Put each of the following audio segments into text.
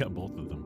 got both of them.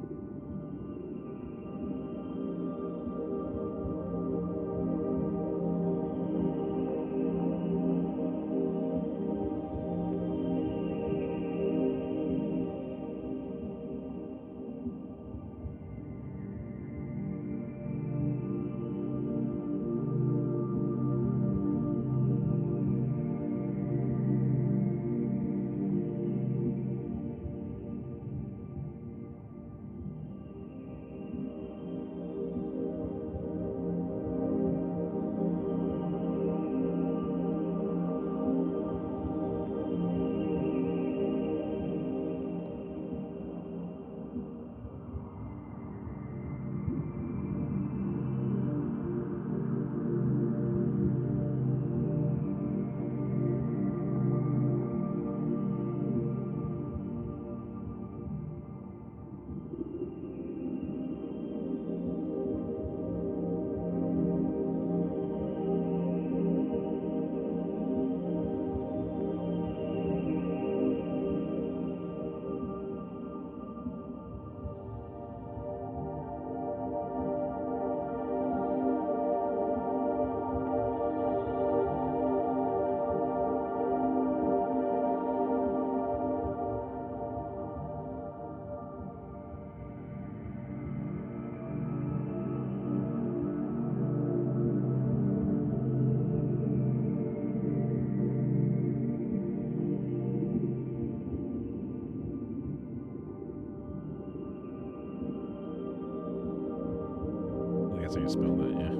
I guess I can spell that, yeah.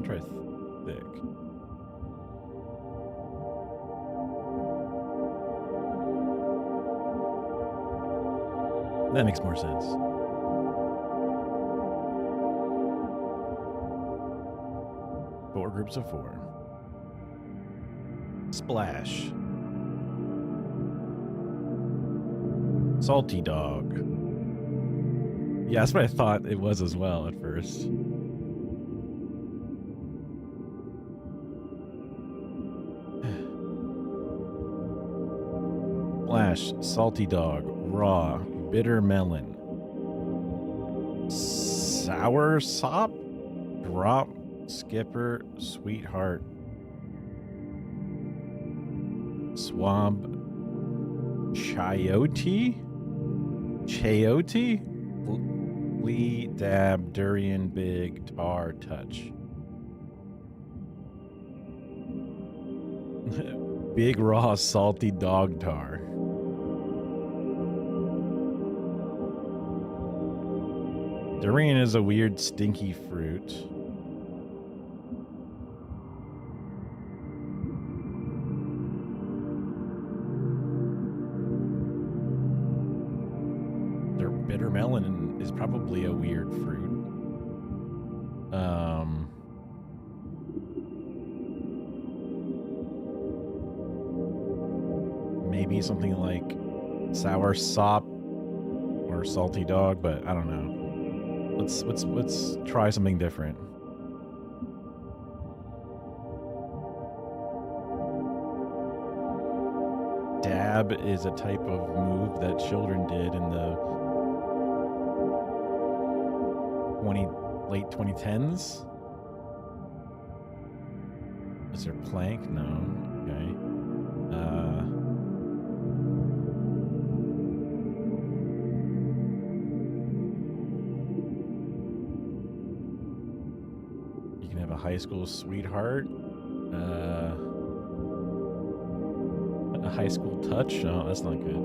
Try thick. That makes more sense. 4 groups of 4. Splash. Salty dog. Yeah, that's what I thought it was as well at first. Splash, salty dog, raw, bitter melon, sour sop, drop, skipper, sweetheart, swamp, chayote, flea, dab, durian, big, tar, touch. Big raw salty dog tar. Durian is a weird stinky fruit. Bitter melon is probably a weird fruit. Maybe something like sour sop or salty dog, but I don't know. Let's try something different. Dab is a type of move that children did in the late 2010s. Is there plank? No. Okay. You can have a high school sweetheart. A high school touch. Oh, that's not good.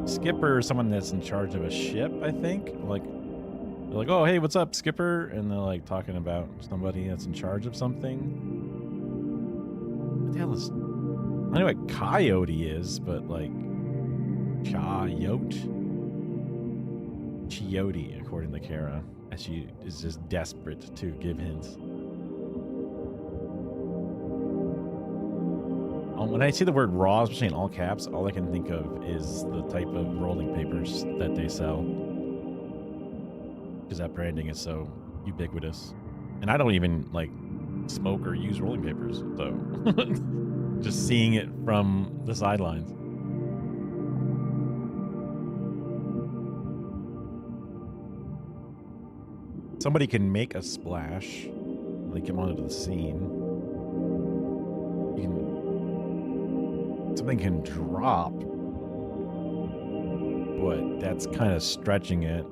Skipper is someone that's in charge of a ship, I think. Like, they're like, oh, hey, what's up, Skipper? And they're like talking about somebody that's in charge of something. What the hell is... I know what coyote is, but like... Chiote, according to Kara. As she is just desperate to give hints. When I see the word raw, especially in all caps, all I can think of is the type of rolling papers that they sell. Because that branding is so ubiquitous. And I don't even, like, smoke or use rolling papers, so... just seeing it from the sidelines. Somebody can make a splash. They come onto the scene. You can... Something can drop, but that's kind of stretching it.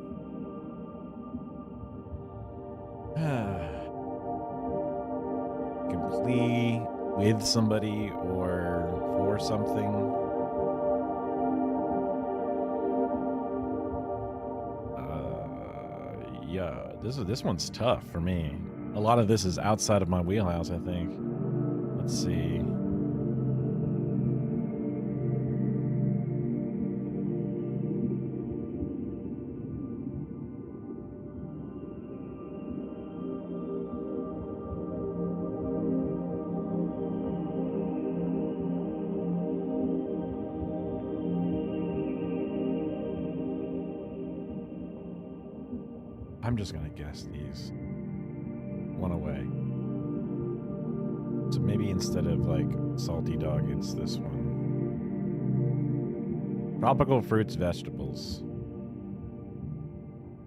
Can plea with somebody or for something. Yeah, this one's tough for me. A lot of this is outside of my wheelhouse, I think. Let's see. I'm just gonna guess these. One away. So maybe instead of like salty dog, it's this one. Tropical fruits, vegetables.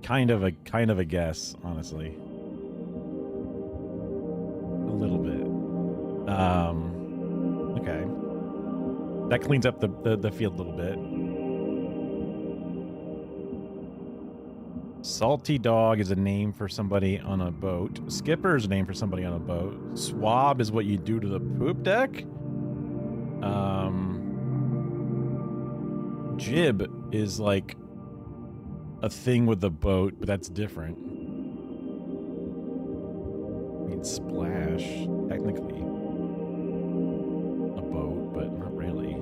Kind of a guess, honestly. A little bit. Okay. That cleans up the field a little bit. Salty dog is a name for somebody on a boat. Skipper is a name for somebody on a boat. Swab is what you do to the poop deck. Jib is like a thing with the boat, but that's different. I mean, splash, technically. A boat, but not really.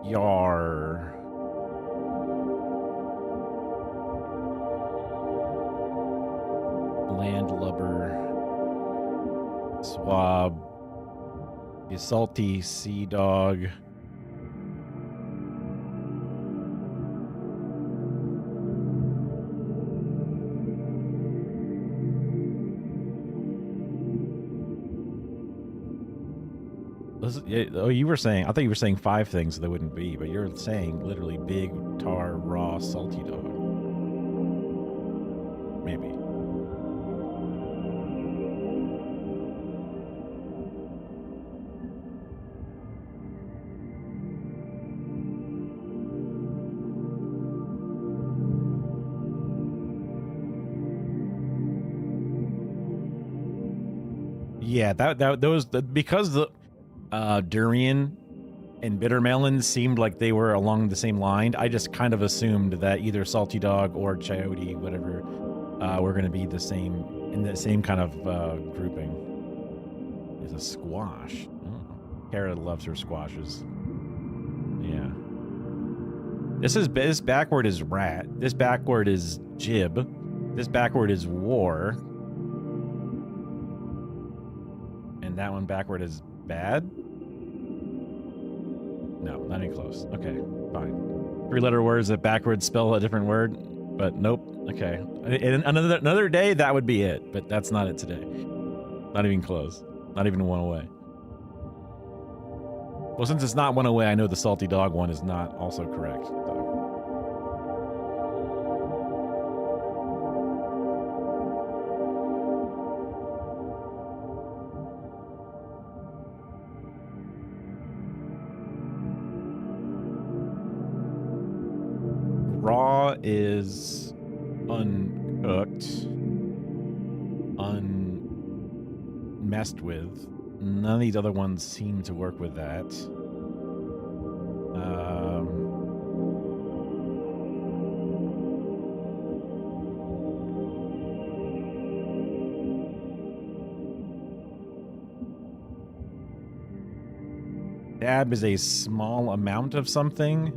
Yar. Landlubber. Swab. A salty sea dog. Oh, you were saying, I thought you were saying 5 things that wouldn't be, but you're saying literally big, tar, raw, salty dog. Maybe. Yeah, those because the durian and bitter melon seemed like they were along the same line. I just kind of assumed that either salty dog or chayote, whatever, were going to be the same in the same kind of grouping. Is a squash. Oh. Kara loves her squashes. Yeah. This backward is rat. This backward is jib. This backward is war. And that one backward is bad? No, not even close. Okay, fine. 3-letter words that backwards spell a different word, but nope. Okay. In another day, that would be it, but that's not it today. Not even close. Not even one away. Well, since it's not one away, I know the salty dog one is not also correct. So. is uncooked, unmessed with. None of these other ones seem to work with that. Dab is a small amount of something.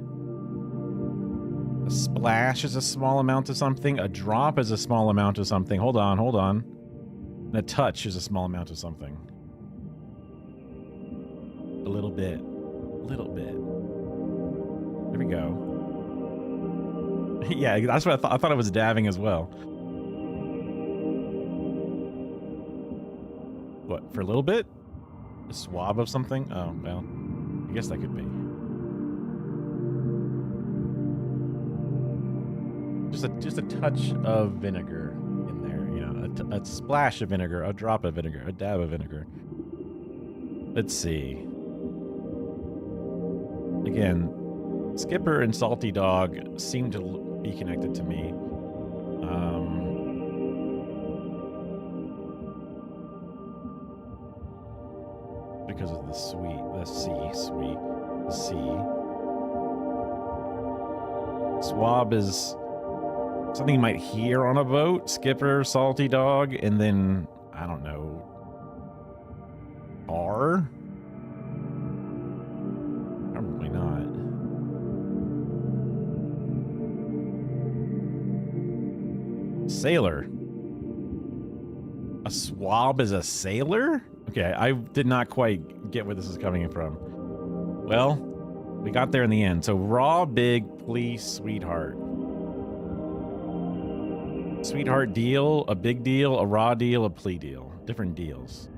A splash is a small amount of something. A drop is a small amount of something. Hold on, hold on. And a touch is a small amount of something. A little bit. A little bit. There we go. Yeah, that's what I thought. I thought it was dabbing as well. What, for a little bit? A swab of something? Oh, well. I guess that could be. Just a touch of vinegar in there, you know, a splash of vinegar, a drop of vinegar, a dab of vinegar. Let's see. Again, Skipper and Salty Dog seem to be connected to me. Because of the sweet. Swab is something you might hear on a boat. Skipper, Salty Dog, and then, I don't know, R? Probably not. Sailor. A swab is a sailor? Okay, I did not quite get where this is coming from. Well, we got there in the end. So raw, big, please, sweetheart. Sweetheart deal, a big deal, a raw deal, a plea deal. Different deals.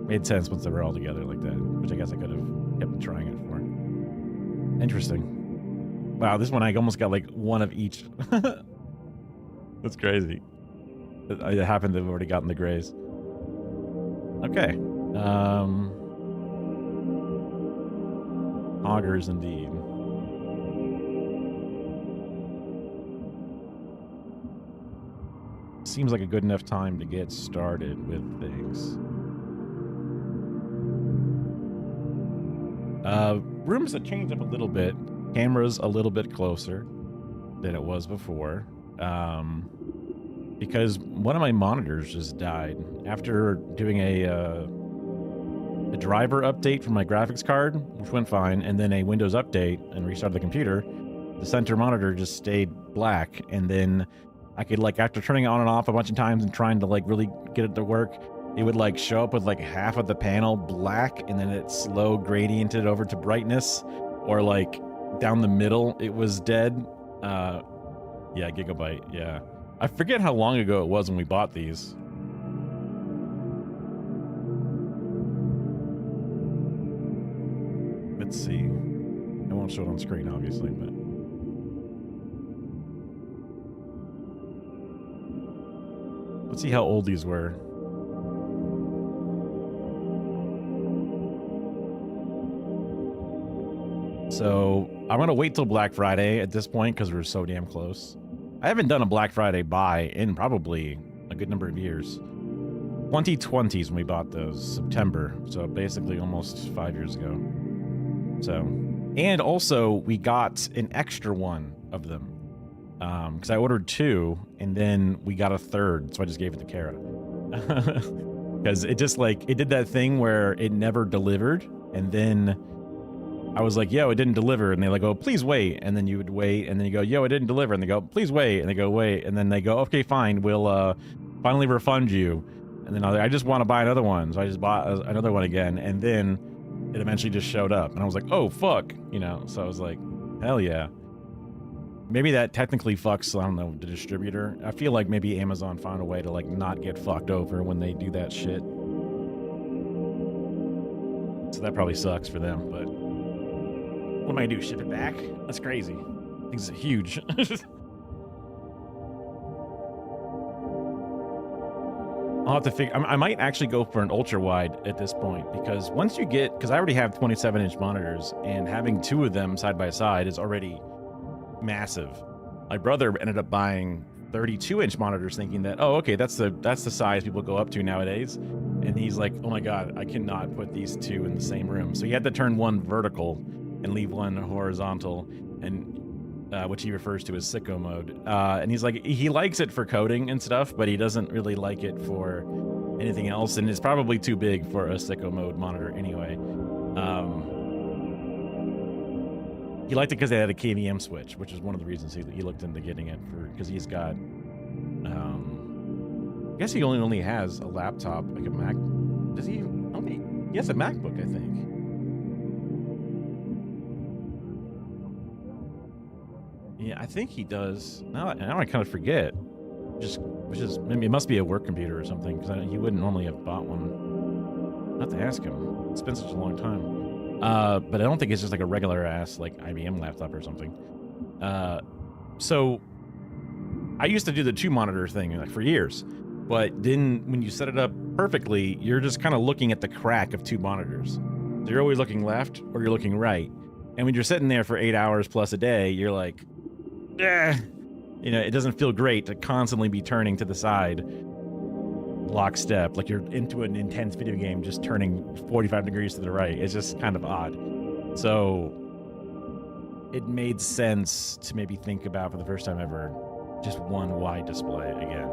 Made sense once they were all together like that, which I guess I could have kept trying it for. Interesting. Wow, this one I almost got like one of each. That's crazy. It happened to have already gotten the grays. Okay. Augers indeed. Seems like a good enough time to get started with things. Rooms that changed up a little bit. Camera's a little bit closer than it was before. Because one of my monitors just died after doing a driver update for my graphics card, which went fine, and then a Windows update and restarted the computer. The center monitor just stayed black, and then I could, like, after turning it on and off a bunch of times and trying to, like, really get it to work, it would, like, show up with, like, half of the panel black, and then it slow gradiented over to brightness, or, like, down the middle it was dead. Yeah, Gigabyte, yeah. I forget how long ago it was when we bought these. Let's see. I won't show it on screen, obviously, but... let's see how old these were. So, I'm going to wait till Black Friday at this point because we're so damn close. I haven't done a Black Friday buy in probably a good number of years. 2020s when we bought those, September. So basically almost 5 years ago. So, and also we got an extra one of them. Because I ordered two and then we got a third. So I just gave it to Kara. Because it just like, it did that thing where it never delivered. And then I was like, yo, it didn't deliver. And they like, oh, please wait. And then you would wait. And then you go, yo, it didn't deliver. And they go, please wait. And they go, wait. And then they go, okay, fine. We'll finally refund you. And then I just want to buy another one. So I just bought another one again. And then it eventually just showed up. And I was like, oh, fuck. You know, so I was like, hell yeah. Maybe that technically fucks, I don't know, the distributor. I feel like maybe Amazon found a way to like not get fucked over when they do that shit. So that probably sucks for them, but... what am I gonna do? Ship it back? That's crazy. Things are huge. I'll have to figure. I might actually go for an ultra wide at this point because once you get, because I already have 27-inch monitors, and having two of them side by side is already massive. My brother ended up buying 32-inch monitors, thinking that, oh, okay, that's the size people go up to nowadays. And he's like, oh my god, I cannot put these two in the same room. So he had to turn one vertical and leave one horizontal, and which he refers to as sicko mode. And he's like, he likes it for coding and stuff, but he doesn't really like it for anything else, and it's probably too big for a sicko mode monitor anyway. He liked it because they had a KVM switch, which is one of the reasons he looked into getting it, for because he's got I guess he only has a laptop, like a Mac. Does he? He has a MacBook, I think. Yeah, I think he does. Now I kind of forget. Which is maybe it must be a work computer or something, because he wouldn't normally have bought one. Not to ask him. It's been such a long time. But I don't think it's just like a regular ass like IBM laptop or something. So I used to do the two monitor thing like for years, but then when you set it up perfectly, you're just kind of looking at the crack of two monitors. So you're always looking left or you're looking right. And when you're sitting there for 8 hours plus a day, you're like, you know, it doesn't feel great to constantly be turning to the side lockstep, like you're into an intense video game just turning 45 degrees to the right. It's just kind of odd. So it made sense to maybe think about, for the first time ever, just one wide display again.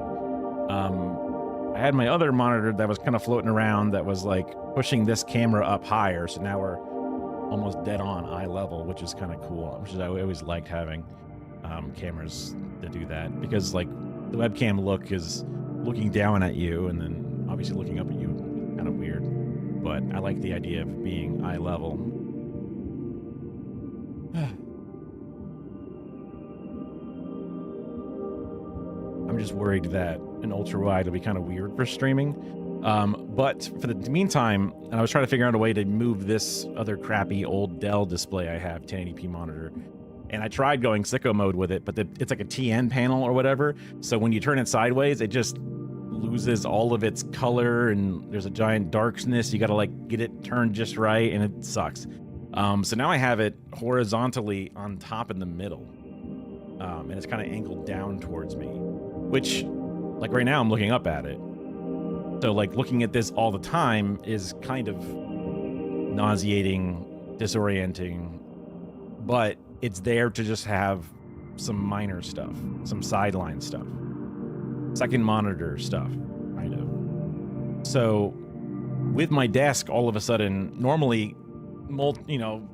I had my other monitor that was kind of floating around that was like pushing this camera up higher, so now we're almost dead on eye level, which is kind of cool, which is I always liked having cameras to do that, because like the webcam look is looking down at you and then obviously looking up at you, kind of weird, but I like the idea of being eye level. I'm just worried that an ultra wide will be kind of weird for streaming. But for the meantime, and I was trying to figure out a way to move this other crappy old Dell display I have, 1080p monitor. And I tried going sicko mode with it, but it's like a TN panel or whatever. So when you turn it sideways, it just loses all of its color and there's a giant darkness. You got to like get it turned just right and it sucks. So now I have it horizontally on top in the middle. And it's kind of angled down towards me, which like right now I'm looking up at it. So like looking at this all the time is kind of nauseating, disorienting, but it's there to just have some minor stuff, some sideline stuff, second monitor stuff, kind of. So with my desk, all of a sudden, normally, you know,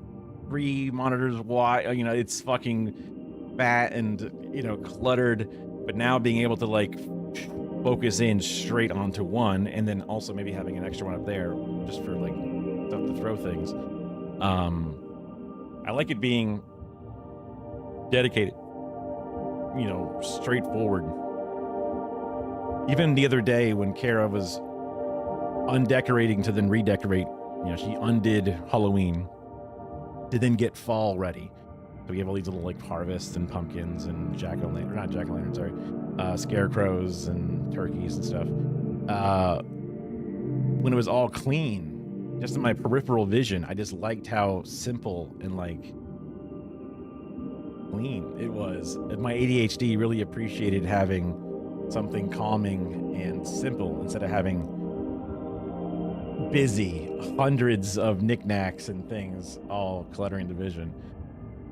3 monitors wide, you know, it's fucking fat and, you know, cluttered, but now being able to like focus in straight onto one, and then also maybe having an extra one up there just for like stuff to throw things. I like it being dedicated, you know, straightforward. Even the other day when Kara was undecorating to then redecorate, you know, she undid Halloween to then get fall ready. So we have all these little like harvests and pumpkins and scarecrows and turkeys and stuff. When it was all clean, just in my peripheral vision, I just liked how simple and like clean it was. My ADHD really appreciated having something calming and simple instead of having busy hundreds of knickknacks and things all cluttering the vision.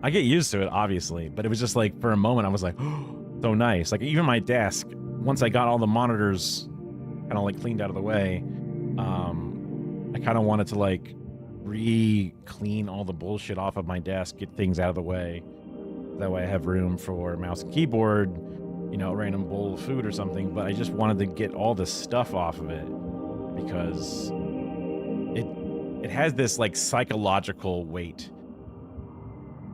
I get used to it, obviously, but it was just like for a moment I was like, oh, so nice. Like even my desk, once I got all the monitors kind of like cleaned out of the way, I kind of wanted to like re-clean all the bullshit off of my desk, get things out of the way. That way I have room for mouse and keyboard, you know, a random bowl of food or something, but I just wanted to get all this stuff off of it because it has this like psychological weight.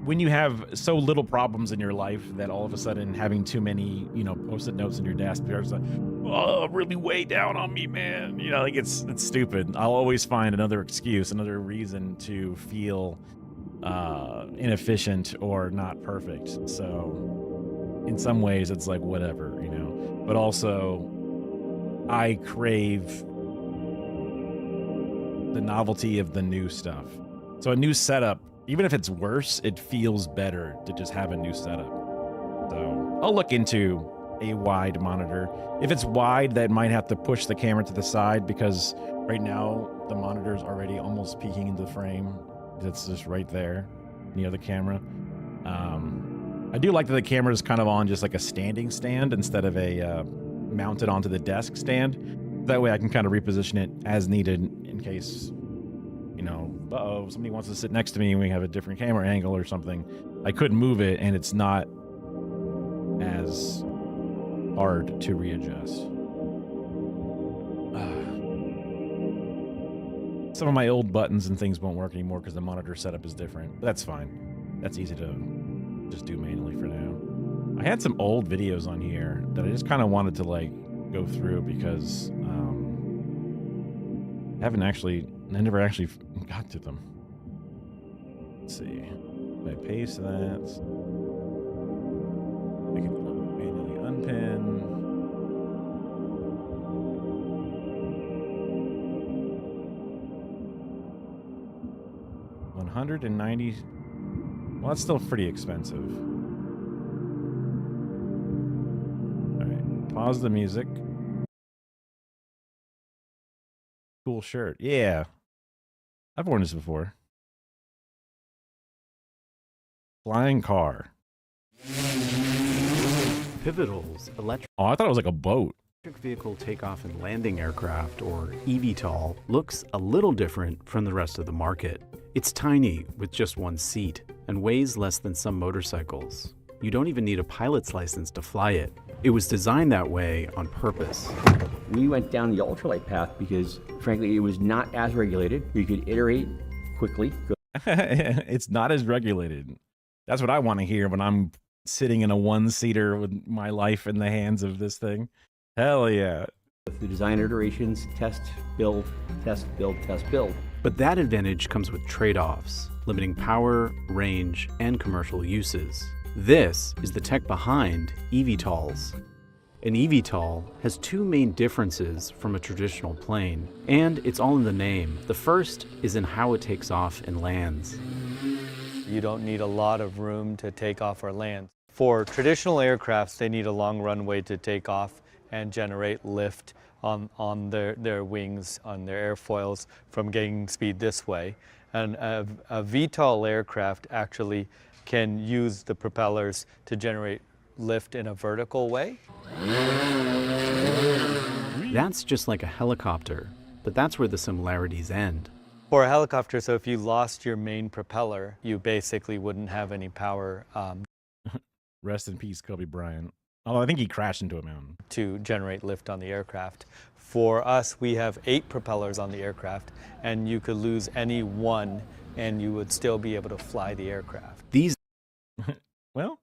When you have so little problems in your life that all of a sudden having too many, you know, post-it notes in your desk, there's like, oh, really weigh down on me, man. You know, like it's stupid. I'll always find another excuse, another reason to feel inefficient or not perfect. So in some ways it's like whatever, you know, but also I crave the novelty of the new stuff. So a new setup, even if it's worse, it feels better to just have a new setup. So I'll look into a wide monitor. If it's wide, that might have to push the camera to the side because right now the monitor is already almost peeking into the frame. It's just right there near the camera. I do like that the camera is kind of on just like a standing stand instead of a mounted onto the desk stand. That way I can kind of reposition it as needed in case, you know, uh-oh, somebody wants to sit next to me and we have a different camera angle or something. I could move it and it's not as hard to readjust. Some of my old buttons and things won't work anymore because the monitor setup is different. But that's fine. That's easy to just do manually for now. I had some old videos on here that I just kind of wanted to like go through because I never actually got to them. Let's see. If I paste that, I can manually unpin. $190. Well, that's still pretty expensive. All right, pause the music. Cool shirt. Yeah, I've worn this before. Flying car. Pivotal's electric Oh, I thought it was like a boat. vehicle takeoff and landing aircraft, or eVTOL, looks a little different from the rest of the market. It's tiny with just one seat and weighs less than some motorcycles. You don't even need a pilot's license to fly it. It was designed that way on purpose. We went down the ultralight path because, frankly, it was not as regulated. We could iterate quickly. It's not as regulated. That's what I want to hear when I'm sitting in a one-seater with my life in the hands of this thing. Hell yeah. The design iterations, test, build, test, build, test, build. But that advantage comes with trade-offs, limiting power, range, and commercial uses. This is the tech behind eVTOLs. An eVTOL has two main differences from a traditional plane, and it's all in the name. The first is in how it takes off and lands. You don't need a lot of room to take off or land. For traditional aircrafts, they need a long runway to take off and generate lift on their wings, on their airfoils from getting speed this way. And a VTOL aircraft actually can use the propellers to generate lift in a vertical way. That's just like a helicopter, but that's where the similarities end. For a helicopter, so if you lost your main propeller, you basically wouldn't have any power Rest in peace, Kobe Bryant. Although I think he crashed into a mountain. to generate lift on the aircraft. For us, we have 8 propellers on the aircraft, and you could lose any one and you would still be able to fly the aircraft. These Well,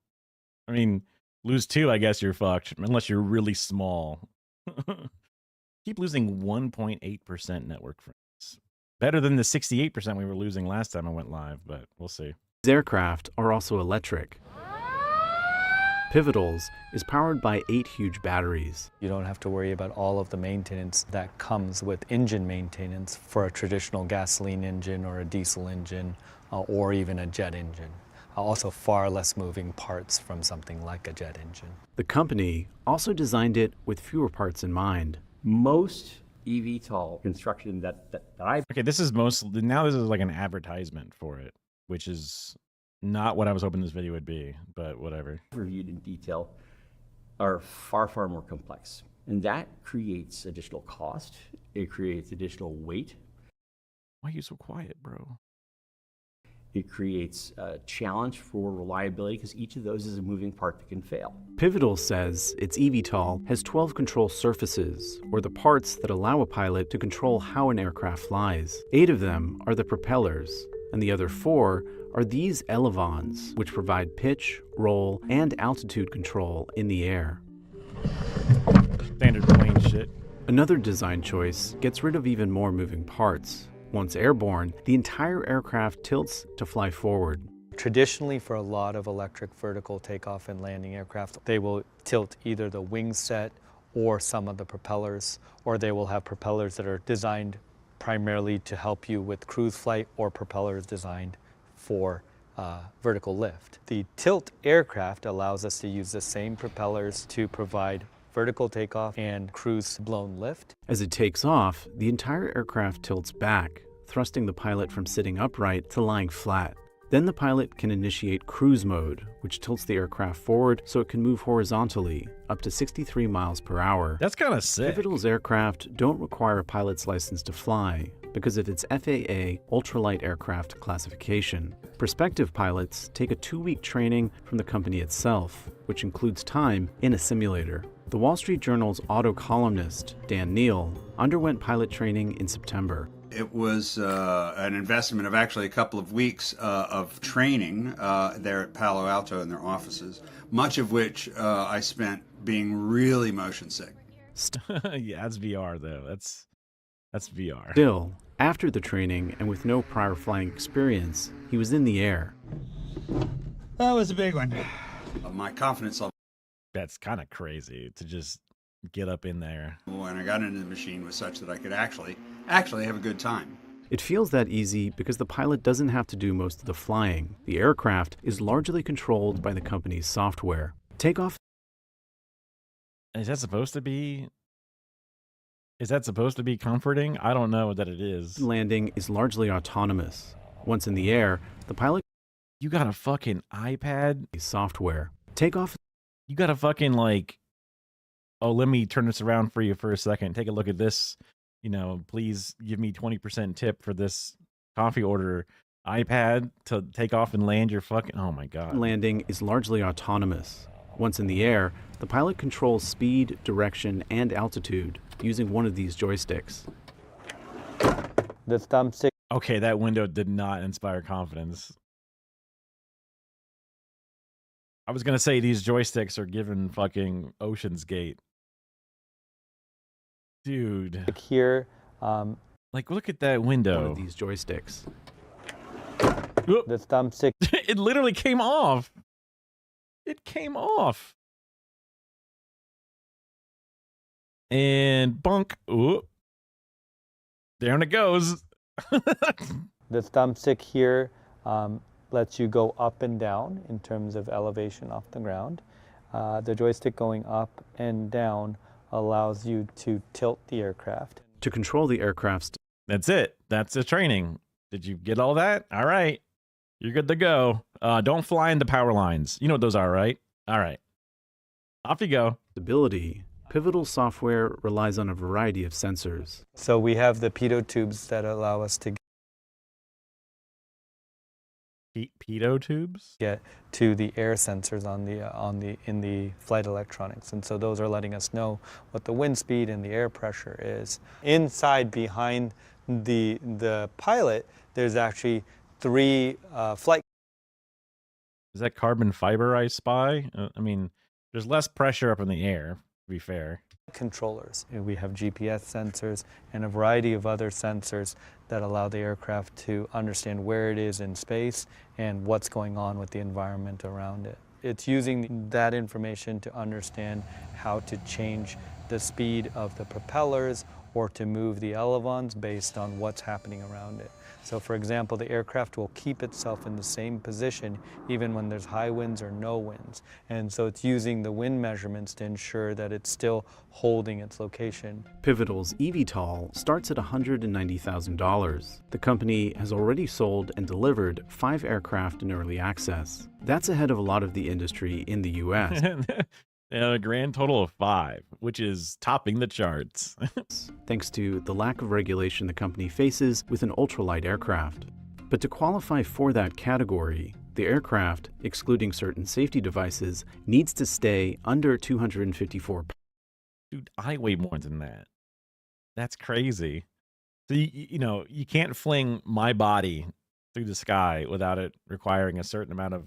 I mean, lose 2, I guess you're fucked, unless you're really small. Keep losing 1.8% network frames. Better than the 68% we were losing last time I went live, but we'll see. aircraft are also electric. Pivotal's is powered by 8 huge batteries. You don't have to worry about all of the maintenance that comes with engine maintenance for a traditional gasoline engine or a diesel engine or even a jet engine. Also far less moving parts from something like a jet engine. The company also designed it with fewer parts in mind. Most eVTOL construction that I've Okay, this is now this is like an advertisement for it, which is not what I was hoping this video would be, but whatever. reviewed in detail are far, far more complex. And that creates additional cost. It creates additional weight. Why are you so quiet, bro? It creates a challenge for reliability because each of those is a moving part that can fail. Pivotal says its eVTOL has 12 control surfaces, or the parts that allow a pilot to control how an aircraft flies. 8 of them are the propellers, and the other 4 are these elevons, which provide pitch, roll, and altitude control in the air. Standard plane shit. Another design choice gets rid of even more moving parts. Once airborne, the entire aircraft tilts to fly forward. Traditionally, for a lot of electric vertical takeoff and landing aircraft, they will tilt either the wing set or some of the propellers, or they will have propellers that are designed primarily to help you with cruise flight, or propellers designed for vertical lift. The tilt aircraft allows us to use the same propellers to provide vertical takeoff and cruise blown lift. As it takes off, the entire aircraft tilts back, thrusting the pilot from sitting upright to lying flat. Then the pilot can initiate cruise mode, which tilts the aircraft forward so it can move horizontally, up to 63 miles per hour. That's kind of sick. Pivotal's aircraft don't require a pilot's license to fly because of its FAA ultralight aircraft classification. Prospective pilots take a 2-week training from the company itself, which includes time in a simulator. The Wall Street Journal's auto columnist, Dan Neal, underwent pilot training in September. It was an investment of actually a couple of weeks of training there at Palo Alto in their offices, much of which I spent being really motion sick. Yeah, that's VR though. That's VR. Still, after the training and with no prior flying experience, he was in the air. That was a big one. My confidence level That's kind of crazy to just get up in there. when I got into the machine was such that I could actually have a good time. It feels that easy because the pilot doesn't have to do most of the flying. The aircraft is largely controlled by the company's software. Takeoff Is that supposed to be? Is that supposed to be comforting? I don't know that it is. and landing is largely autonomous. Once in the air, the pilot You got a fucking iPad? is software. Takeoff You got a fucking like, oh, let me turn this around for you for a second. Take a look at this. You know, please give me 20% tip for this coffee order. iPad to take off and land your fucking, oh my God. landing is largely autonomous. Once in the air, the pilot controls speed, direction, and altitude using one of these joysticks. The thumbstick Okay, that window did not inspire confidence. I was gonna say these joysticks are giving fucking Ocean's Gate. Dude, here, like look at that One window. of these joysticks. Oop. the thumbstick It literally came off. It came off. And bunk. Oop. Down it goes. The thumbstick here lets you go up and down in terms of elevation off the ground. The joystick going up and down allows you to tilt the aircraft. To control the aircraft's That's it. That's the training. Did you get all that? All right. You're good to go. Don't fly into power lines. You know what those are, right? All right. Off you go. stability, Pivotal software relies on a variety of sensors. So we have the pitot tubes that allow us to Pitot tubes? get to the air sensors in the flight electronics, and so those are letting us know what the wind speed and the air pressure is. Inside, behind the pilot, there's actually 3 flight Is that carbon fiber I spy? I mean, there's less pressure up in the air, to be fair. controllers. We have GPS sensors and a variety of other sensors that allow the aircraft to understand where it is in space and what's going on with the environment around it. It's using that information to understand how to change the speed of the propellers or to move the elevons based on what's happening around it. So for example, the aircraft will keep itself in the same position even when there's high winds or no winds. And so it's using the wind measurements to ensure that it's still holding its location. Pivotal's eVTOL starts at $190,000. The company has already sold and delivered 5 aircraft in early access. That's ahead of a lot of the industry in the US. A grand total of 5, which is topping the charts. Thanks to the lack of regulation the company faces with an ultralight aircraft. But to qualify for that category, the aircraft, excluding certain safety devices, needs to stay under 254 pounds. Dude, I weigh more than that. That's crazy. So, you can't fling my body through the sky without it requiring a certain amount of,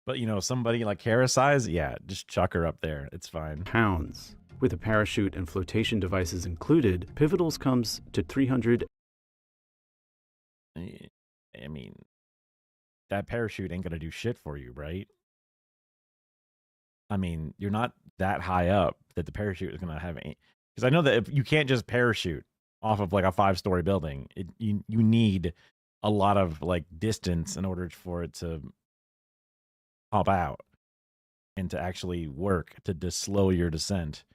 but somebody like Kara size, yeah, just chuck her up there. It's fine. With a parachute and flotation devices included, Pivotals comes to 300. I mean, that parachute ain't gonna do shit for you, right? I mean, you're not that high up that the parachute is going to have any, because I know that if you can't just parachute off of like a 5-story building, you need a lot of like distance in order for it to pop out and to actually work to slow your descent.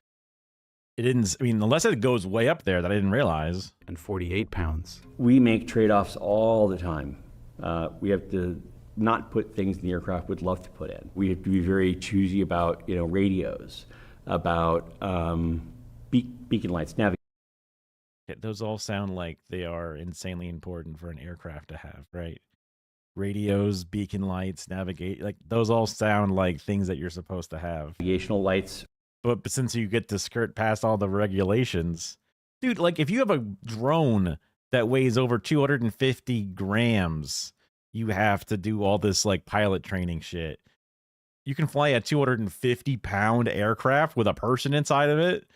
It didn't, I mean, unless it goes way up there that I didn't realize. And 48 pounds. We make trade-offs all the time. We have to not put things in the aircraft we'd love to put in. We have to be very choosy about, radios, about beacon lights, navigation. Those all sound like they are insanely important for an aircraft to have, right? Radios, beacon lights, navigate, like those all sound like things that you're supposed to have. Navigational lights. But since you get to skirt past all the regulations, dude, like if you have a drone that weighs over 250 grams, you have to do all this like pilot training shit. You can fly a 250-pound aircraft with a person inside of it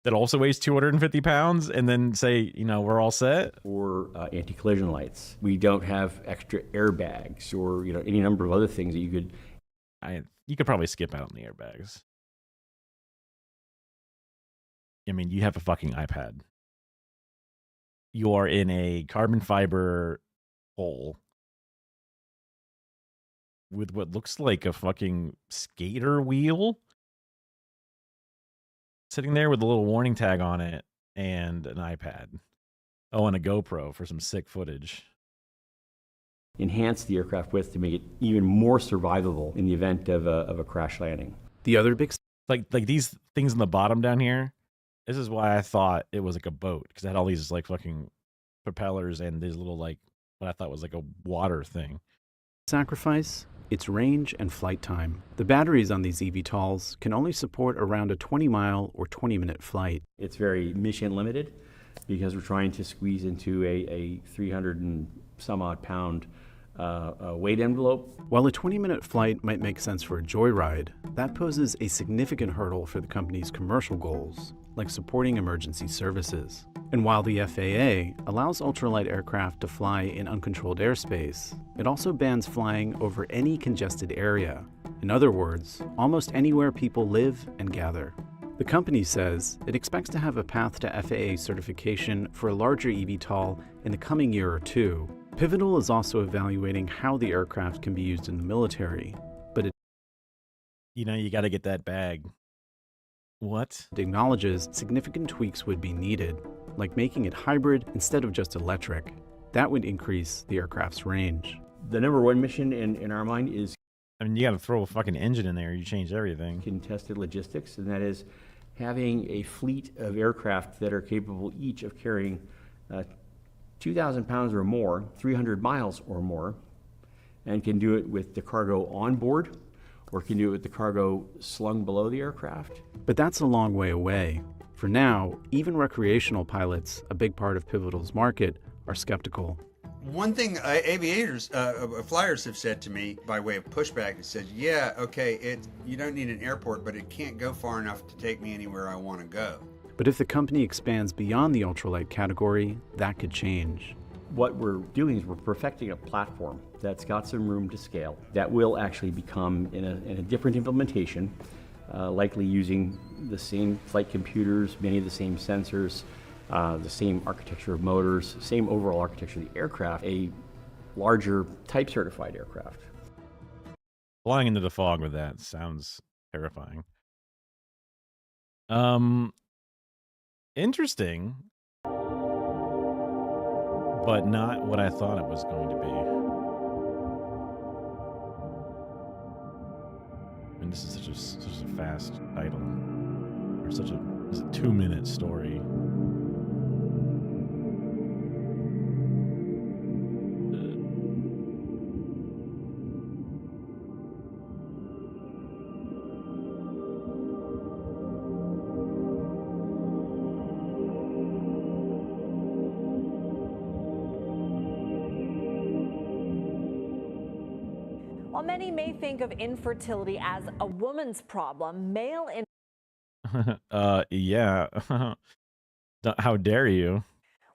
that also weighs 250 pounds and then say, we're all set? Or anti-collision lights. We don't have extra airbags or, any number of other things that you could... You could probably skip out on the airbags. I mean, you have a fucking iPad. You are in a carbon fiber hole with what looks like a fucking skater wheel sitting there with a little warning tag on it and an iPad. Oh, and a GoPro for some sick footage. Enhance the aircraft width to make it even more survivable in the event of a crash landing. The other big... Like these things in the bottom down here, this is why I thought it was like a boat, because it had all these like fucking propellers and these little like what I thought was like a water thing. sacrifice, its range and flight time. The batteries on these eVTOLs can only support around a 20-mile or 20-minute flight. It's very mission limited because we're trying to squeeze into a 300 and some odd pound weight envelope. While a 20-minute flight might make sense for a joyride, that poses a significant hurdle for the company's commercial goals, like supporting emergency services. And while the FAA allows ultralight aircraft to fly in uncontrolled airspace, it also bans flying over any congested area. In other words, almost anywhere people live and gather. The company says it expects to have a path to FAA certification for a larger eVTOL in the coming year or two. Pivotal is also evaluating how the aircraft can be used in the military, but it You got to get that bag. What? acknowledges significant tweaks would be needed, like making it hybrid instead of just electric. That would increase the aircraft's range. The number one mission in our mind is I mean, you got to throw a fucking engine in there. You change everything. contested logistics, and that is having a fleet of aircraft that are capable each of carrying 2,000 pounds or more, 300 miles or more, and can do it with the cargo on board or can do it with the cargo slung below the aircraft. But that's a long way away. For now, even recreational pilots, a big part of Pivotal's market, are skeptical. One thing aviators, flyers have said to me by way of pushback, it says, yeah, okay, you don't need an airport, but it can't go far enough to take me anywhere I want to go. But if the company expands beyond the ultralight category, that could change. What we're doing is we're perfecting a platform that's got some room to scale that will actually become in a different implementation, likely using the same flight computers, many of the same sensors, the same architecture of motors, same overall architecture of the aircraft, a larger type certified aircraft. Flying into the fog with that sounds terrifying. Interesting, but not what I thought it was going to be. And this is such a fast title, or it's a 2-minute story. While many may think of infertility as a woman's problem, Yeah. How dare you?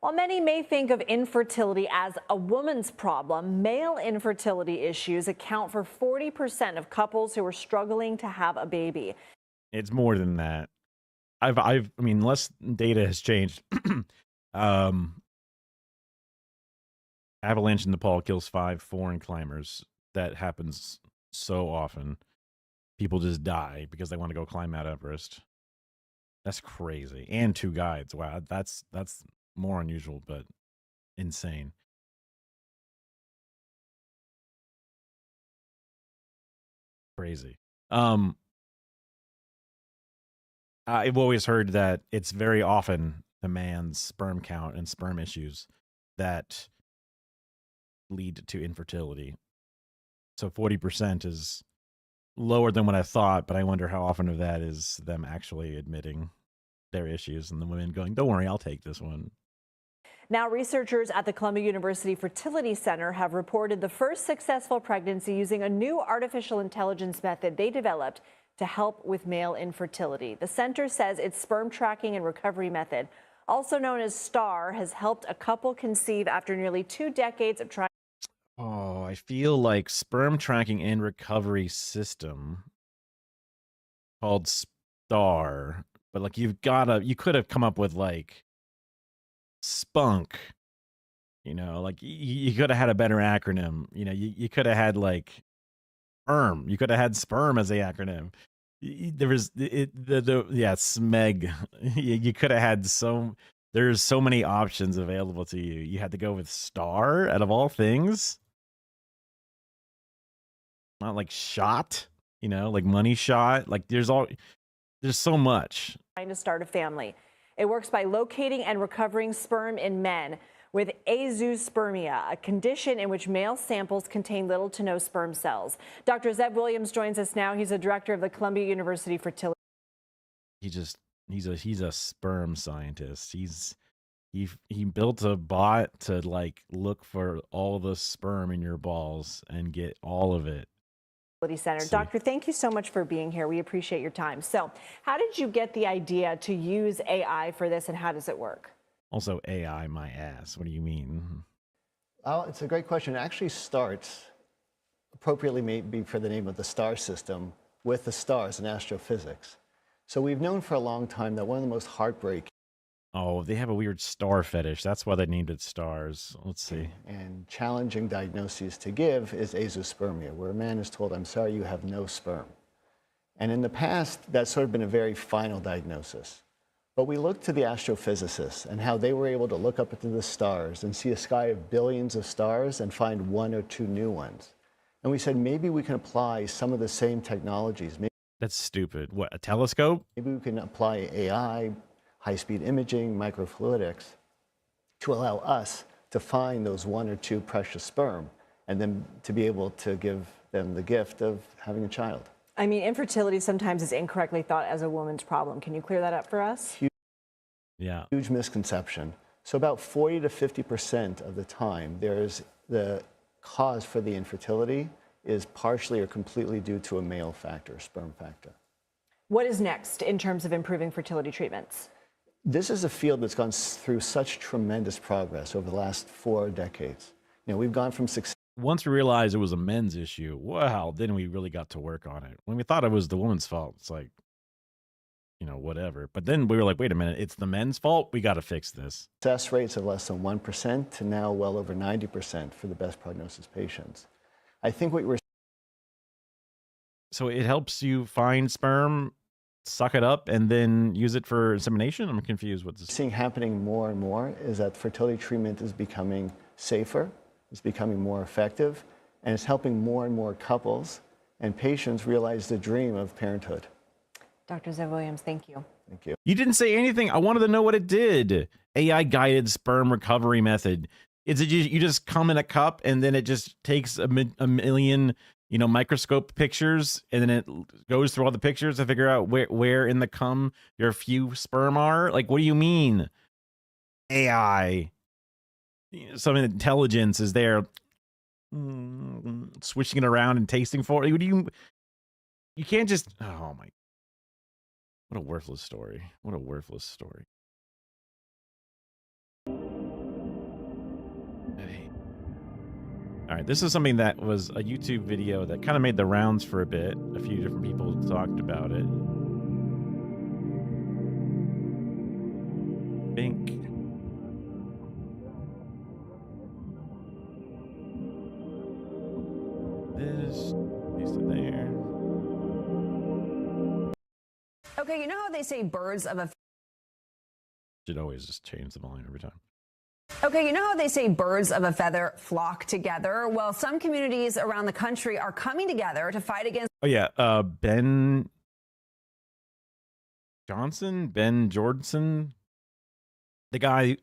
While many may think of infertility as a woman's problem, male infertility issues account for 40% of couples who are struggling to have a baby. It's more than that. I mean, unless data has changed, um, avalanche in Nepal kills 5 foreign climbers. That happens so often. People just die because they want to go climb Mount Everest. That's crazy. And 2 guides. Wow, that's more unusual, but insane. Crazy. I've always heard that it's very often the man's sperm count and sperm issues that lead to infertility. So 40% is lower than what I thought, but I wonder how often of that is them actually admitting their issues and the women going, "Don't worry, I'll take this one." Now, researchers at the Columbia University Fertility Center have reported the first successful pregnancy using a new artificial intelligence method they developed to help with male infertility. The center says its sperm tracking and recovery method, also known as STAR, has helped a couple conceive after nearly 2 decades of trying. Oh, I feel like sperm tracking and recovery system called STAR, but like you could have come up with like Spunk, like you could have had a better acronym. You could have had like SPERM. You could have had SPERM as the acronym. There was SMEG. You could have had there's so many options available to you. You had to go with STAR out of all things. Not like SHOT, like money shot. Like there's so much. Trying to start a family. It works by locating and recovering sperm in men with azoospermia, a condition in which male samples contain little to no sperm cells. Dr. Zev Williams joins us now. He's a director of the Columbia University Fertility. He's a sperm scientist. He built a bot to like look for all the sperm in your balls and get all of it. Center. Doctor, thank you so much for being here. We appreciate your time. So how did you get the idea to use AI for this, and how does it work? Also, AI my ass. What do you mean? Oh, it's a great question. It actually starts, appropriately maybe for the name of the STAR system, with the stars in astrophysics. So we've known for a long time that one of the most heartbreaking. Oh, they have a weird star fetish. That's why they named it stars. Let's see. And challenging diagnoses to give is azoospermia, where a man is told, "I'm sorry, you have no sperm." And in the past, that's sort of been a very final diagnosis. But we looked to the astrophysicists and how they were able to look up into the stars and see a sky of billions of stars and find 1 or 2 new ones. And we said, maybe we can apply some of the same technologies. That's stupid. What, a telescope? Maybe we can apply AI, high-speed imaging, microfluidics, to allow us to find those 1 or 2 precious sperm and then to be able to give them the gift of having a child. I mean, infertility sometimes is incorrectly thought as a woman's problem. Can you clear that up for us? Yeah. Huge misconception. So about 40 to 50% of the time, there's the cause for the infertility is partially or completely due to a male factor, sperm factor. What is next in terms of improving fertility treatments? This is a field that's gone through such tremendous progress over the last 4 decades. We've gone from success. Once we realized it was a men's issue, wow, then we really got to work on it. When we thought it was the woman's fault, it's like, whatever. But then we were like, wait a minute, it's the men's fault? We got to fix this. Success rates of less than 1% to now well over 90% for the best prognosis patients. I think what we're... So it helps you find sperm, suck it up, and then use it for insemination? I'm confused what this is. Seeing happening more and more is that fertility treatment is becoming safer, it's becoming more effective, and it's helping more and more couples and patients realize the dream of parenthood. Dr. Zev Williams, thank you. Thank you. You didn't say anything. I wanted to know what it did. AI-guided sperm recovery method. Is it you just come in a cup and then it just takes a million, microscope pictures, and then it goes through all the pictures to figure out where in the cum your few sperm are? Like, what do you mean? AI. Some intelligence is there switching it around and tasting for it. You can't just, oh my, what a worthless story. What a worthless story. Hey. All right, this is something that was a YouTube video that kind of made the rounds for a bit. A few different people talked about it. Bink. This, paste it there. Okay, you know how they say birds of a Should always just change the volume every time. Okay, you know how they say birds of a feather flock together? Well, some communities around the country are coming together to fight against. Oh yeah, Ben Jordanson, the guy,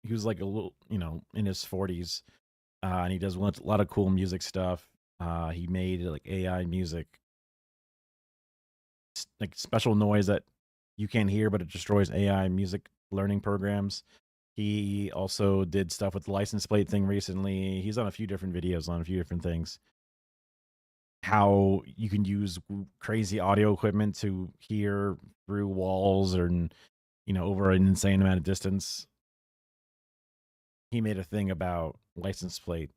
he was like a little, in his 40s, and he does a lot of cool music stuff. He made like AI music, like special noise that you can't hear, but it destroys AI music learning programs. He also did stuff with the license plate thing recently. He's on a few different videos on a few different things. How you can use crazy audio equipment to hear through walls or, over an insane amount of distance. He made a thing about license plate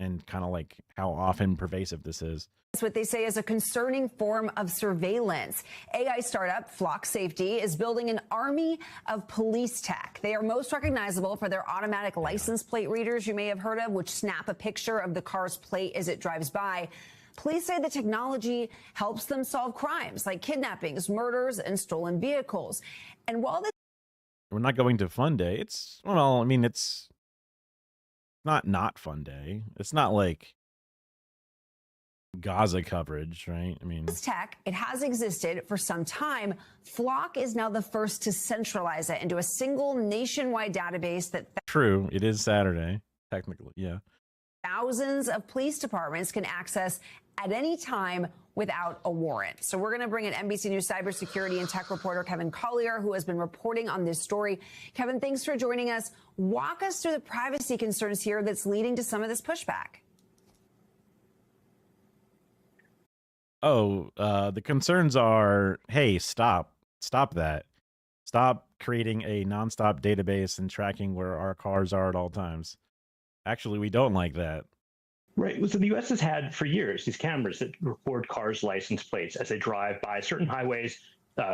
and kind of like how often pervasive this is. That's what they say is a concerning form of surveillance. AI startup Flock Safety is building an army of police tech. They are most recognizable for their automatic license plate readers you may have heard of, which snap a picture of the car's plate as it drives by. Police say the technology helps them solve crimes like kidnappings, murders, and stolen vehicles. And while we're not going to Fun Day, it's not Fun Day. It's not like Gaza coverage, right? This tech, it has existed for some time. Flock is now the first to centralize it into a single nationwide database that true, it is Saturday, technically, yeah. Thousands of police departments can access at any time without a warrant. So we're going to bring in NBC News cybersecurity and tech reporter Kevin Collier, who has been reporting on this story. Kevin, thanks for joining us. Walk us through the privacy concerns here that's leading to some of this pushback. The concerns are, hey, stop that. Stop creating a nonstop database and tracking where our cars are at all times. Actually, we don't like that. Right. So the U.S. has had for years these cameras that record cars' license plates as they drive by certain highways,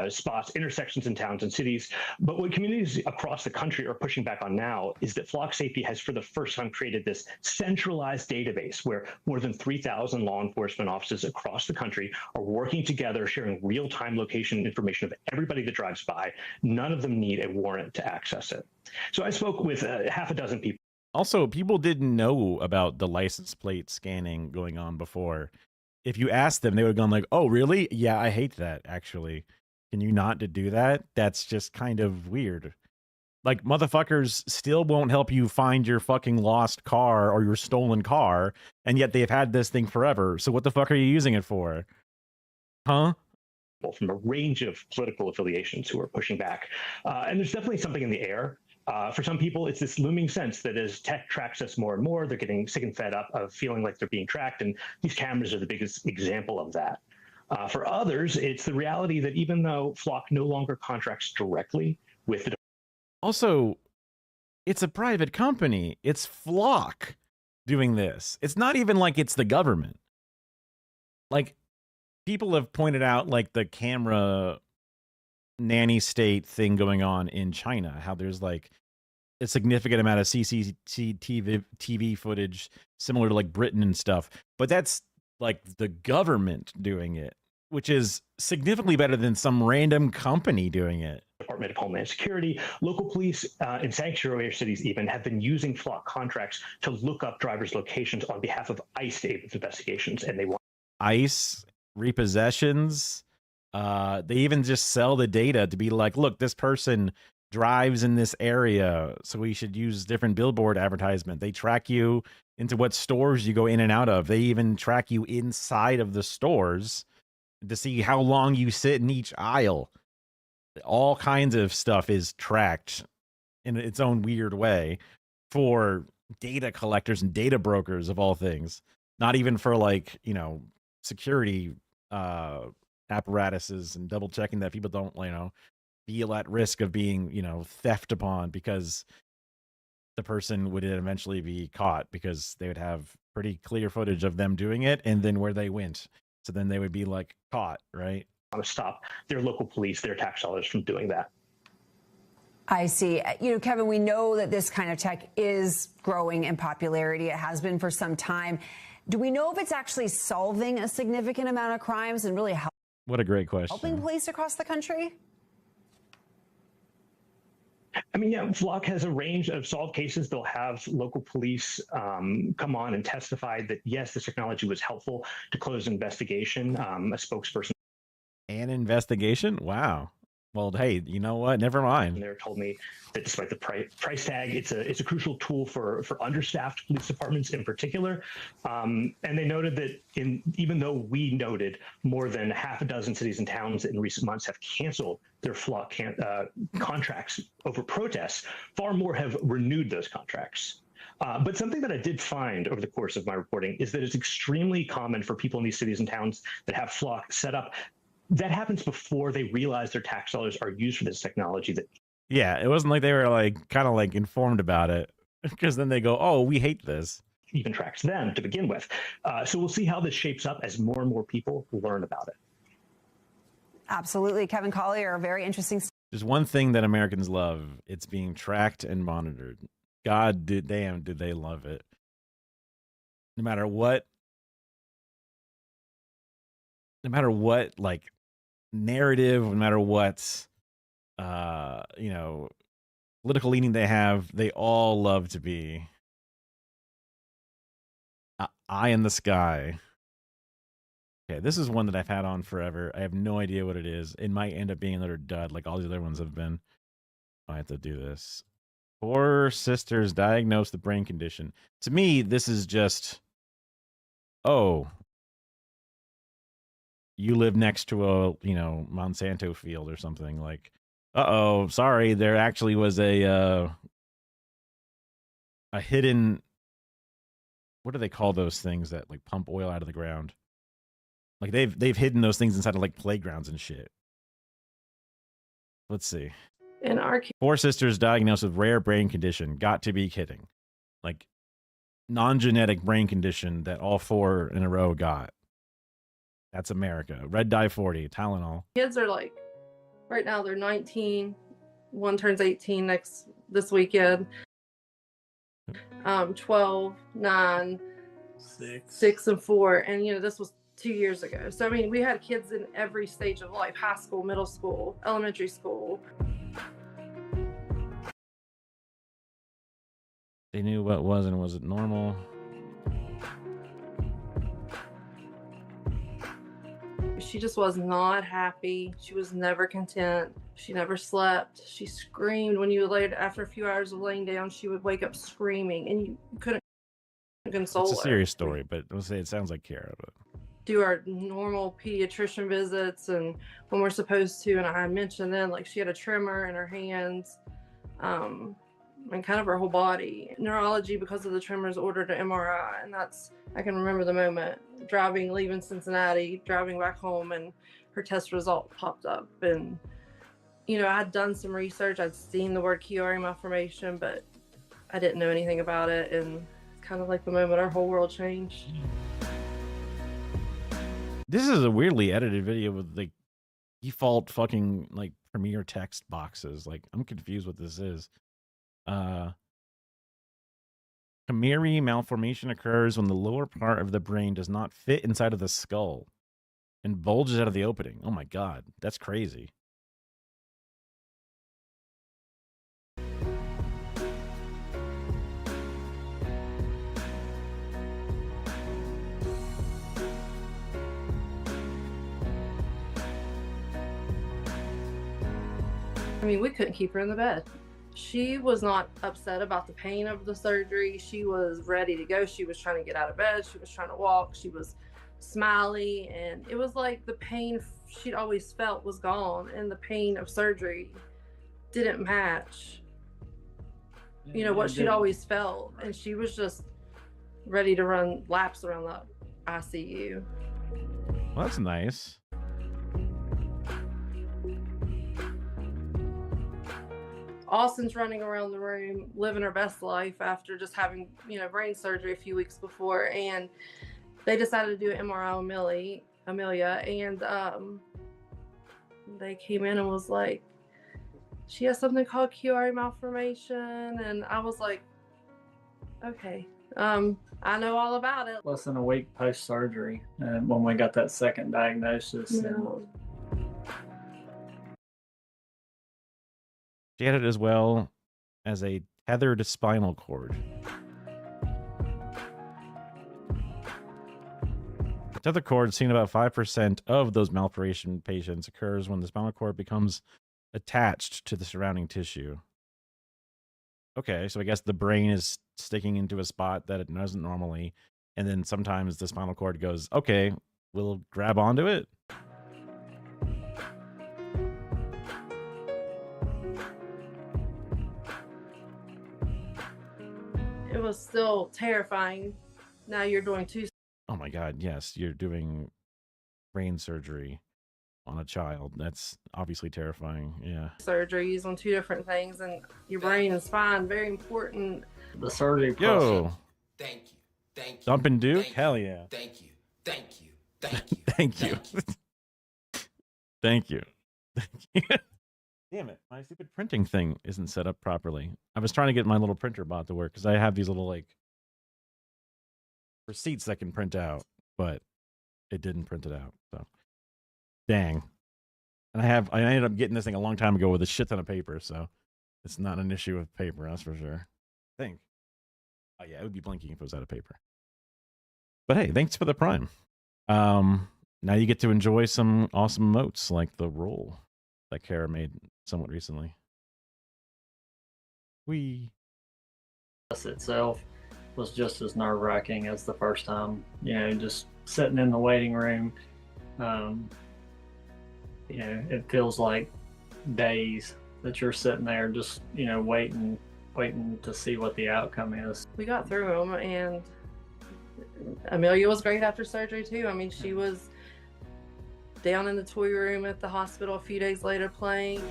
spots, intersections in towns and cities. But what communities across the country are pushing back on now is that Flock Safety has for the first time created this centralized database where more than 3,000 law enforcement offices across the country are working together, sharing real-time location information of everybody that drives by. None of them need a warrant to access it. So I spoke with half a dozen people. Also, people didn't know about the license plate scanning going on before. If you asked them, they would have gone like, oh, really? Yeah, I hate that, actually. Can you not do that? That's just kind of weird. Like, motherfuckers still won't help you find your fucking lost car or your stolen car, and yet they've had this thing forever. So what the fuck are you using it for? Huh? From a range of political affiliations who are pushing back. And there's definitely something in the air. For some people, it's this looming sense that as tech tracks us more and more, they're getting sick and fed up of feeling like they're being tracked, and these cameras are the biggest example of that. For others, it's the reality that even though Flock no longer contracts directly with the... Also, it's a private company. It's Flock doing this. It's not even like it's the government. Like, people have pointed out, like, the camera nanny state thing going on in China, how there's like a significant amount of CCTV footage similar to like Britain and stuff, but that's like the government doing it, which is significantly better than some random company doing it. Department of Homeland Security, local police in sanctuary cities even have been using Flock contracts to look up drivers' locations on behalf of ICE to aid with investigations, and they want ICE repossessions. They even just sell the data to be like, look, this person drives in this area, so we should use different billboard advertisement. They track you into what stores you go in and out of. They even track you inside of the stores to see how long you sit in each aisle. All kinds of stuff is tracked in its own weird way for data collectors and data brokers of all things. Not even for like, security apparatuses and double checking that people don't, feel at risk of being, theft upon, because the person would eventually be caught because they would have pretty clear footage of them doing it and then where they went. So then they would be like caught, right? to stop their local police, their tax dollars from doing that. I see. You know, Kevin, we know that this kind of tech is growing in popularity. It has been for some time. Do we know if it's actually solving a significant amount of crimes and really What a great question. helping police across the country? I mean, yeah, Flock has a range of solved cases. They'll have local police come on and testify that, yes, this technology was helpful to close an investigation. A spokesperson. An investigation? Wow. Well, hey, you know what? Never mind. There told me that despite the price tag, it's a crucial tool for understaffed police departments in particular. And they noted that even though we noted more than half a dozen cities and towns in recent months have canceled their Flock contracts over protests, far more have renewed those contracts. But something that I did find over the course of my reporting is that it's extremely common for people in these cities and towns that have Flock set up. That happens before they realize their tax dollars are used for this technology. Yeah, it wasn't like they were like kind of like informed about it, because then they go, "Oh, we hate this." Even tracks them to begin with. So we'll see how this shapes up as more and more people learn about it. Absolutely. Kevin Collier, very interesting. There's one thing that Americans love. It's being tracked and monitored. God damn, do they love it. No matter what, like, narrative, no matter what, political leaning they have, they all love to be eye in the sky. Okay, this is one that I've had on forever. I have no idea what it is. It might end up being another dud like all the other ones have been. I have to do this. 4 sisters diagnosed with brain condition. To me, this is just, oh, you live next to a, Monsanto field or something. Like, uh-oh, sorry, there actually was a hidden, what do they call those things that like pump oil out of the ground? Like they've hidden those things inside of like playgrounds and shit. Let's see. In our 4 sisters diagnosed with rare brain condition. Got to be kidding. Like non-genetic brain condition that all 4 in a row got. That's America. Red dye 40, Tylenol. kids are like, right now they're 19. One turns 18 this weekend. 12, 9, 6 and 4. And this was 2 years ago. So I mean, we had kids in every stage of life: high school, middle school, elementary school. They knew what was and wasn't normal. She just was not happy. She was never content. She never slept. She screamed when you laid. After a few hours of laying down, she would wake up screaming, and you couldn't console her. It's a serious story, but I'll say it sounds like Kara. But do our normal pediatrician visits and when we're supposed to. And I mentioned then, like, she had a tremor in her hands, and kind of her whole body. Neurology, because of the tremors, ordered an MRI, and I can remember the moment, leaving Cincinnati, driving back home, and her test result popped up. And, I'd done some research. I'd seen the word Chiari malformation, but I didn't know anything about it. And it's kind of like the moment our whole world changed. this is a weirdly edited video with like default fucking like Premiere text boxes. Like, I'm confused what this is. Chiari malformation occurs when the lower part of the brain does not fit inside of the skull and bulges out of the opening. Oh my god, that's crazy. I mean, we couldn't keep her in the bed. She was not upset about the pain of the surgery. She was ready to go. She was trying to get out of bed. She was trying to walk. She was smiley. And it was like the pain she'd always felt was gone. And the pain of surgery didn't match, what she'd always felt. And she was just ready to run laps around the ICU. Well, that's nice. Austin's running around the room, living her best life after just having, brain surgery a few weeks before. And they decided to do an MRI on Amelia. And they came in and was like, she has something called Chiari malformation, and I was like, okay, I know all about it. Less than a week post surgery, when we got that second diagnosis. No. She had it as well as a tethered spinal cord. The tethered cord, seen about 5% of those malformation patients, occurs when the spinal cord becomes attached to the surrounding tissue. Okay, so I guess the brain is sticking into a spot that it doesn't normally, and then sometimes the spinal cord goes, okay, we'll grab onto it. It was still terrifying. Now you're doing two Oh my God, yes, you're doing brain surgery on a child. That's obviously terrifying. Yeah. surgeries on two different things, and your brain and spine, very important. The surgery Yo, Thank you. Thank you. Dumpin' Duke? Thank Hell you. yeah. Thank you. Thank you. Thank you. Thank you. Thank you. Thank you. Thank you. Damn it. My stupid printing thing isn't set up properly. I was trying to get my little printer bot to work because I have these little like receipts that can print out, but it didn't print it out. So dang. And I ended up getting this thing a long time ago with a shit ton of paper, so it's not an issue with paper, that's for sure. I think. Oh yeah, it would be blinking if it was out of paper. But hey, thanks for the Prime. Now you get to enjoy some awesome emotes like the roll that Kara made somewhat recently. itself was just as nerve-wracking as the first time. You know, just sitting in the waiting room, you know, it feels like days that you're sitting there just, you know, waiting to see what the outcome is. We got through them, and Amelia was great after surgery too. I mean, she was down in the toy room at the hospital a few days later playing.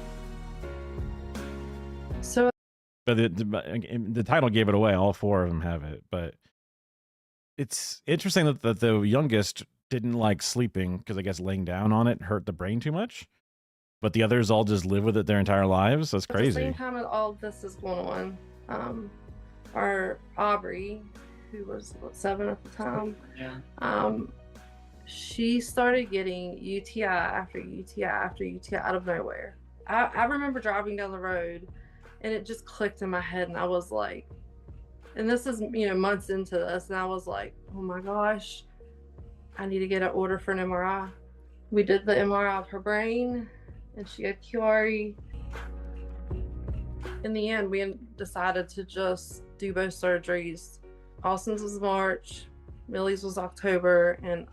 So But the title gave it away. All four of them have it. But it's interesting that the youngest didn't like sleeping because I guess laying down on it hurt the brain too much. But the others all just live with it their entire lives. That's at the crazy. same time that all of this is going on, our Aubrey, who was 7 at the time, she started getting UTI after UTI after UTI out of nowhere. I remember driving down the road, and it just clicked in my head, and I was like, and this is, you know, months into this, and I was like, oh my gosh, I need to get an order for an MRI. We did the MRI of her brain, and she had Chiari. In the end, we decided to just do both surgeries. Austin's was March, Millie's was October, and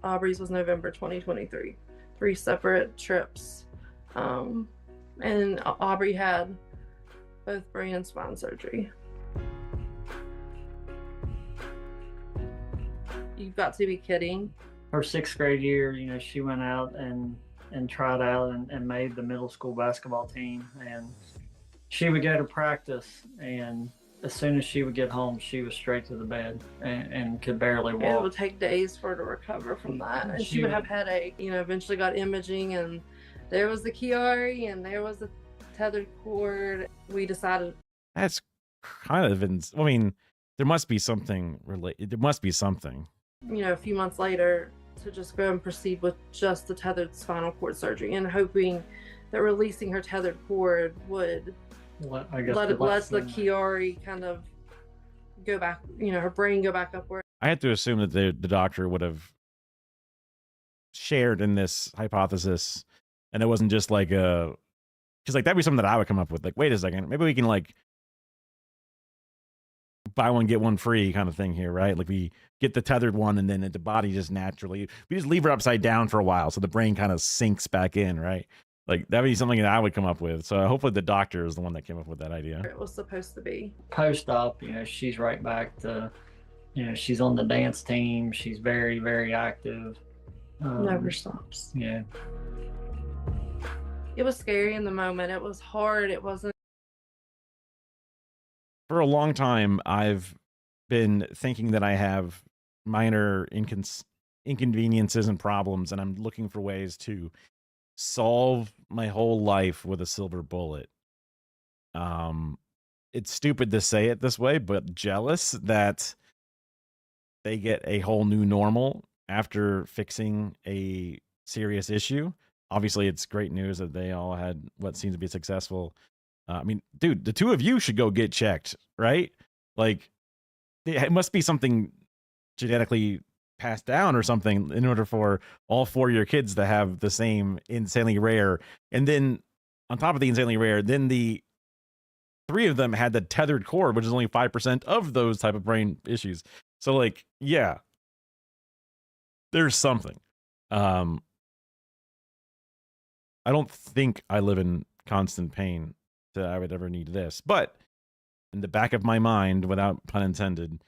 Aubrey's was November 2023. 3 separate trips. And Aubrey had both brain and spine surgery. You've got to be kidding. Her 6th grade year, you know, she went out and tried out and made the middle school basketball team. And she would go to practice, and as soon as she would get home, she was straight to the bed and could barely walk. It would take days for her to recover from that. And she would have headache. You know, eventually got imaging, and there was the Chiari, and there was the tethered cord. We decided. That's kind of, I mean, there must be something related. There must be something. You know, a few months later, to just go and proceed with just the tethered spinal cord surgery, and hoping that releasing her tethered cord would let the Chiari kind of go back, you know, her brain go back up where. I had to assume that the doctor would have shared in this hypothesis, and it wasn't just like a, because like that'd be something that I would come up with. Like, wait a second, maybe we can like buy one get one free kind of thing here, right? Like we get the tethered one, and then the body just naturally, we just leave her upside down for a while, so the brain kind of sinks back in, right? Like that'd be something that I would come up with. So hopefully the doctor is the one that came up with that idea. It was supposed to be. Post-op, you know, she's right back to, you know, she's on the dance team. She's very, very active. Never stops. Yeah. It was scary in the moment. It was hard. It wasn't. For a long time, I've been thinking that I have minor inconveniences and problems, and I'm looking for ways to solve my whole life with a silver bullet. It's stupid to say it this way, but jealous that they get a whole new normal after fixing a serious issue. Obviously, it's great news that they all had what seems to be successful. I mean, dude, the two of you should go get checked, right? Like, it must be something genetically passed down or something in order for all four of your kids to have the same insanely rare. And then on top of the insanely rare, then the three of them had the tethered cord, which is only 5% of those type of brain issues. So like, yeah, there's something. I don't think I live in constant pain that I would ever need this, but in the back of my mind, without pun intended,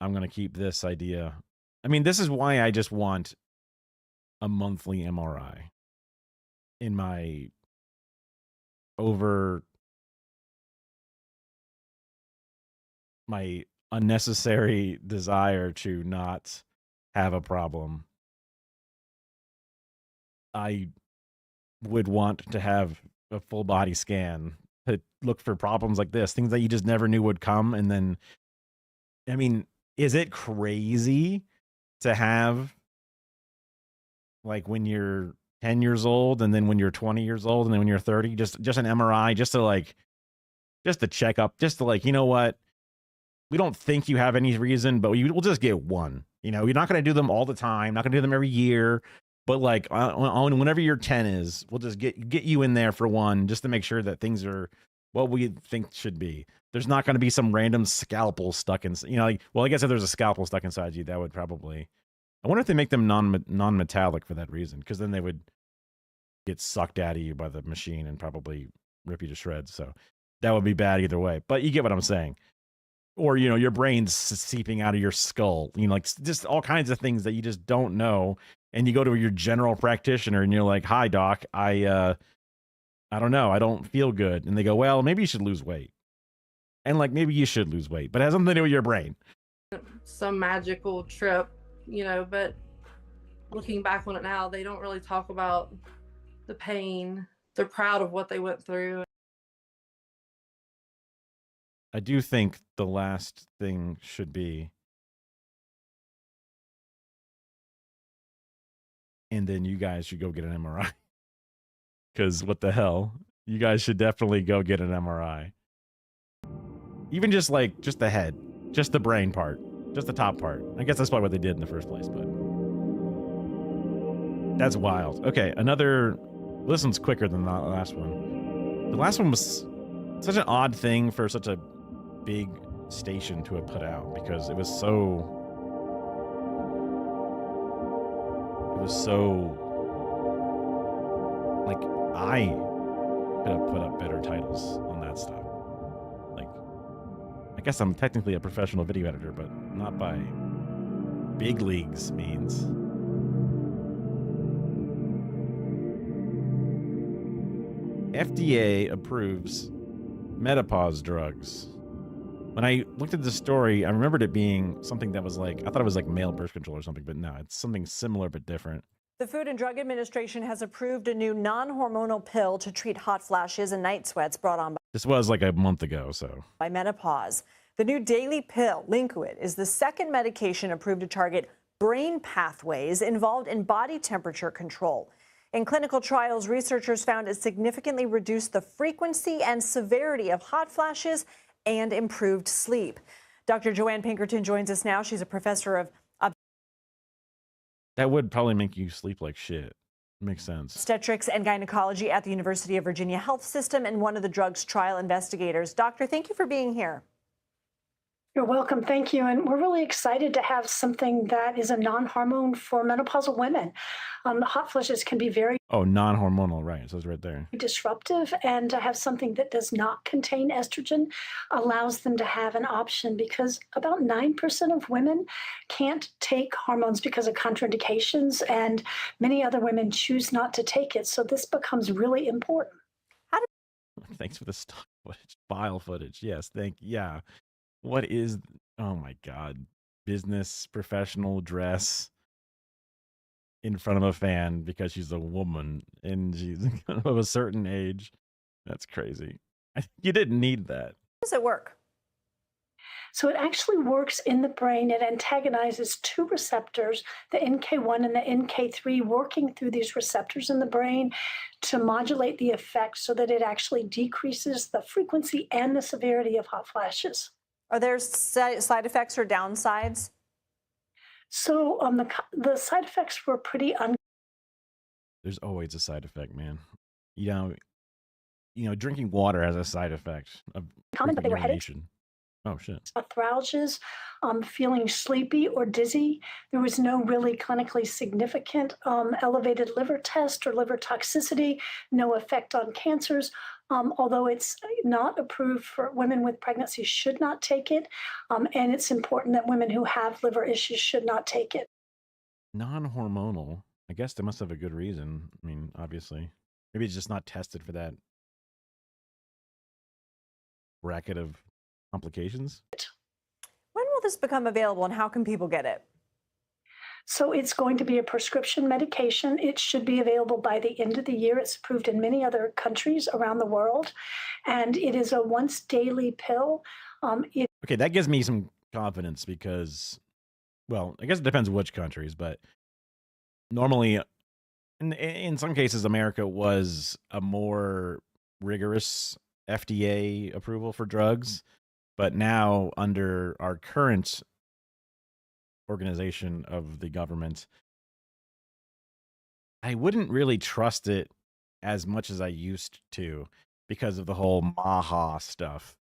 I'm going to keep this idea. I mean, this is why I just want a monthly MRI in my my unnecessary desire to not have a problem. I would want to have a full body scan to look for problems like this, things that you just never knew would come. And then, I mean, is it crazy to have, like, when you're 10 years old and then when you're 20 years old and then when you're 30, just an MRI, just to check up, just to, like, you know what? We don't think you have any reason, but we'll just get one. You know, you're not going to do them all the time, not going to do them every year, but like on whenever your 10 is, we'll just get you in there for one, just to make sure that things are what we think should be. There's not going to be some random scalpel stuck in, you know, like, well, I guess if there's a scalpel stuck inside you, that would probably, I wonder if they make them non-metallic for that reason, because then they would get sucked out of you by the machine and probably rip you to shreds. So that would be bad either way, but you get what I'm saying. Or, you know, your brain's seeping out of your skull, you know, like just all kinds of things that you just don't know. And you go to your general practitioner and you're like, hi, doc, I don't know, I don't feel good. And they go, well, maybe you should lose weight. And like, maybe you should lose weight, but it has something to do with your brain. Some magical trip, you know, but looking back on it now, they don't really talk about the pain. They're proud of what they went through. I do think the last thing should be, and then you guys should go get an MRI. Because what the hell? You guys should definitely go get an MRI. Even just the head, just the brain part, just the top part. I guess that's probably what they did in the first place, but that's wild. Okay, this one's quicker than the last one. The last one was such an odd thing for such a big station to have put out, because it was so like, I could have put up better titles on that stuff. Like, I guess I'm technically a professional video editor, but not by big leagues means. FDA approves menopause drugs. When I looked at the story, I remembered it being something that was like, I thought it was like male birth control or something, but no, it's something similar but different. The Food and Drug Administration has approved a new non-hormonal pill to treat hot flashes and night sweats brought on This was like a month ago, so. by menopause. The new daily pill, Linkuit, is the second medication approved to target brain pathways involved in body temperature control. In clinical trials, researchers found it significantly reduced the frequency and severity of hot flashes and improved sleep. Dr. Joanne Pinkerton joins us now. She's a professor of That would probably make you sleep like shit. Makes sense. obstetrics and gynecology at the University of Virginia Health System and one of the drug's trial investigators. Doctor, thank you for being here. You're welcome. Thank you. And we're really excited to have something that is a non-hormone for menopausal women. Hot flashes can be very Oh, non-hormonal, right. It says right there. disruptive, and to have something that does not contain estrogen allows them to have an option, because about 9% of women can't take hormones because of contraindications, and many other women choose not to take it. So this becomes really important. Thanks for the stock footage, file footage. Yes, yeah. What is, oh my God, business professional dress in front of a fan because she's a woman and she's of a certain age. That's crazy. You didn't need that. How does it work? So it actually works in the brain. It antagonizes two receptors, the NK1 and the NK3, working through these receptors in the brain to modulate the effect so that it actually decreases the frequency and the severity of hot flashes. Are there side effects or downsides? So the side effects were pretty There's always a side effect, man. You know, drinking water has a side effect of uncommon, but they were headaches, urination. Oh shit. arthralgias, feeling sleepy or dizzy. There was no really clinically significant elevated liver test or liver toxicity, no effect on cancers. Although it's not approved for women with pregnancy should not take it. And it's important that women who have liver issues should not take it. Non-hormonal. I guess they must have a good reason. I mean, obviously. Maybe it's just not tested for that bracket of complications. When will this become available and how can people get it? So it's going to be a prescription medication. It should be available by the end of the year. It's approved in many other countries around the world. And it is a once daily pill. Okay, that gives me some confidence because, well, I guess it depends which countries, but normally, in some cases, America was a more rigorous FDA approval for drugs. But now, under our current organization of the government, I wouldn't really trust it as much as I used to because of the whole MAHA stuff.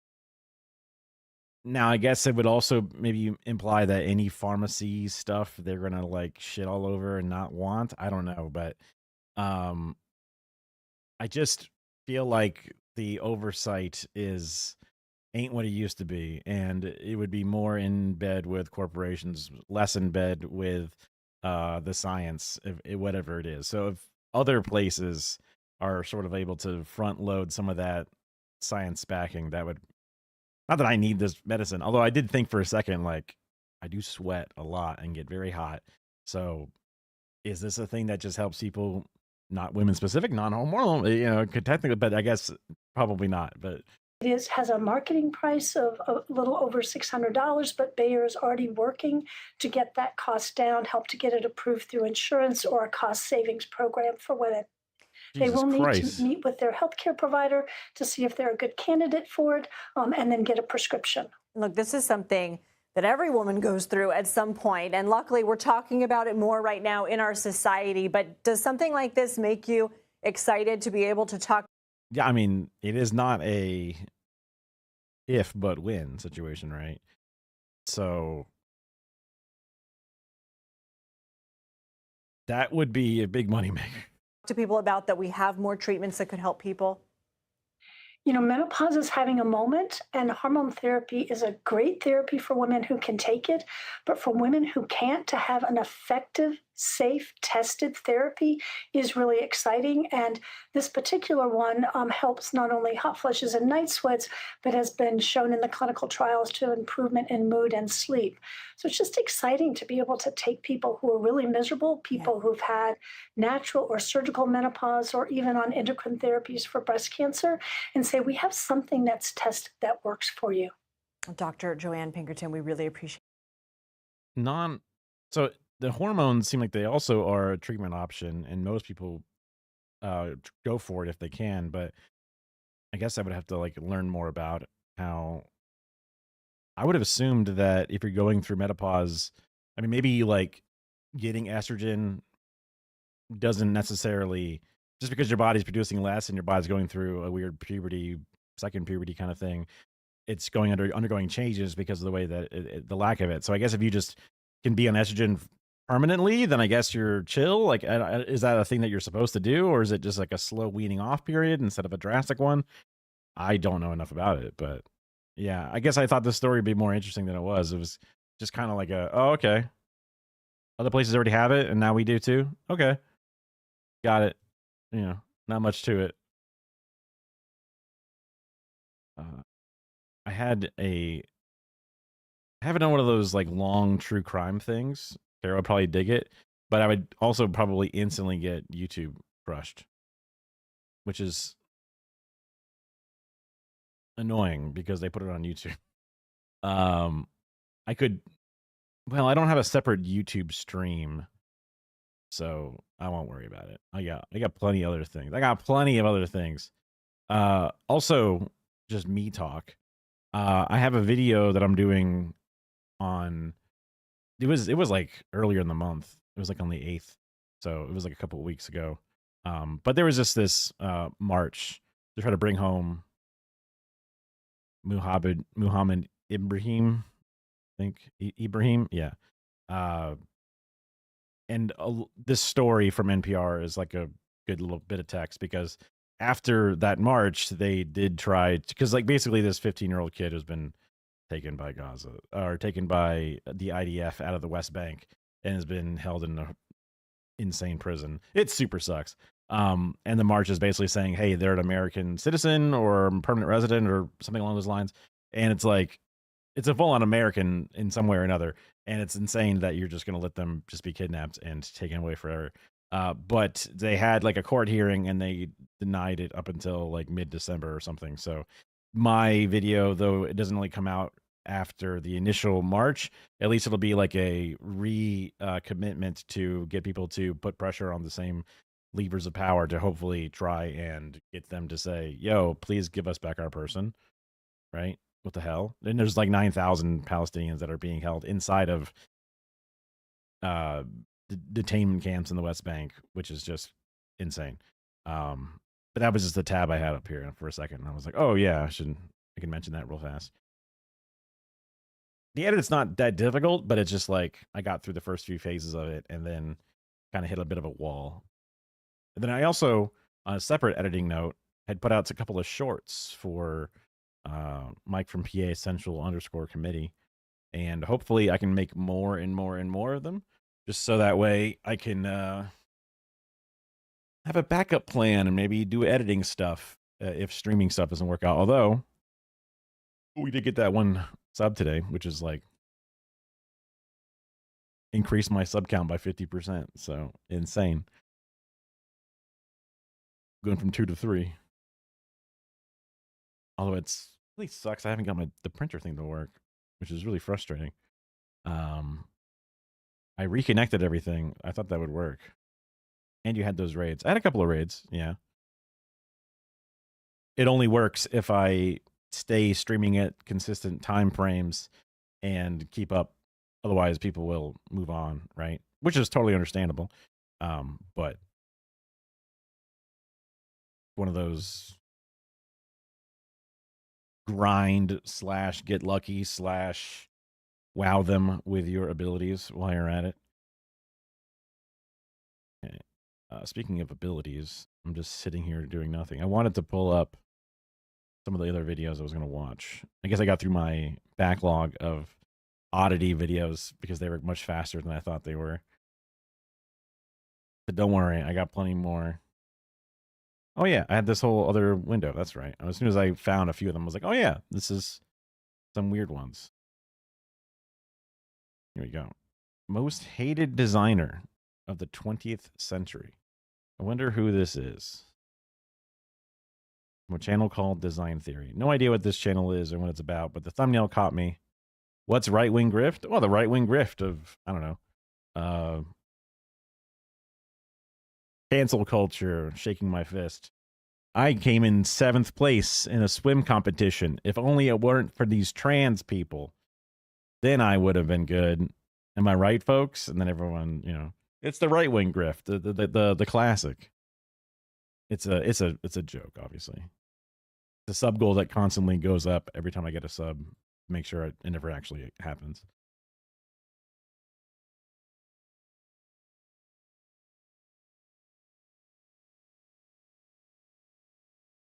Now, I guess it would also maybe imply that any pharmacy stuff they're gonna like shit all over and not want. I don't know, but I just feel like the oversight ain't what it used to be, and it would be more in bed with corporations, less in bed with the science, whatever it is. So if other places are sort of able to front load some of that science backing, that would, not that I need this medicine, although I did think for a second, like, I do sweat a lot and get very hot. So is this a thing that just helps people, not women specific, non-hormonal, could technically, but I guess probably not, but has a marketing price of a little over $600, but Bayer is already working to get that cost down, help to get it approved through insurance or a cost savings program for women. They will need to meet with their healthcare provider to see if they're a good candidate for it, and then get a prescription. Look, this is something that every woman goes through at some point, and luckily we're talking about it more right now in our society. But does something like this make you excited to be able to talk? Yeah, I mean, it is not a if but when situation, right? So that would be a big moneymaker. To people about that we have more treatments that could help people? You know, menopause is having a moment, and hormone therapy is a great therapy for women who can take it. But for women who can't, to have an effective, safe, tested therapy is really exciting. And this particular one helps not only hot flushes and night sweats, but has been shown in the clinical trials to improvement in mood and sleep. So it's just exciting to be able to take people who are really miserable, people who've had natural or surgical menopause, or even on endocrine therapies for breast cancer, and say, we have something that's tested that works for you. Dr. Joanne Pinkerton, we really appreciate it. So the hormones seem like they also are a treatment option, and most people go for it if they can. But I guess I would have to like learn more about how. I would have assumed that if you're going through menopause, I mean, maybe like getting estrogen doesn't necessarily, just because your body's producing less and your body's going through a weird puberty, second puberty kind of thing, it's undergoing changes because of the way that the lack of it. So I guess if you just can be on estrogen permanently, then I guess you're chill. Like, is that a thing that you're supposed to do, or is it just like a slow weaning off period instead of a drastic one? I don't know enough about it, but yeah, I guess I thought this story would be more interesting than it was. It was just kind of like oh, okay. Other places already have it, and now we do too. Okay. Got it. Not much to it. I haven't done one of those like long true crime things. Sarah would probably dig it, but I would also probably instantly get YouTube crushed, which is annoying because they put it on YouTube. I could, well, I don't have a separate YouTube stream, so I won't worry about it. I got plenty of other things. I got plenty of other things. Also, just me talk. I have a video that I'm doing on. It was like earlier in the month. It was like on the 8th, so it was like a couple of weeks ago. But there was just this march to try to bring home Muhammad Ibrahim, I think Ibrahim, yeah. And this story from NPR is like a good little bit of text, because after that march, they did try, because like basically this 15-year-old kid has been taken by Gaza, or taken by the IDF out of the West Bank, and has been held in an insane prison. It super sucks. And the march is basically saying, hey, they're an American citizen or permanent resident or something along those lines. And it's like, it's a full-on American in some way or another. And it's insane that you're just going to let them just be kidnapped and taken away forever. But they had like a court hearing and they denied it up until like mid-December or something. So my video, though it doesn't really come out after the initial march, at least it'll be like a commitment to get people to put pressure on the same levers of power to hopefully try and get them to say, yo, please give us back our person, right? What the hell? And there's like 9,000 Palestinians that are being held inside of detainment camps in the West Bank, which is just insane. But that was just the tab I had up here for a second. I was like, oh yeah, I can mention that real fast. The edit's not that difficult, but it's just like I got through the first few phases of it and then kind of hit a bit of a wall. And then I also, on a separate editing note, had put out a couple of shorts for Mike from PA Central _committee. And hopefully I can make more and more and more of them, just so that way I can have a backup plan and maybe do editing stuff if streaming stuff doesn't work out. Although we did get that one sub today, which is like increase my sub count by 50%. So insane. Going from 2 to 3. Although it's really sucks. I haven't got the printer thing to work, which is really frustrating. I reconnected everything. I thought that would work. And you had those raids. I had a couple of raids, yeah. It only works if I stay streaming at consistent time frames and keep up. Otherwise, people will move on, right? Which is totally understandable. But one of those grind / get lucky / wow them with your abilities while you're at it. Okay. Speaking of abilities, I'm just sitting here doing nothing. I wanted to pull up some of the other videos I was going to watch. I guess I got through my backlog of oddity videos because they were much faster than I thought they were. But don't worry, I got plenty more. Oh yeah, I had this whole other window. That's right. As soon as I found a few of them, I was like, oh yeah, this is some weird ones. Here we go. Most hated designer of the 20th century. I wonder who this is. From a channel called Design Theory. No idea what this channel is or what it's about, but the thumbnail caught me. What's right-wing grift? Well, the right-wing grift of, I don't know, cancel culture, shaking my fist. I came in 7th place in a swim competition. If only it weren't for these trans people, then I would have been good. Am I right, folks? And then everyone, you know, it's the right-wing grift, the classic. It's a joke, obviously. The sub goal that constantly goes up every time I get a sub. Make sure it never actually happens.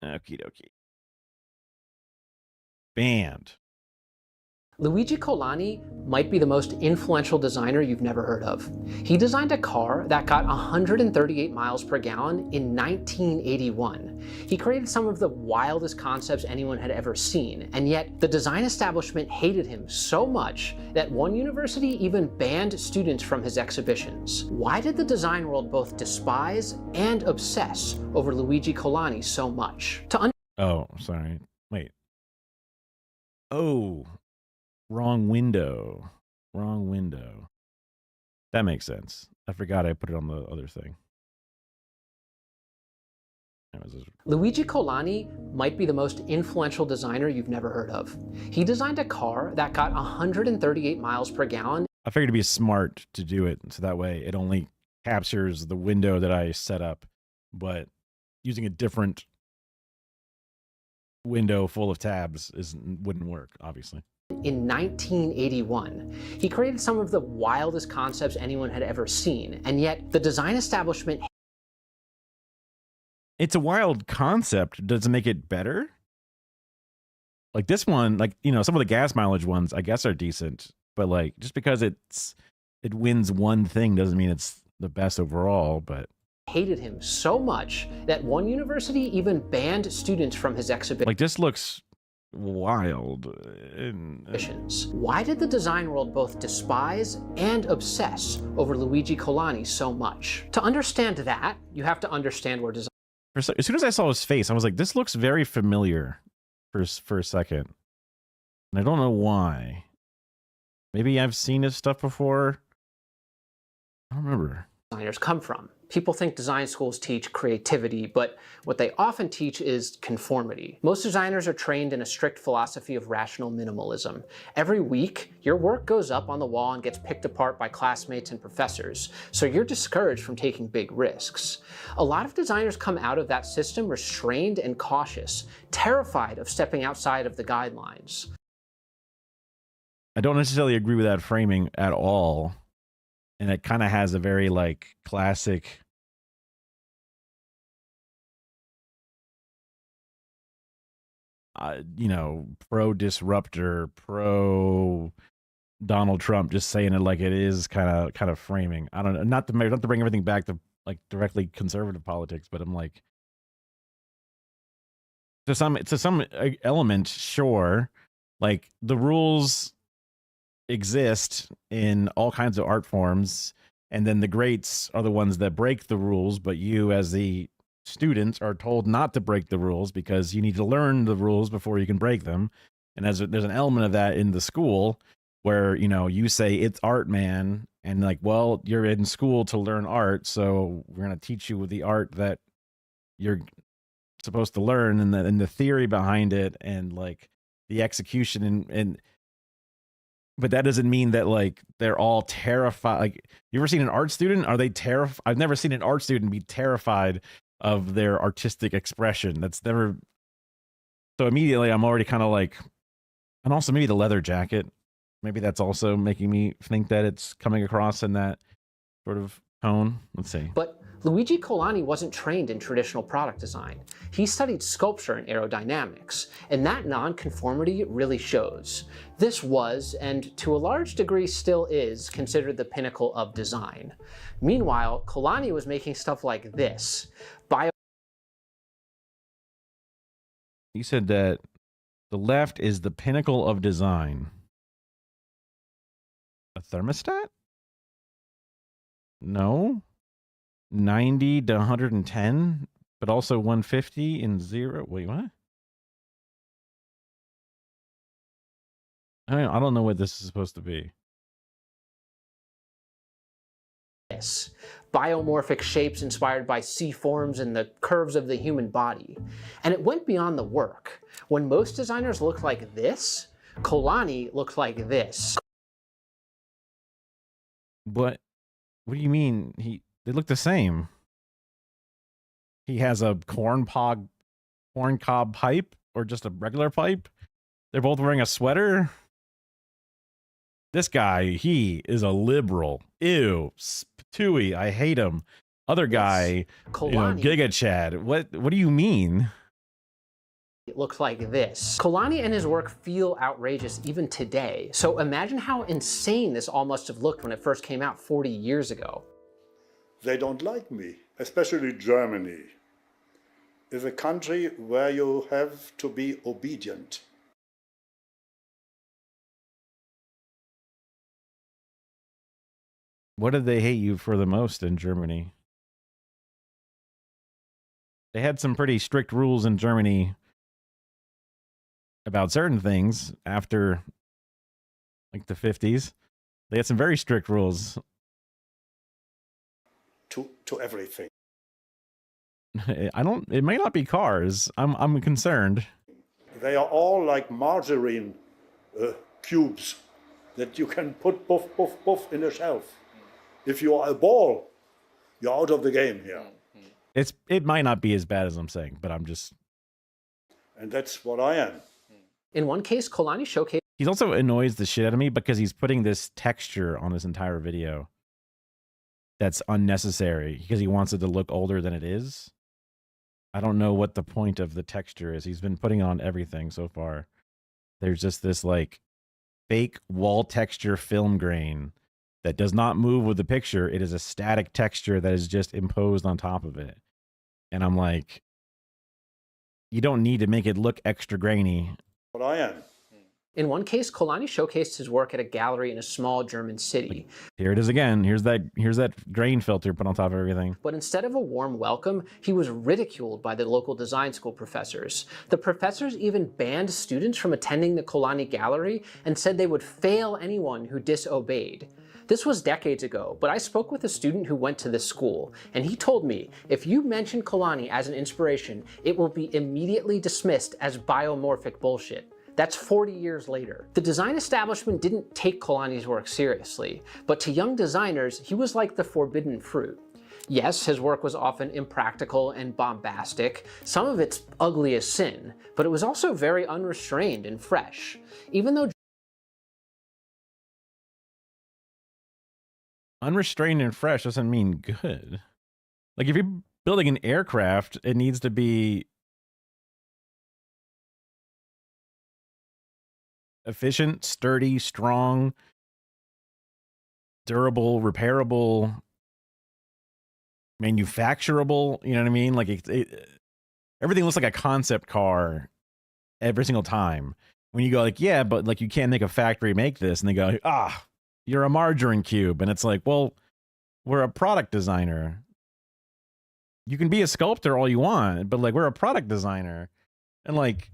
Okie dokie. Banned. Luigi Colani might be the most influential designer you've never heard of. He designed a car that got 138 miles per gallon in 1981. He created some of the wildest concepts anyone had ever seen, and yet the design establishment hated him so much that one university even banned students from his exhibitions. Why did the design world both despise and obsess over Luigi Colani so much? Oh, sorry. Wait. Oh, wrong window. Wrong window. That makes sense. I forgot I put it on the other thing. Luigi Colani might be the most influential designer you've never heard of. He designed a car that got 138 miles per gallon. I figured it'd be smart to do it so that way it only captures the window that I set up, but using a different window full of tabs wouldn't work, obviously. In 1981, he created some of the wildest concepts anyone had ever seen, and yet the design establishment. It's a wild concept. Does it make it better? Like this one, like, you know, some of the gas mileage ones, I guess, are decent, but like just because it wins one thing doesn't mean it's the best overall. But hated him so much that one university even banned students from his exhibition. Like this looks wild. Why did the design world both despise and obsess over Luigi Colani so much? To understand that, you have to understand where design. As soon as I saw his face, I was like, this looks very familiar for a second. And I don't know why. Maybe I've seen his stuff before. I don't remember. Designers come from. People think design schools teach creativity, but what they often teach is conformity. Most designers are trained in a strict philosophy of rational minimalism. Every week, your work goes up on the wall and gets picked apart by classmates and professors, so you're discouraged from taking big risks. A lot of designers come out of that system restrained and cautious, terrified of stepping outside of the guidelines. I don't necessarily agree with that framing at all. And it kind of has a very like classic you know, pro disruptor, pro Donald Trump, just saying it like it is kind of framing. I don't know, not to bring everything back to like directly conservative politics, but I'm like to some element, sure, like the rules exist in all kinds of art forms, and then the greats are the ones that break the rules, but you as the students are told not to break the rules because you need to learn the rules before you can break them. And there's an element of that in the school where, you know, you say it's art, man, and like, well, you're in school to learn art, so we're going to teach you the art that you're supposed to learn, and the theory behind it, and like the execution, and but that doesn't mean that like they're all terrified. Like, you ever seen an art student? Are they terrified? I've never seen an art student be terrified of their artistic expression. That's never. So immediately I'm already kind of like, and also maybe the leather jacket, maybe that's also making me think that it's coming across in that sort of tone. Let's see. But Luigi Colani wasn't trained in traditional product design. He studied sculpture and aerodynamics, and that nonconformity really shows. This was, and to a large degree still is, considered the pinnacle of design. Meanwhile, Colani was making stuff like this. You said that the left is the pinnacle of design. A thermostat? No. 90 to 110, but also 150 and 0. Wait, what? I don't know what this is supposed to be. Yes. Biomorphic shapes inspired by sea forms and the curves of the human body. And it went beyond the work. When most designers looked like this, Colani looked like this. What do you mean? They look the same. He has a corn cob pipe, or just a regular pipe. They're both wearing a sweater. This guy, he is a liberal. Ew, Tui, I hate him. Other guy, Giga Chad. What do you mean? It looked like this. Colani and his work feel outrageous even today. So imagine how insane this all must have looked when it first came out 40 years ago. They don't like me, especially Germany. It's a country where you have to be obedient. What did they hate you for the most in Germany? They had some pretty strict rules in Germany about certain things after like the 50s. They had some very strict rules. To everything. It may not be cars. I'm concerned. They are all like margarine cubes that you can put puff, puff, puff in a shelf. If you are a ball, you're out of the game here. It might not be as bad as I'm saying, but I'm just... And that's what I am. In one case, Kolani showcased... He's also annoys the shit out of me because he's putting this texture on this entire video that's unnecessary because he wants it to look older than it is. I don't know what the point of the texture is. He's been putting on everything so far. There's just this like fake wall texture film grain that does not move with the picture. It is a static texture that is just imposed on top of it. And I'm like, you don't need to make it look extra grainy. What I am. In one case, Kolani showcased his work at a gallery in a small German city. Here it is again. Here's that grain filter put on top of everything. But instead of a warm welcome, he was ridiculed by the local design school professors. The professors even banned students from attending the Kolani gallery and said they would fail anyone who disobeyed. This was decades ago, but I spoke with a student who went to this school, and he told me, if you mention Kolani as an inspiration, it will be immediately dismissed as biomorphic bullshit. That's 40 years later. The design establishment didn't take Kolani's work seriously, but to young designers, he was like the forbidden fruit. Yes, his work was often impractical and bombastic. Some of it's ugly as sin, but it was also very unrestrained and fresh. Even though unrestrained and fresh doesn't mean good. Like if you're building an aircraft, it needs to be efficient, sturdy, strong, durable, repairable, manufacturable. You know what I mean? Like everything looks like a concept car every single time. When you go like, yeah, but like you can't make a factory make this, and they go, you're a margarine cube. And it's like, well, we're a product designer. You can be a sculptor all you want, but like we're a product designer. And like,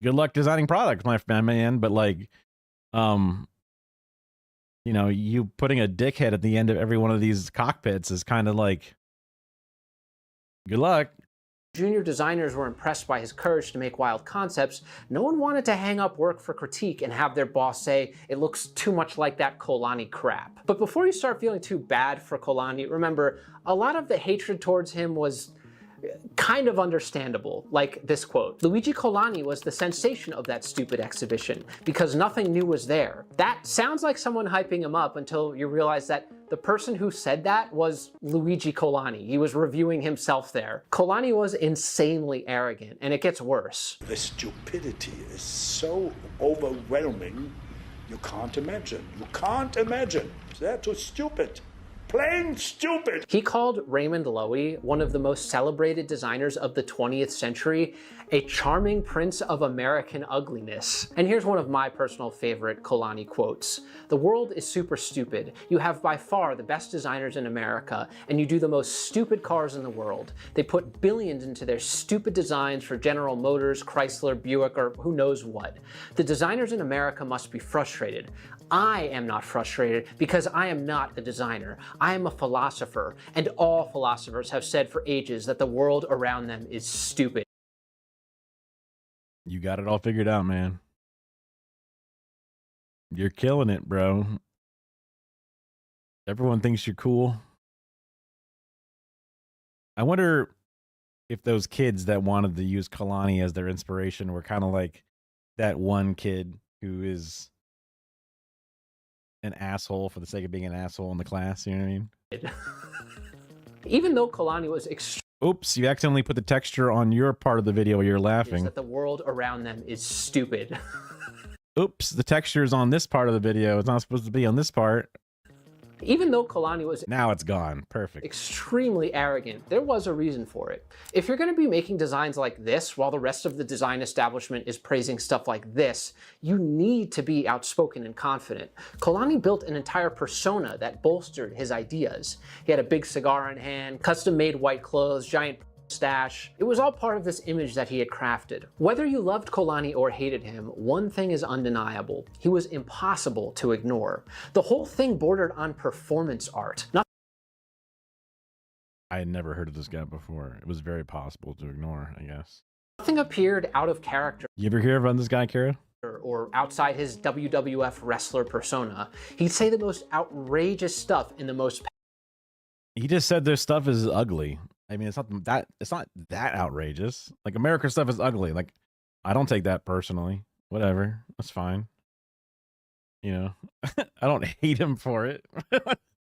good luck designing products, my man. But like, you know, you putting a dickhead at the end of every one of these cockpits is kind of like, good luck. Junior designers were impressed by his courage to make wild concepts, no one wanted to hang up work for critique and have their boss say, it looks too much like that Kolani crap. But before you start feeling too bad for Kolani, remember, a lot of the hatred towards him was kind of understandable, like this quote. Luigi Kolani was the sensation of that stupid exhibition because nothing new was there. That sounds like someone hyping him up until you realize that the person who said that was Luigi Kolani. He was reviewing himself there. Kolani was insanely arrogant, and it gets worse. The stupidity is so overwhelming, you can't imagine. You can't imagine. They're too stupid. Plain stupid. He called Raymond Loewy, one of the most celebrated designers of the 20th century, a charming prince of American ugliness. And here's one of my personal favorite Kolani quotes. The world is super stupid. You have by far the best designers in America, and you do the most stupid cars in the world. They put billions into their stupid designs for General Motors, Chrysler, Buick, or who knows what. The designers in America must be frustrated. I am not frustrated because I am not a designer. I am a philosopher, and all philosophers have said for ages that the world around them is stupid. You got it all figured out, man. You're killing it, bro. Everyone thinks you're cool. I wonder if those kids that wanted to use Kolani as their inspiration were kind of like that one kid who is an asshole for the sake of being an asshole in the class, you know what I mean? Even though Kolani was oops, you accidentally put the texture on your part of the video where you're laughing. that the world around them is stupid. Oops, the texture is on this part of the video. It's not supposed to be on this part. Even though Kolani was now it's gone. Perfect. Extremely arrogant, there was a reason for it. If you're going to be making designs like this while the rest of the design establishment is praising stuff like this, you need to be outspoken and confident. Kolani built an entire persona that bolstered his ideas. He had a big cigar in hand, custom-made white clothes, giant stash. It was all part of this image that he had crafted. Whether you loved Kolani or hated him, one thing is undeniable. He was impossible to ignore. The whole thing bordered on performance art. I had never heard of this guy before. It was very possible to ignore, I guess. Nothing appeared out of character. You ever hear about this guy, Kara? Or outside his WWF wrestler persona. He'd say the most outrageous stuff in the most... He just said their stuff is ugly. I mean, it's not that outrageous. Like, America's stuff is ugly. Like, I don't take that personally. Whatever. That's fine. You know, I don't hate him for it.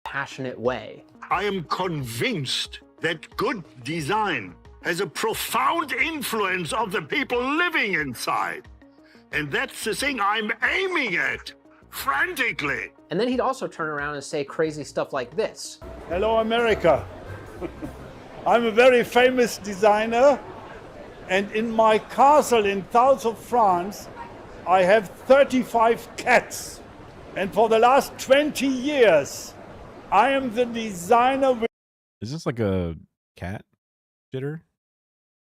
passionate way. I am convinced that good design has a profound influence on the people living inside. And that's the thing I'm aiming at, frantically. And then he'd also turn around and say crazy stuff like this. Hello, America. I'm a very famous designer, and in my castle in south of France, I have 35 cats. And for the last 20 years, I am the designer with Is this like a cat shitter?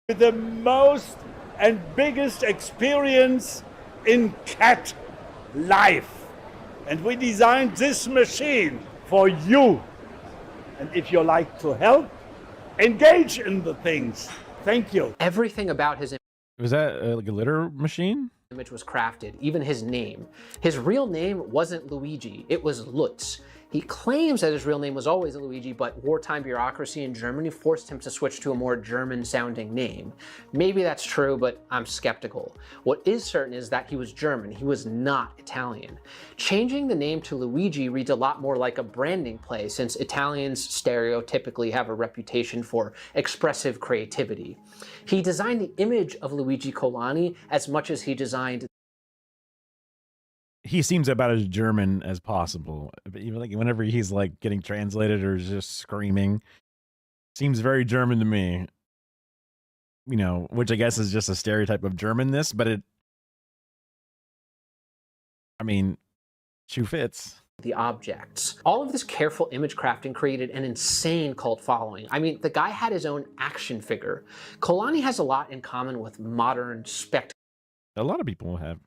the most and biggest experience in cat life. And we designed this machine for you. And if you like to help, engage in the things. Thank you. Everything about his Was that like a litter machine? image was crafted, even his name. His real name wasn't Luigi, it was Lutz. He claims that his real name was always Luigi, but wartime bureaucracy in Germany forced him to switch to a more German-sounding name. Maybe that's true, but I'm skeptical. What is certain is that he was German, he was not Italian. Changing the name to Luigi reads a lot more like a branding play, since Italians stereotypically have a reputation for expressive creativity. He designed the image of Luigi Colani as much as he designed He seems about as German as possible. But even like whenever he's like getting translated or just screaming, seems very German to me. You know, which I guess is just a stereotype of Germanness, but I mean, shoe fits. The objects. All of this careful image crafting created an insane cult following. I mean, the guy had his own action figure. Colani has a lot in common with modern spectacle. A lot of people have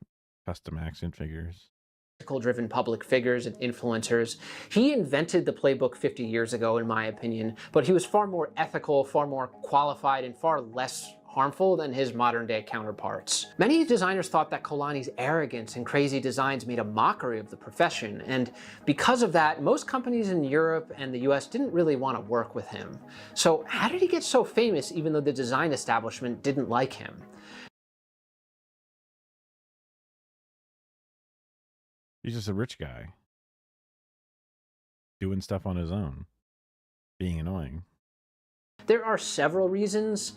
custom action figures. Driven public figures and influencers. He invented the playbook 50 years ago, in my opinion, but he was far more ethical, far more qualified, and far less harmful than his modern day counterparts. Many designers thought that Colani's arrogance and crazy designs made a mockery of the profession, and because of that, most companies in Europe and the US didn't really want to work with him. So how did he get so famous even though the design establishment didn't like him? He's just a rich guy doing stuff on his own, being annoying. There are several reasons,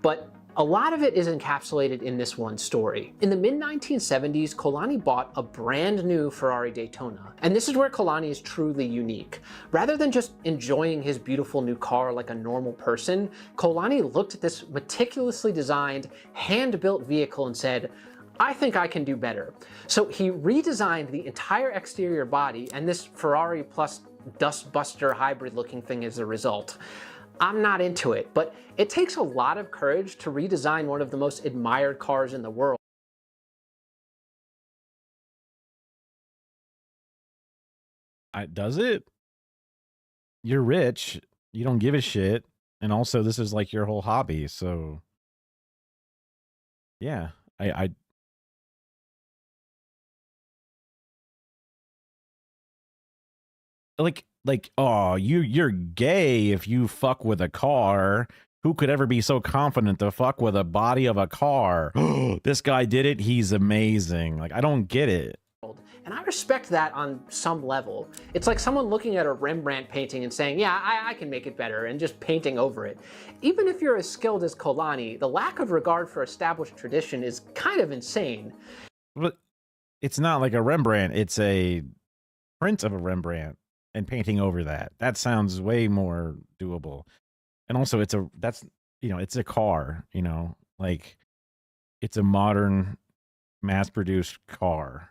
but a lot of it is encapsulated in this one story. In the mid-1970s, Colani bought a brand new Ferrari Daytona, and this is where Colani is truly unique. Rather than just enjoying his beautiful new car like a normal person, Colani looked at this meticulously designed, hand-built vehicle and said, I think I can do better. So he redesigned the entire exterior body, and this Ferrari plus Dustbuster hybrid looking thing is the result. I'm not into it, but it takes a lot of courage to redesign one of the most admired cars in the world. Does it? You're rich, you don't give a shit, and also this is like your whole hobby, so yeah, I like, oh, you're gay if you fuck with a car. Who could ever be so confident to fuck with a body of a car? This guy did it, he's amazing. Like, I don't get it. And I respect that on some level. It's like someone looking at a Rembrandt painting and saying, yeah, I can make it better, and just painting over it. Even if you're as skilled as Colani, the lack of regard for established tradition is kind of insane. But it's not like a Rembrandt, it's a print of a Rembrandt and painting over that. That sounds way more doable. And also it's a car, you know, like it's a modern mass-produced car,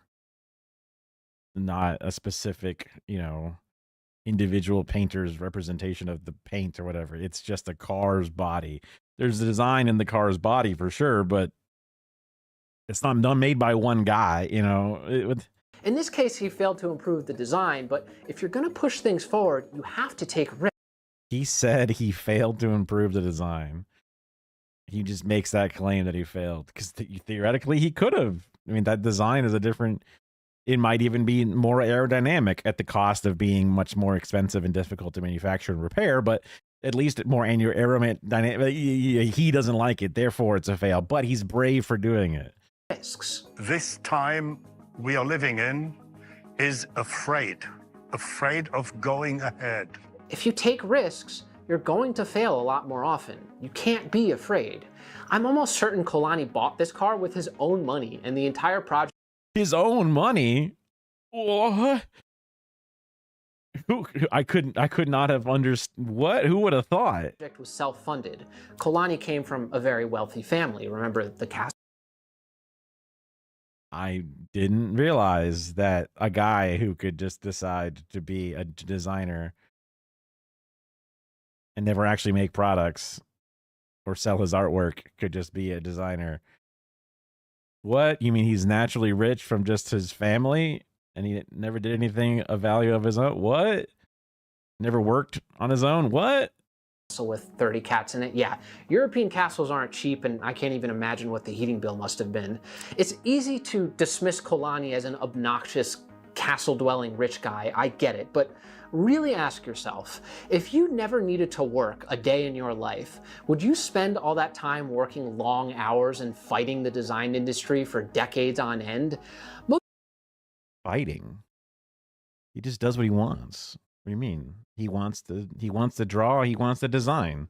not a specific, you know, individual painter's representation of the paint or whatever. It's just a car's body. There's a design in the car's body for sure, but it's not done made by one guy, you know. In this case, he failed to improve the design, but if you're going to push things forward, you have to take risks. He said he failed to improve the design. He just makes that claim that he failed because theoretically he could have. I mean, that design is a different. It might even be more aerodynamic at the cost of being much more expensive and difficult to manufacture and repair, but at least more aerodynamic. He doesn't like it, therefore it's a fail, but he's brave for doing it. Risks. This time we are living in is afraid of going ahead. If you take risks, you're going to fail a lot more often. You can't be afraid. I'm almost certain Kolani bought this car with his own money, and the entire project. His own money? What? I could not have understood. What? Who would have thought? The project was self-funded. Kolani came from a very wealthy family. Remember the cast? I didn't realize that a guy who could just decide to be a designer and never actually make products or sell his artwork could just be a designer. What? You mean he's naturally rich from just his family and he never did anything of value of his own? What? Never worked on his own? What? With 30 cats in it. Yeah, European castles aren't cheap, and I can't even imagine what the heating bill must have been. It's easy to dismiss Kolani as an obnoxious castle-dwelling rich guy. I get it, but really ask yourself, if you never needed to work a day in your life, would you spend all that time working long hours and fighting the design industry for decades on end? Fighting? He just does what he wants. What do you mean? He wants to draw, he wants to design.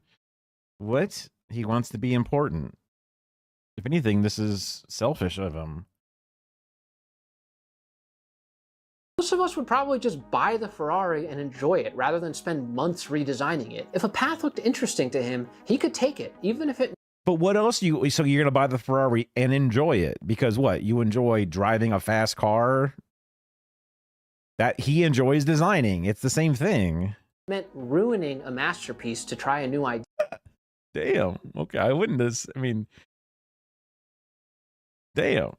What? He wants to be important. If anything, this is selfish of him. Most of us would probably just buy the Ferrari and enjoy it rather than spend months redesigning it. If a path looked interesting to him, he could take it, even if it... But what else so you're going to buy the Ferrari and enjoy it? Because what? You enjoy driving a fast car? That he enjoys designing. It's the same thing. Meant ruining a masterpiece to try a new idea. Damn. Okay, I wouldn't have... I mean... Damn.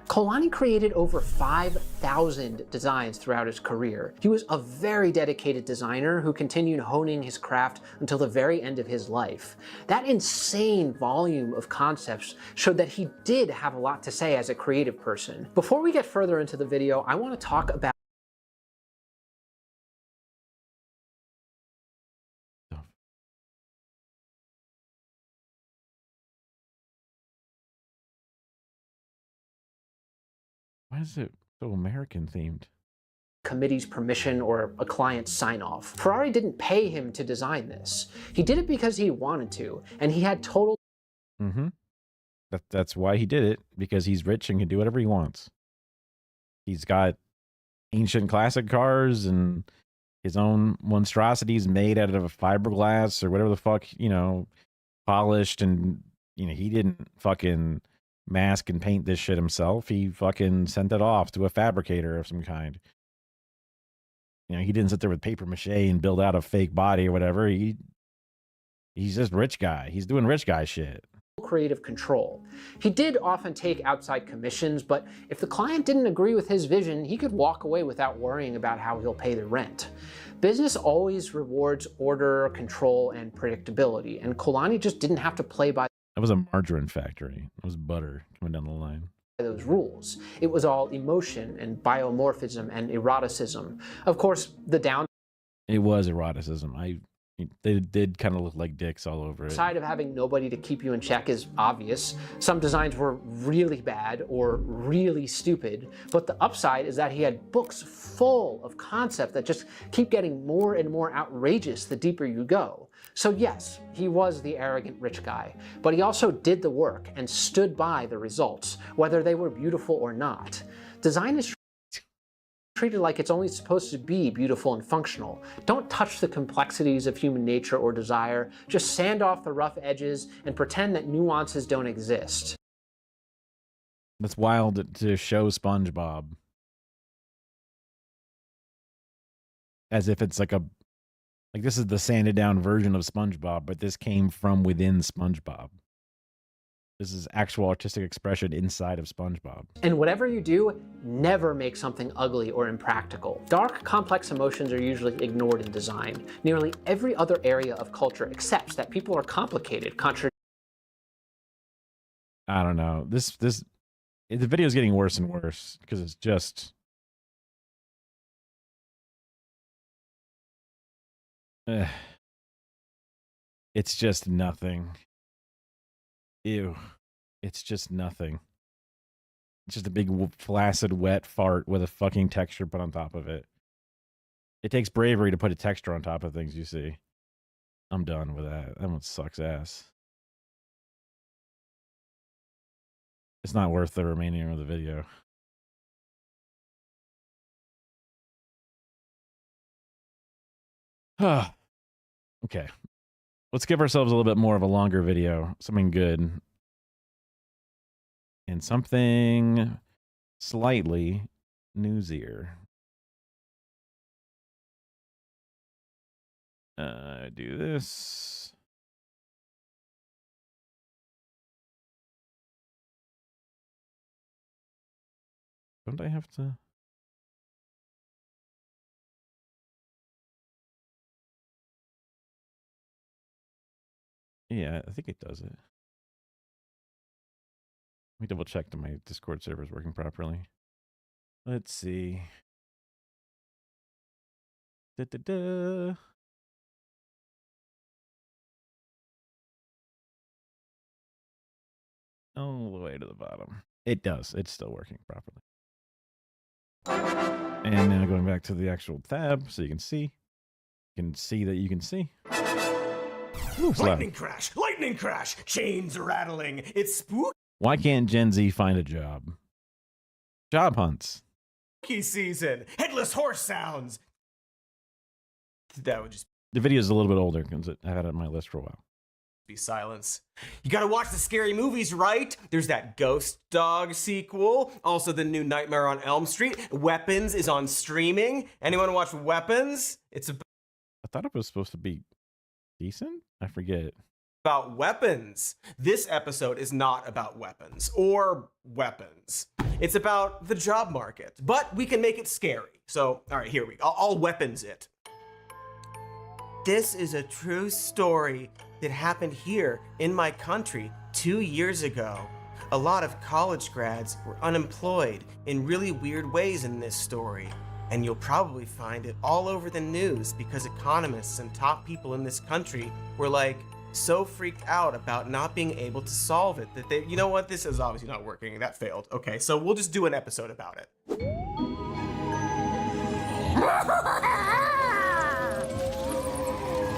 Kolani created over 5,000 designs throughout his career. He was a very dedicated designer who continued honing his craft until the very end of his life. That insane volume of concepts showed that he did have a lot to say as a creative person. Before we get further into the video, I want to talk about why is it so American themed? Committee's permission or a client's sign-off. Ferrari didn't pay him to design this. He did it because he wanted to, and he had total... That's why he did it, because he's rich and can do whatever he wants. He's got ancient classic cars and his own monstrosities made out of fiberglass or whatever the fuck, you know, polished, and, you know, he didn't fucking mask and paint this shit himself. He fucking sent it off to a fabricator of some kind. You know, he didn't sit there with paper mache and build out a fake body or whatever. He's just rich guy. He's doing rich guy shit. Creative control. He did often take outside commissions, but if the client didn't agree with his vision, he could walk away without worrying about how he'll pay the rent. Business always rewards order, control, and predictability, and Kolani just didn't have to play by That was a margarine factory. It was butter coming down the line. Those rules. It was all emotion and biomorphism and eroticism. Of course, the downside It was eroticism. They did kind of look like dicks all over it. The side of having nobody to keep you in check is obvious. Some designs were really bad or really stupid, but the upside is that he had books full of concepts that just keep getting more and more outrageous the deeper you go. So yes, he was the arrogant rich guy, but he also did the work and stood by the results, whether they were beautiful or not. Design is treated like it's only supposed to be beautiful and functional. Don't touch the complexities of human nature or desire. Just sand off the rough edges and pretend that nuances don't exist. That's wild to show SpongeBob as if it's like a Like, this is the sanded down version of SpongeBob, but this came from within SpongeBob. This is actual artistic expression inside of SpongeBob. And whatever you do, never make something ugly or impractical. Dark, complex emotions are usually ignored in design. Nearly every other area of culture accepts that people are complicated, I don't know. The video is getting worse and worse because it's just... it's just nothing. Ew. It's just nothing. It's just a big flaccid wet fart with a fucking texture put on top of it. It takes bravery to put a texture on top of things, you see. I'm done with that. That one sucks ass. It's not worth the remaining of the video. Okay. Let's give ourselves a little bit more of a longer video. Something good. And something slightly newsier. Do this. Don't I have to? Yeah, I think it does it. Let me double check that my Discord server is working properly. Let's see. All the way to the bottom. It does. It's still working properly. And now going back to the actual tab so you can see. You can see that you can see. Ooh, lightning crash! Lightning crash! Chains rattling. It's spooky Why can't Gen Z find a job? Job hunts. season. Headless horse sounds. That would just The video is a little bit older because I had it on my list for a while. be silence. You gotta watch the scary movies, right? There's that Ghost Dog sequel. Also the new Nightmare on Elm Street. Weapons is on streaming. Anyone watch Weapons? It's I thought it was supposed to be decent. I forget. about weapons. This episode is not about weapons or weapons. It's about the job market, but we can make it scary. So, all right, here we go. I'll weapons it. This is a true story that happened here in my country 2 years ago. A lot of college grads were unemployed in really weird ways in this story. And you'll probably find it all over the news because economists and top people in this country were like so freaked out about not being able to solve it that they, you know what, this is obviously not working. That failed. Okay, so we'll just do an episode about it.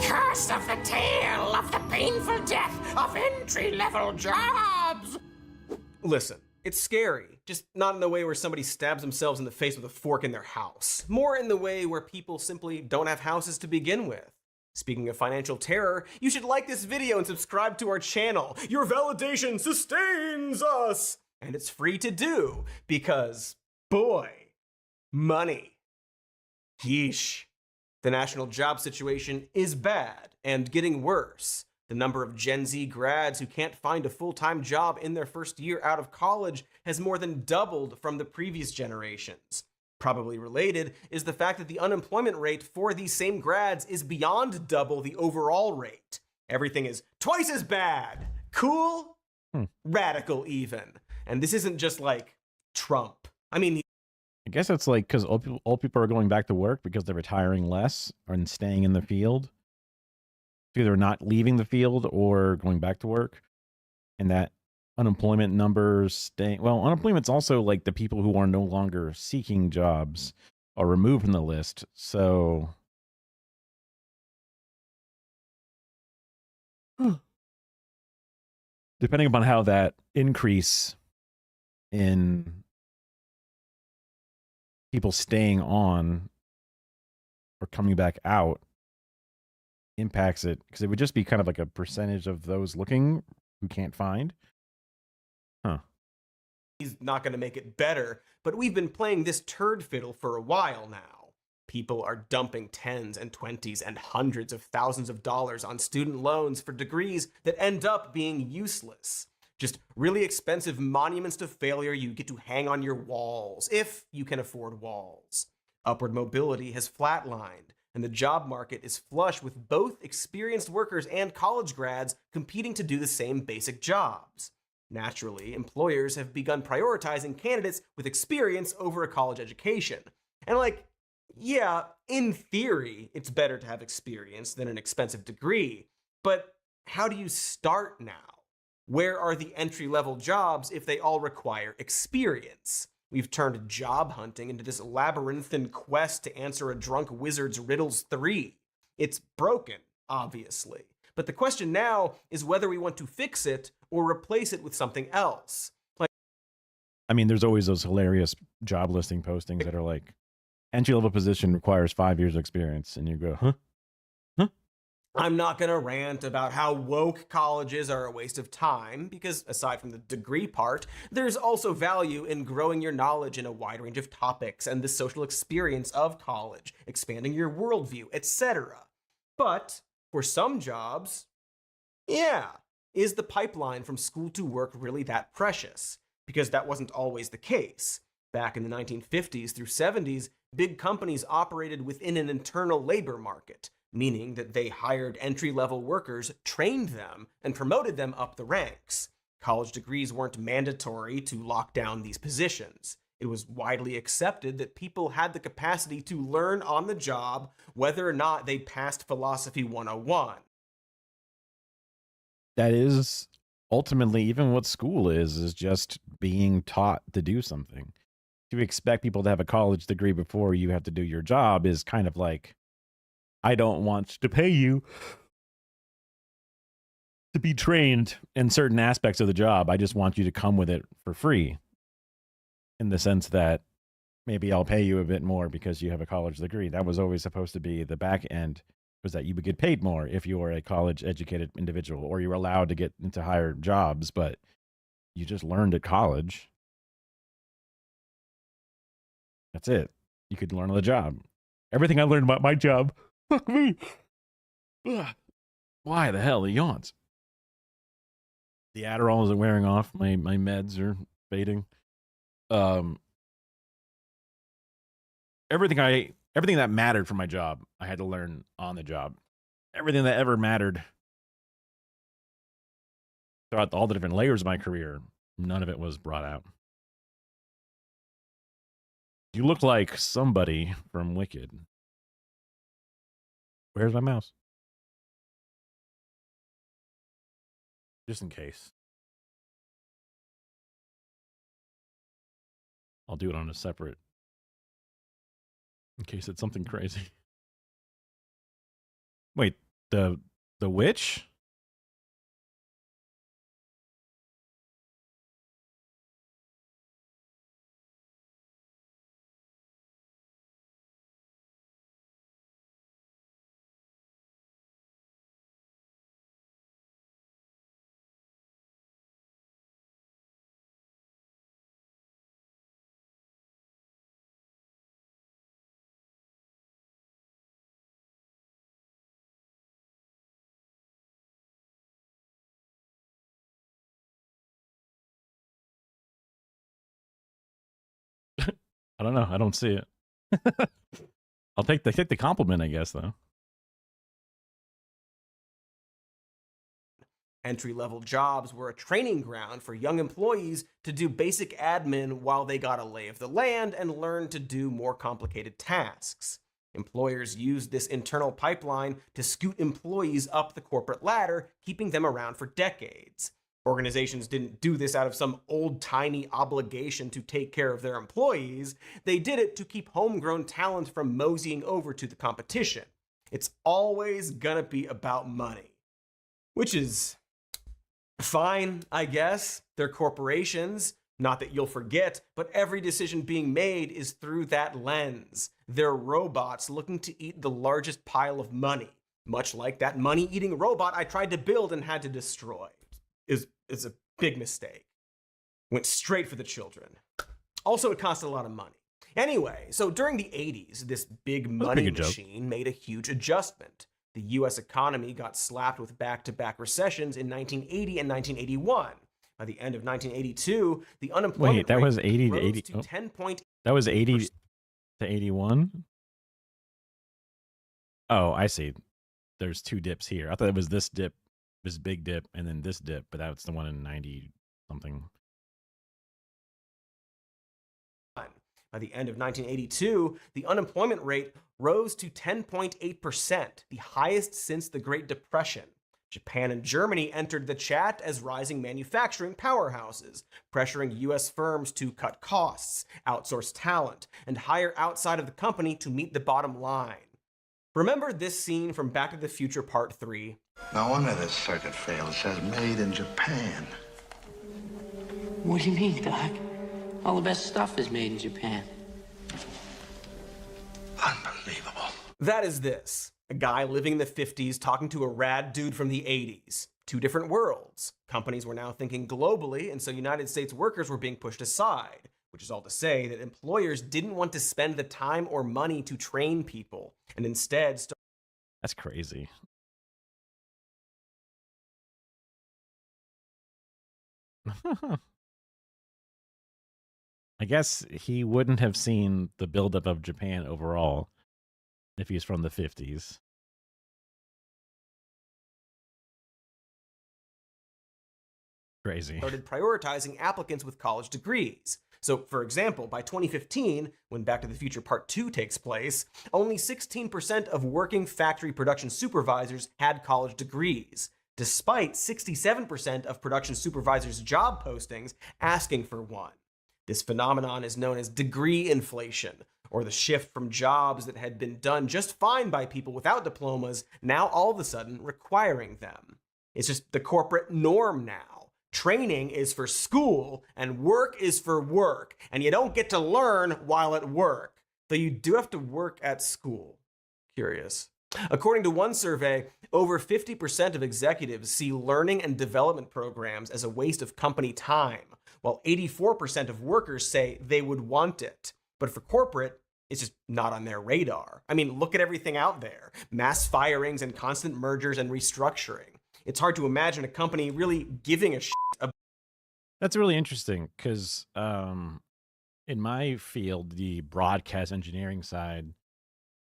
Curse of the tale of the painful death of entry-level jobs. Listen, it's scary, just not in the way where somebody stabs themselves in the face with a fork in their house. More in the way where people simply don't have houses to begin with. Speaking of financial terror, you should like this video and subscribe to our channel. Your validation sustains us! And it's free to do, because, boy, money. Yeesh. The national job situation is bad and getting worse. The number of Gen Z grads who can't find a full-time job in their first year out of college has more than doubled from the previous generations. Probably related is the fact that the unemployment rate for these same grads is beyond double the overall rate. Everything is twice as bad. Cool? Radical even. And this isn't just like Trump. I mean, I guess it's like because old people are going back to work because they're retiring less and staying in the field. Either not leaving the field or going back to work, and that unemployment numbers staying. Well, unemployment's also like the people who are no longer seeking jobs are removed from the list. So depending upon how that increase in people staying on or coming back out impacts it, because it would just be kind of like a percentage of those looking who can't find. he's not going to make it better, but we've been playing this turd fiddle for a while now. People are dumping tens and twenties and hundreds of thousands of dollars on student loans for degrees that end up being useless. Just really expensive monuments to failure you get to hang on your walls, if you can afford walls. Upward mobility has flatlined, and the job market is flush with both experienced workers and college grads competing to do the same basic jobs. Naturally, employers have begun prioritizing candidates with experience over a college education. And yeah, in theory, it's better to have experience than an expensive degree, but how do you start now? Where are the entry-level jobs if they all require experience? We've turned job hunting into this labyrinthine quest to answer a drunk wizard's riddles 3. It's broken, obviously. But the question now is whether we want to fix it or replace it with something else. I mean, there's always those hilarious job listing postings that are like, entry-level position requires 5 years of experience. And you go, huh? I'm not going to rant about how woke colleges are a waste of time, because aside from the degree part, there's also value in growing your knowledge in a wide range of topics and the social experience of college, expanding your worldview, etc. But for some jobs, is the pipeline from school to work really that precious? Because that wasn't always the case. Back in the 1950s through 70s, big companies operated within an internal labor market, meaning that they hired entry-level workers, trained them, and promoted them up the ranks. College degrees weren't mandatory to lock down these positions. It was widely accepted that people had the capacity to learn on the job whether or not they passed Philosophy 101. That is ultimately even what school is just being taught to do something. To expect people to have a college degree before you have to do your job is kind of like, I don't want to pay you to be trained in certain aspects of the job. I just want you to come with it for free. In the sense that maybe I'll pay you a bit more because you have a college degree. That was always supposed to be the back end, was that you would get paid more if you were a college educated individual, or you were allowed to get into higher jobs, but you just learned at college. That's it. You could learn on the job. Everything I learned about my job, fuck me. Ugh. Why the hell the yawns? The Adderall isn't wearing off. My meds are fading. Everything that mattered for my job, I had to learn on the job. Everything that ever mattered throughout all the different layers of my career, none of it was brought out. You look like somebody from Wicked. Where's my mouse? Just in case. I'll do it on a separate, in case it's something crazy. Wait, the witch? I don't know. I don't see it. I'll take the compliment, I guess, though. Entry-level jobs were a training ground for young employees to do basic admin while they got a lay of the land and learned to do more complicated tasks. Employers used this internal pipeline to scoot employees up the corporate ladder, keeping them around for decades. Organizations didn't do this out of some old-timey obligation to take care of their employees. They did it to keep homegrown talent from moseying over to the competition. It's always gonna be about money. Which is fine, I guess. They're corporations. Not that you'll forget, but every decision being made is through that lens. They're robots looking to eat the largest pile of money. Much like that money-eating robot I tried to build and had to destroy. Is a big mistake. Went straight for the children. Also, it costed a lot of money. Anyway, so during the 80s, this big money good joke. machine made a huge adjustment. The US economy got slapped with back-to-back recessions in 1980 and 1981. By the end of 1982, the unemployment Wait, that rate was 80 to rose 80. to Oh, 10.8%. that was 80 to 81? Oh, I see. There's two dips here. I thought it was this dip, this big dip, and then this dip, but that's the one in 90 something. By the end of 1982, the unemployment rate rose to 10.8%, the highest since the Great Depression. Japan and Germany entered the chat as rising manufacturing powerhouses, pressuring US firms to cut costs, outsource talent, and hire outside of the company to meet the bottom line. Remember this scene from Back to the Future Part 3? No wonder this circuit failed. It says made in Japan. What do you mean, Doc? All the best stuff is made in Japan. Unbelievable. That is this. A guy living in the 50s talking to a rad dude from the 80s. Two different worlds. Companies were now thinking globally, and so United States workers were being pushed aside. Which is all to say that employers didn't want to spend the time or money to train people, and instead That's crazy. I guess he wouldn't have seen the buildup of Japan overall if he's from the 50s. Crazy. started prioritizing applicants with college degrees. So, for example, by 2015, when Back to the Future Part 2 takes place, only 16% of working factory production supervisors had college degrees, despite 67% of production supervisors' job postings asking for one. This phenomenon is known as degree inflation, or the shift from jobs that had been done just fine by people without diplomas, now all of a sudden requiring them. It's just the corporate norm now. Training is for school and work is for work, and you don't get to learn while at work, though you do have to work at school. Curious. According to one survey, over 50% of executives see learning and development programs as a waste of company time, while 84% of workers say they would want it. But for corporate, it's just not on their radar. I mean, look at everything out there. Mass firings and constant mergers and restructuring. It's hard to imagine a company really giving a shit about. That's really interesting because in my field, the broadcast engineering side,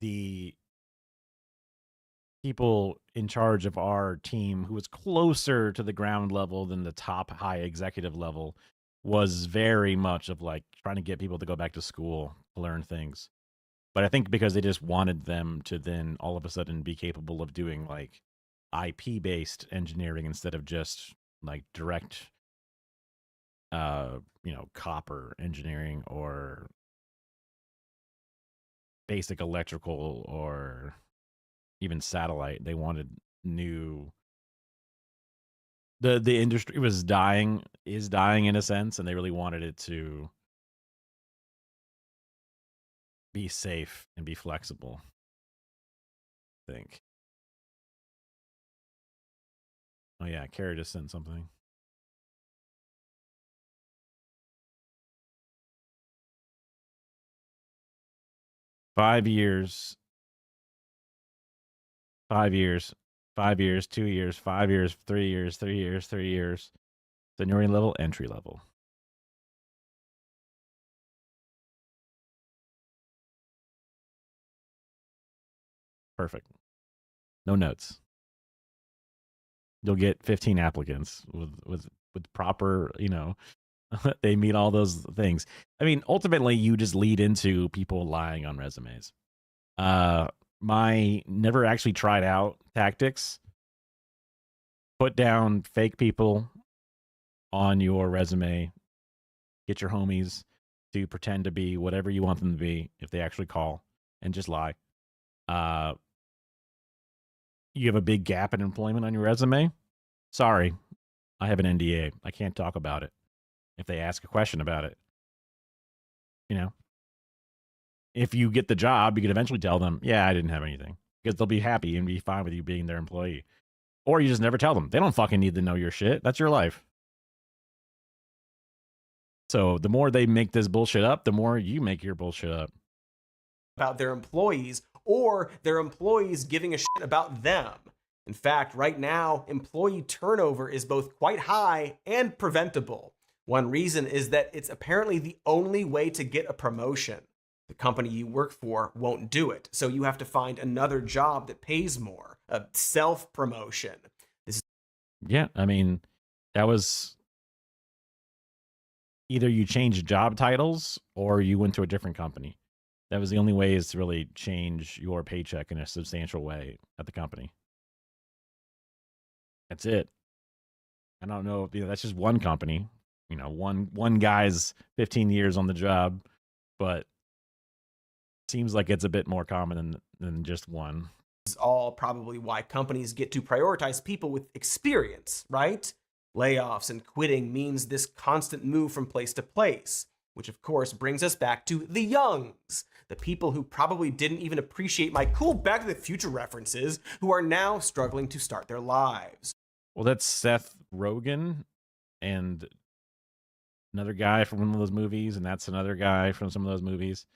the people in charge of our team who was closer to the ground level than the top high executive level was very much of like trying to get people to go back to school to learn things. But I think because they just wanted them to then all of a sudden be capable of doing like IP based engineering instead of just like direct copper engineering or basic electrical or even satellite. They wanted new. The industry is dying in a sense, and they really wanted it to be safe and be flexible, I think. Oh yeah, Kara just sent something. Five years, 2 years, 5 years, 3 years, 3 years, 3 years. Seniority level, entry level. Perfect. No notes. You'll get 15 applicants with proper, they meet all those things. I mean, ultimately, you just lead into people lying on resumes. My never actually tried out tactics. Put down fake people on your resume. Get your homies to pretend to be whatever you want them to be if they actually call, and just lie. You have a big gap in employment on your resume. Sorry, I have an NDA. I can't talk about it. If they ask a question about it, if you get the job, you could eventually tell them, yeah, I didn't have anything, because they'll be happy and be fine with you being their employee. Or you just never tell them. They don't fucking need to know your shit. That's your life. So the more they make this bullshit up, the more you make your bullshit up. About their employees, or their employees giving a shit about them. In fact, right now, employee turnover is both quite high and preventable. One reason is that it's apparently the only way to get a promotion. The company you work for won't do it, so you have to find another job that pays more, a self-promotion. Yeah, I mean, that was either you changed job titles or you went to a different company. That was the only way is to really change your paycheck in a substantial way at the company. That's it. I don't know, that's just one company. One guy's 15 years on the job, but seems like it's a bit more common than just one. This is all probably why companies get to prioritize people with experience, right? Layoffs and quitting means this constant move from place to place, which of course brings us back to the youngs, the people who probably didn't even appreciate my cool Back to the Future references, who are now struggling to start their lives. Well, that's Seth Rogen and another guy from one of those movies, and that's another guy from some of those movies.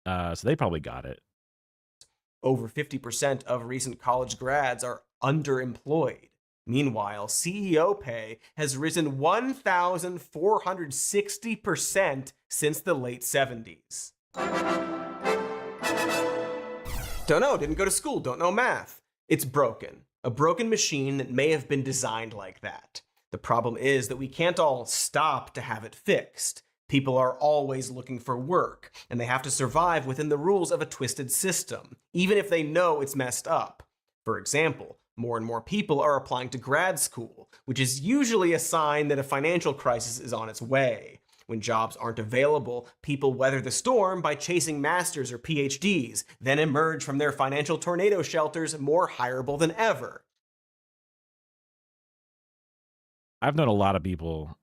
So they probably got it. Over 50% of recent college grads are underemployed. Meanwhile, CEO pay has risen 1,460% since the late 70s. Don't know, didn't go to school, don't know math. It's broken. A broken machine that may have been designed like that. The problem is that we can't all stop to have it fixed. People are always looking for work, and they have to survive within the rules of a twisted system, even if they know it's messed up. For example, more and more people are applying to grad school, which is usually a sign that a financial crisis is on its way. When jobs aren't available, people weather the storm by chasing masters or PhDs, then emerge from their financial tornado shelters more hireable than ever. I've known a lot of people,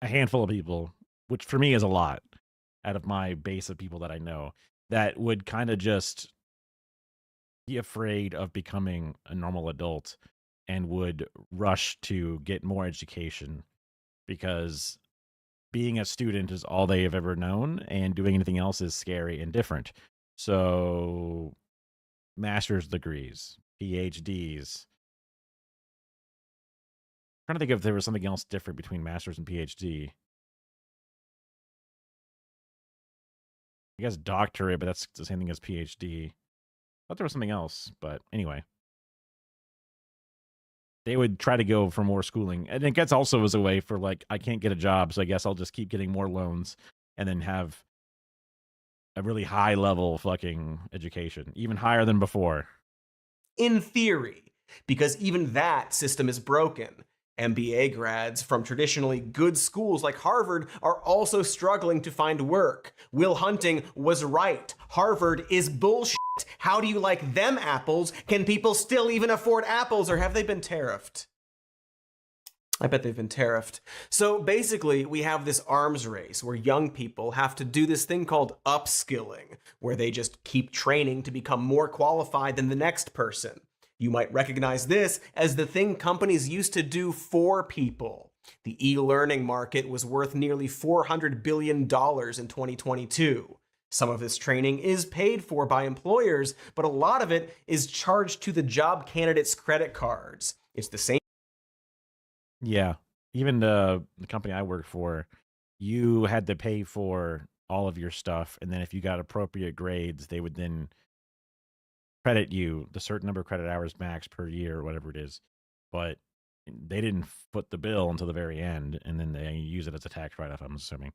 a handful of people, which for me is a lot out of my base of people that I know, that would kind of just be afraid of becoming a normal adult and would rush to get more education because being a student is all they have ever known and doing anything else is scary and different. So master's degrees, PhDs. I'm trying to think if there was something else different between master's and PhD. I guess doctorate, but that's the same thing as PhD. I thought there was something else, but anyway. They would try to go for more schooling. And I guess also as a way for like, I can't get a job, so I guess I'll just keep getting more loans and then have a really high level fucking education, even higher than before. In theory, because even that system is broken. MBA grads from traditionally good schools like Harvard are also struggling to find work. Will Hunting was right. Harvard is bullshit. How do you like them apples? Can people still even afford apples, or have they been tariffed? I bet they've been tariffed. So basically, we have this arms race where young people have to do this thing called upskilling, where they just keep training to become more qualified than the next person. You might recognize this as the thing companies used to do for people. The e-learning market was worth nearly $400 billion in 2022. Some of this training is paid for by employers, but a lot of it is charged to the job candidates' credit cards. It's the same. Yeah. Even the company I worked for, you had to pay for all of your stuff. And then if you got appropriate grades, they would then credit you the certain number of credit hours max per year or whatever it is. But they didn't foot the bill until the very end. And then they use it as a tax write-off, I'm assuming.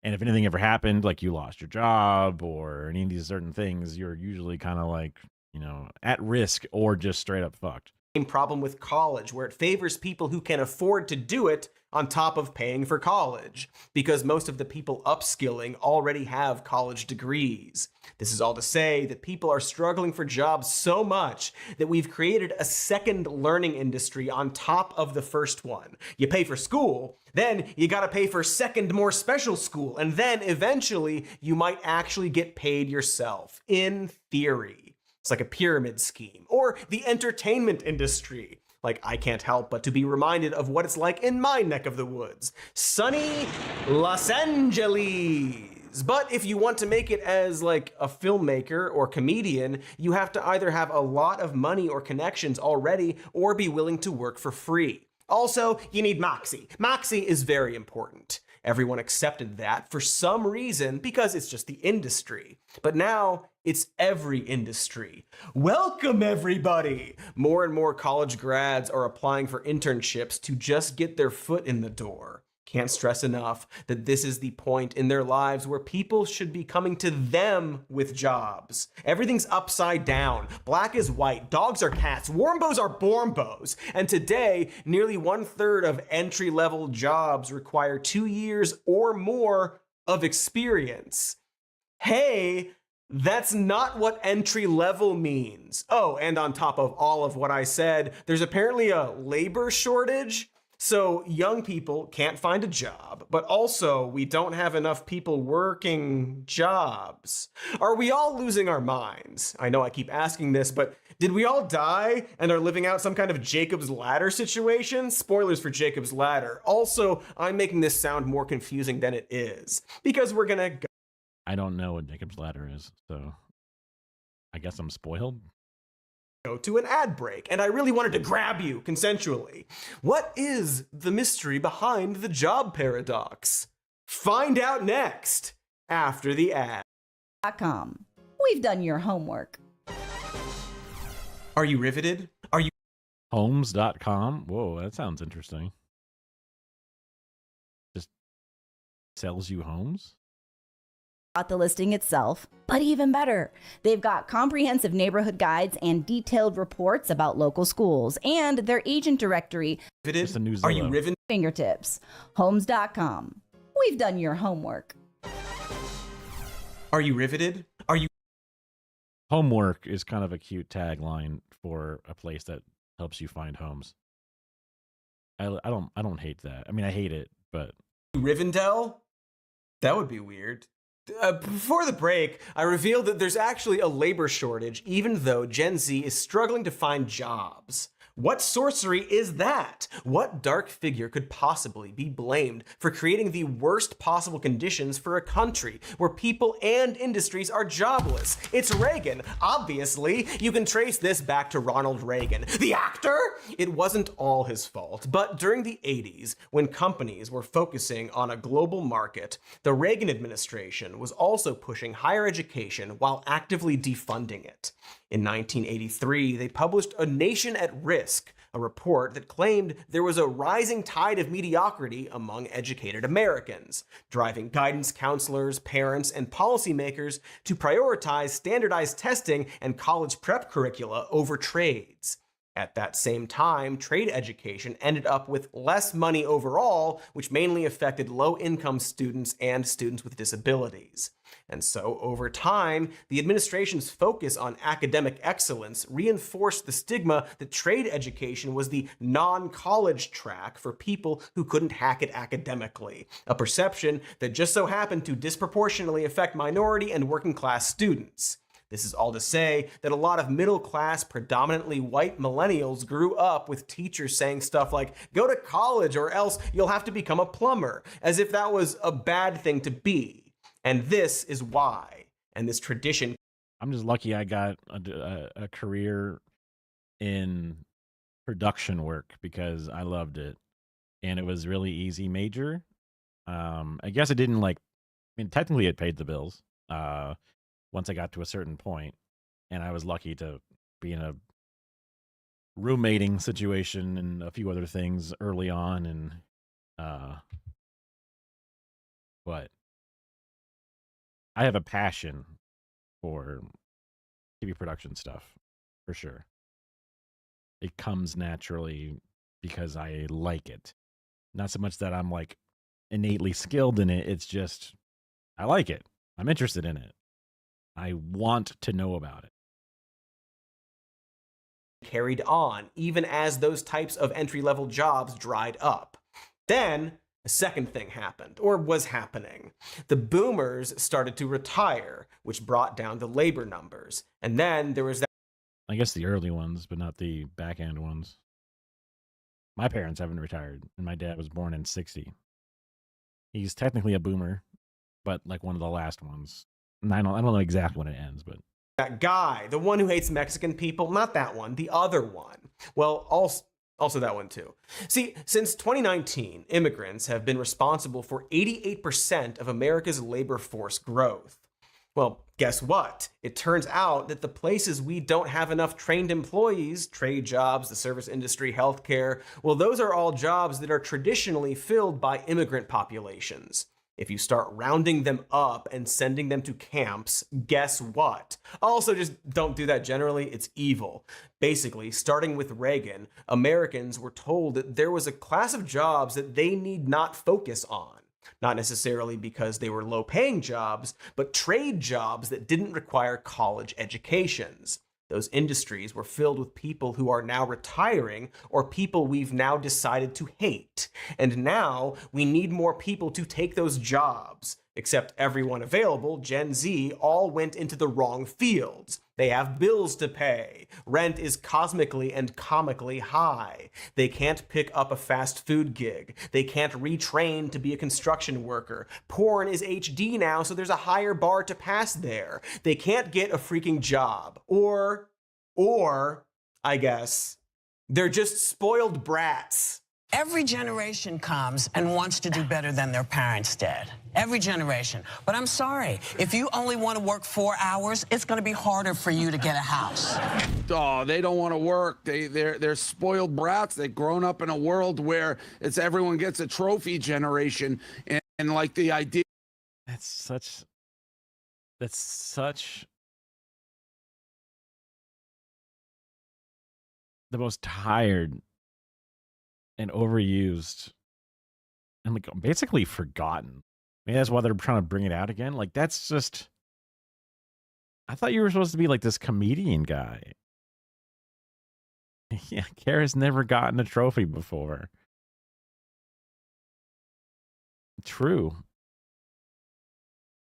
And if anything ever happened, like you lost your job or any of these certain things, you're usually kind of like, you know, at risk or just straight up fucked. Same problem with college, where it favors people who can afford to do it on top of paying for college, because most of the people upskilling already have college degrees. This is all to say that people are struggling for jobs so much that we've created a second learning industry on top of the first one. You pay for school, then you gotta pay for second, more special school, and then eventually you might actually get paid yourself, in theory. It's like a pyramid scheme. Or the entertainment industry. Like, I can't help but to be reminded of what it's like in my neck of the woods, sunny Los Angeles. But if you want to make it as like a filmmaker or comedian, you have to either have a lot of money or connections already or be willing to work for free. Also, you need moxie. Moxie is very important. Everyone accepted that for some reason because it's just the industry. But now it's every industry. Welcome, everybody! More and more college grads are applying for internships to just get their foot in the door. Can't stress enough that this is the point in their lives where people should be coming to them with jobs. Everything's upside down. Black is white, dogs are cats, warmbos are bormbos. And today, nearly 1/3 of entry-level jobs require 2 years or more of experience. Hey, that's not what entry level means. Oh, and on top of all of what I said, there's apparently a labor shortage. So young people can't find a job, but also we don't have enough people working jobs. Are we all losing our minds? I know I keep asking this, but did we all die and are living out some kind of Jacob's Ladder situation? Spoilers for Jacob's Ladder. Also, I'm making this sound more confusing than it is, because we're gonna go. I don't know what Jacob's Ladder is, so I guess I'm spoiled. Go to an ad break, and I really wanted to grab you consensually. What is the mystery behind the job paradox? Find out next, after the ad. .com. We've done your homework. Are you riveted? Are you Homes.com? Whoa, that sounds interesting. Just sells you homes? Not the listing itself, but even better, they've got comprehensive neighborhood guides and detailed reports about local schools and their agent directory. Are you riven? Fingertips. Homes.com. We've done your homework. Are you riveted? Are you? Homework is kind of a cute tagline for a place that helps you find homes. I don't hate that. I mean, I hate it, but Rivendell? That would be weird. Before the break, I revealed that there's actually a labor shortage, even though Gen Z is struggling to find jobs. What sorcery is that? What dark figure could possibly be blamed for creating the worst possible conditions for a country where people and industries are jobless? It's Reagan, obviously. You can trace this back to Ronald Reagan. The actor? It wasn't all his fault, but during the 80s, when companies were focusing on a global market, the Reagan administration was also pushing higher education while actively defunding it. In 1983, they published A Nation at Risk, a report that claimed there was a rising tide of mediocrity among educated Americans, driving guidance counselors, parents, and policymakers to prioritize standardized testing and college prep curricula over trades. At that same time, trade education ended up with less money overall, which mainly affected low-income students and students with disabilities. And so, over time, the administration's focus on academic excellence reinforced the stigma that trade education was the non-college track for people who couldn't hack it academically, a perception that just so happened to disproportionately affect minority and working-class students. This is all to say that a lot of middle-class, predominantly white millennials grew up with teachers saying stuff like, go to college or else you'll have to become a plumber, as if that was a bad thing to be. And this is why. And this tradition. I'm just lucky I got a career in production work because I loved it. And it was really easy major. I guess it didn't technically it paid the bills. Once I got to a certain point, and I was lucky to be in a roommating situation and a few other things early on, and but I have a passion for TV production stuff, for sure. It comes naturally because I like it. Not so much that I'm innately skilled in it, it's just I like it. I'm interested in it. I want to know about it. Carried on, even as those types of entry-level jobs dried up. Then, a second thing happened, or was happening. The boomers started to retire, which brought down the labor numbers. And then there was that. I guess the early ones, but not the back-end ones. My parents haven't retired, and my dad was born in 60. He's technically a boomer, but like one of the last ones. And I don't know exactly when it ends, but That guy, the one who hates Mexican people, not that one, the other one. Well, also that one too. See, since 2019, immigrants have been responsible for 88% of America's labor force growth. Well, guess what? It turns out that the places we don't have enough trained employees, trade jobs, the service industry, healthcare, well, those are all jobs that are traditionally filled by immigrant populations. If you start rounding them up and sending them to camps, guess what? Also, just don't do that generally, it's evil. Basically, starting with Reagan, Americans were told that there was a class of jobs that they need not focus on. Not necessarily because they were low-paying jobs, but trade jobs that didn't require college educations. Those industries were filled with people who are now retiring or people we've now decided to hate. And now we need more people to take those jobs. Except everyone available, Gen Z, all went into the wrong fields. They have bills to pay. Rent is cosmically and comically high. They can't pick up a fast food gig. They can't retrain to be a construction worker. Porn is HD now, so there's a higher bar to pass there. They can't get a freaking job. Or, I guess, they're just spoiled brats. Every generation comes and wants to do better than their parents did. Every generation. But I'm sorry, if you only want to work 4 hours, it's going to be harder for you to get a house. Oh, they don't want to work. They're spoiled brats. They've grown up in a world where it's everyone gets a trophy generation, and like the idea. That's such the most tired and overused and like basically forgotten. Maybe that's why they're trying to bring it out again. Like, that's just, I thought you were supposed to be like this comedian guy. Yeah, Kara's never gotten a trophy before. True.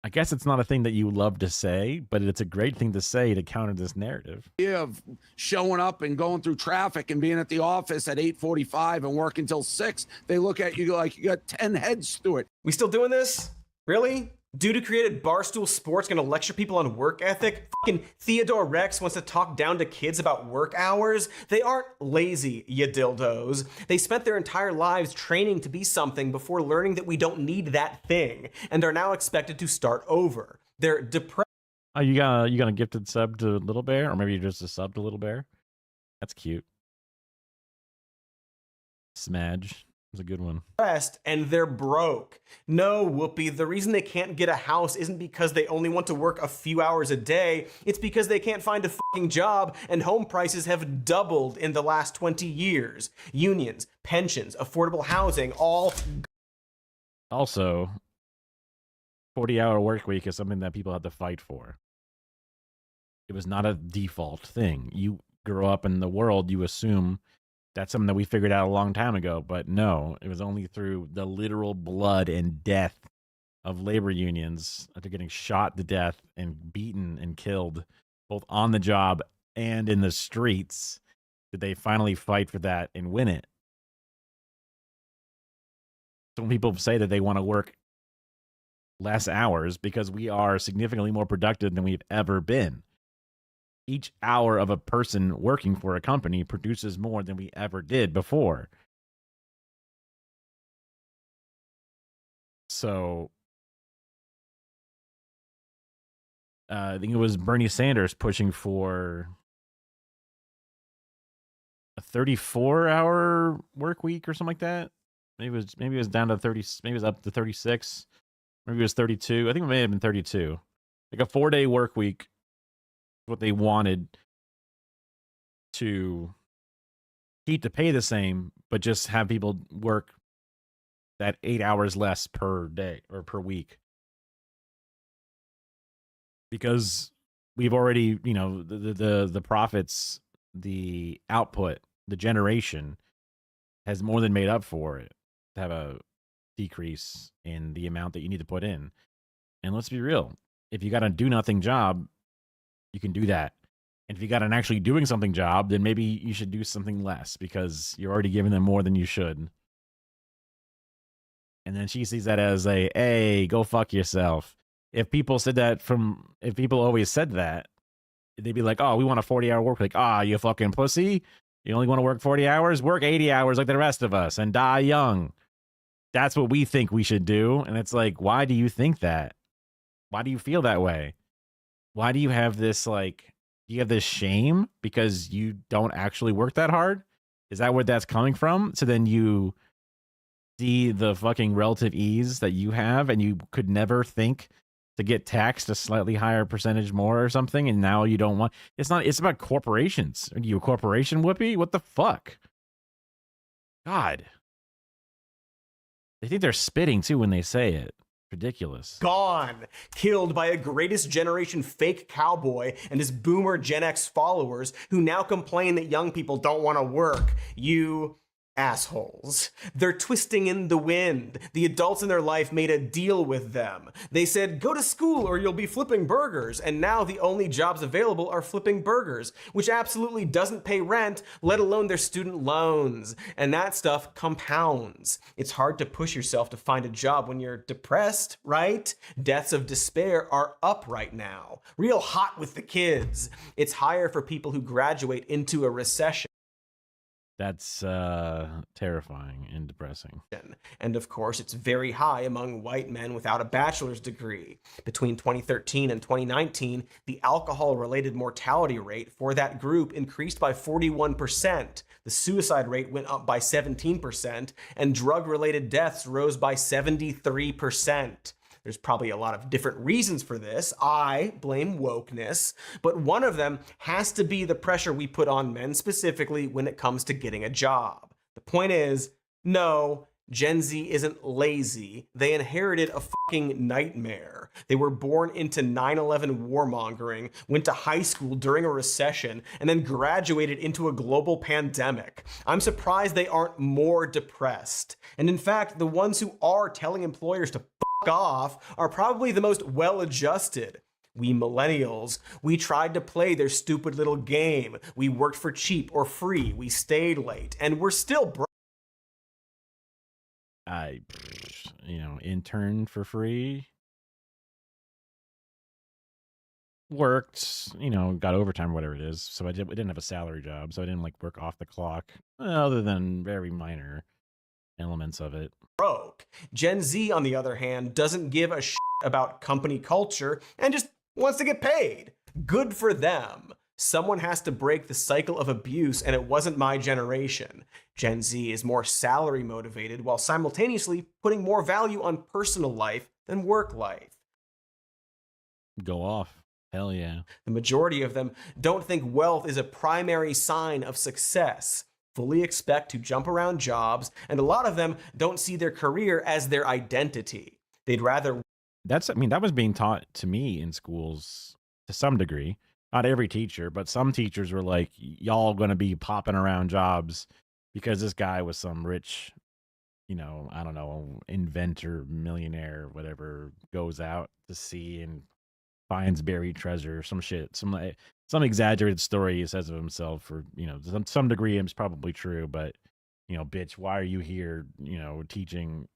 I guess it's not a thing that you love to say, but it's a great thing to say to counter this narrative. Of showing up and going through traffic and being at the office at 8:45 and working till 6, they look at you like you got 10 heads to it. We still doing this? Really? Dude who created Barstool Sports gonna lecture people on work ethic? Fucking Theodore Rex wants to talk down to kids about work hours? They aren't lazy, you dildos. They spent their entire lives training to be something before learning that we don't need that thing, and are now expected to start over. They're depressed. Oh, you got a gifted sub to Little Bear? Or maybe you're just a sub to Little Bear? That's cute. Smedge. It's a good one. And they're broke. No, Whoopi, the reason they can't get a house isn't because they only want to work a few hours a day. It's because they can't find a fucking job, and home prices have doubled in the last 20 years. Unions, pensions, affordable housing, all. Also, 40-hour work week is something that people had to fight for. It was not a default thing. You grow up in the world, you assume that's something that we figured out a long time ago, but no, it was only through the literal blood and death of labor unions after getting shot to death and beaten and killed, both on the job and in the streets, did they finally fight for that and win it. Some people say that they want to work less hours because we are significantly more productive than we've ever been. Each hour of a person working for a company produces more than we ever did before. So, I think it was Bernie Sanders pushing for a 34-hour work week or something like that. Maybe it was down to 30. Maybe it was up to 36. Maybe it was 32. I think it may have been 32. Like a 4-day work week. What they wanted to keep the pay the same, but just have people work that 8 hours less per day or per week. Because we've already, the profits, the output, the generation has more than made up for it to have a decrease in the amount that you need to put in. And let's be real, if you got a do nothing job, you can do that And if you got an actually doing something job, then maybe you should do something less because you're already giving them more than you should. And then she sees that as a, hey, go fuck yourself. If people always said that, they'd be like, oh, we want a 40-hour work week. Ah, you fucking pussy. You only want to work 40 hours? Work 80 hours like the rest of us and die young. That's what we think we should do. And it's like, why do you think that? Why do you feel that way? Why do you have this, like, you have this shame because you don't actually work that hard? Is that where that's coming from? So then you see the fucking relative ease that you have and you could never think to get taxed a slightly higher percentage more or something, and now you don't want. It's about corporations. Are you a corporation, Whoopi? What the fuck? God. They think they're spitting too when they say it. Ridiculous. Gone. Killed by a greatest generation fake cowboy and his boomer Gen X followers who now complain that young people don't want to work. You assholes. They're twisting in the wind. The adults in their life made a deal with them. They said, go to school or you'll be flipping burgers. And now the only jobs available are flipping burgers, which absolutely doesn't pay rent, let alone their student loans. And that stuff compounds. It's hard to push yourself to find a job when you're depressed, right? Deaths of despair are up right now. Real hot with the kids. It's higher for people who graduate into a recession. That's terrifying and depressing. And of course, it's very high among white men without a bachelor's degree. Between 2013 and 2019, the alcohol-related mortality rate for that group increased by 41%. The suicide rate went up by 17%, and drug-related deaths rose by 73%. There's probably a lot of different reasons for this. I blame wokeness, but one of them has to be the pressure we put on men specifically when it comes to getting a job. The point is, no, Gen Z isn't lazy. They inherited a fucking nightmare. They were born into 9/11 warmongering, went to high school during a recession, and then graduated into a global pandemic. I'm surprised they aren't more depressed. And in fact, the ones who are telling employers to off are probably the most well-adjusted. We millennials, we tried to play their stupid little game. We worked for cheap or free. We stayed late, and we're still broke. I, interned for free. Worked, got overtime or whatever it is. So we didn't have a salary job, so I didn't work off the clock, other than very minor elements of it. Broke. Gen Z, on the other hand, doesn't give a shit about company culture and just wants to get paid. Good for them. Someone has to break the cycle of abuse, and it wasn't my generation. Gen Z is more salary motivated while simultaneously putting more value on personal life than work life. Go off. Hell yeah. The majority of them don't think wealth is a primary sign of success. Fully expect to jump around jobs, and a lot of them don't see their career as their identity. They'd rather... that was being taught to me in schools to some degree. Not every teacher, but some teachers were like, y'all gonna be popping around jobs because this guy was some rich, I don't know, inventor, millionaire, whatever, goes out to sea and finds buried treasure, some shit, some exaggerated story he says of himself, or some degree it's probably true, but bitch, why are you here teaching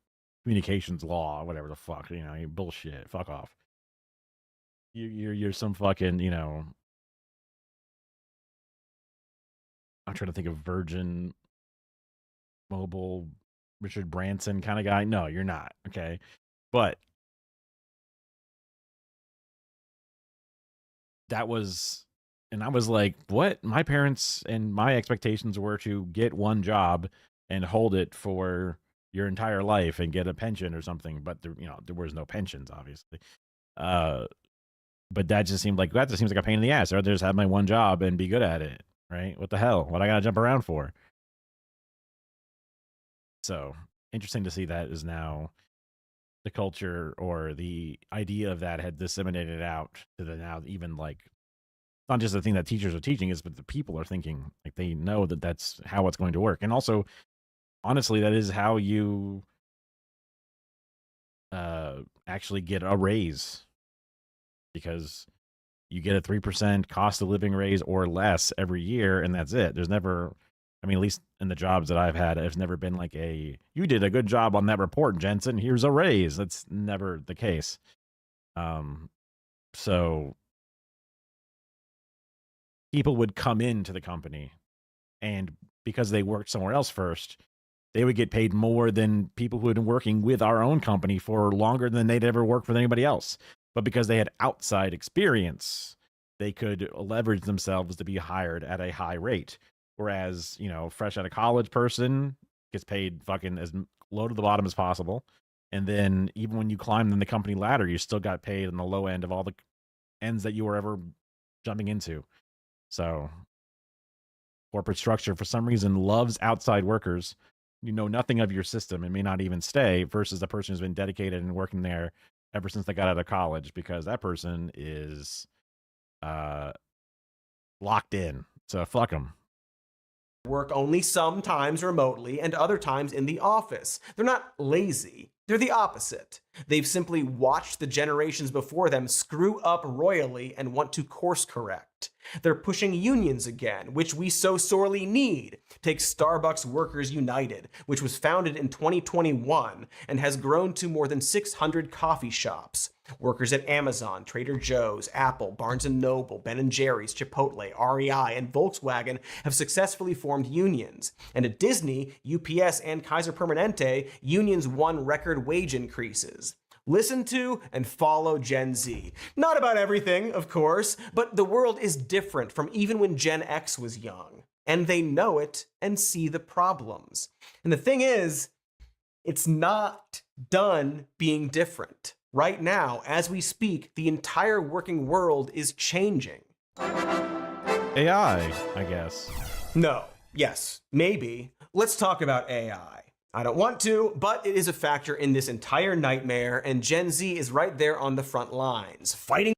communications law, whatever the fuck, bullshit, fuck off. You're some fucking I'm trying to think of Virgin Mobile Richard Branson kind of guy. No, you're not. Okay, but that was, and I was like, what? My parents and my expectations were to get one job and hold it for your entire life and get a pension or something. But there was no pensions, obviously. But that just seemed like a pain in the ass. I'd rather just have my one job and be good at it, right? What the hell? What I gotta jump around for? So interesting to see that is now the culture, or the idea of that had disseminated out to the now even not just the thing that teachers are teaching is, but the people are thinking, they know that that's how it's going to work. And also, honestly, that is how you actually get a raise, because you get a 3% cost of living raise or less every year, and that's it. There's never, I mean, at least in the jobs that I've had, there's never been like you did a good job on that report, Jensen, here's a raise. That's never the case. So people would come into the company, and because they worked somewhere else first, they would get paid more than people who had been working with our own company for longer than they'd ever worked with anybody else. But because they had outside experience, they could leverage themselves to be hired at a high rate. Whereas, fresh out of college person gets paid fucking as low to the bottom as possible. And then even when you climbed in the company ladder, you still got paid on the low end of all the ends that you were ever jumping into. So corporate structure, for some reason, loves outside workers. You know nothing of your system and may not even stay, versus the person who's been dedicated and working there ever since they got out of college, because that person is locked in. So fuck them. Work only sometimes remotely and other times in the office. They're not lazy. They're the opposite. They've simply watched the generations before them screw up royally and want to course correct. They're pushing unions again, which we so sorely need. Take Starbucks Workers United, which was founded in 2021 and has grown to more than 600 coffee shops. Workers at Amazon, Trader Joe's, Apple, Barnes & Noble, Ben & Jerry's, Chipotle, REI, and Volkswagen have successfully formed unions. And at Disney, UPS, and Kaiser Permanente, unions won record wage increases. Listen to and follow Gen Z. Not about everything, of course, but the world is different from even when Gen X was young. And they know it and see the problems. And the thing is, it's not done being different. Right now, as we speak, the entire working world is changing. AI, I guess. No. Yes. Maybe. Let's talk about AI. I don't want to, but it is a factor in this entire nightmare, and Gen Z is right there on the front lines, fighting.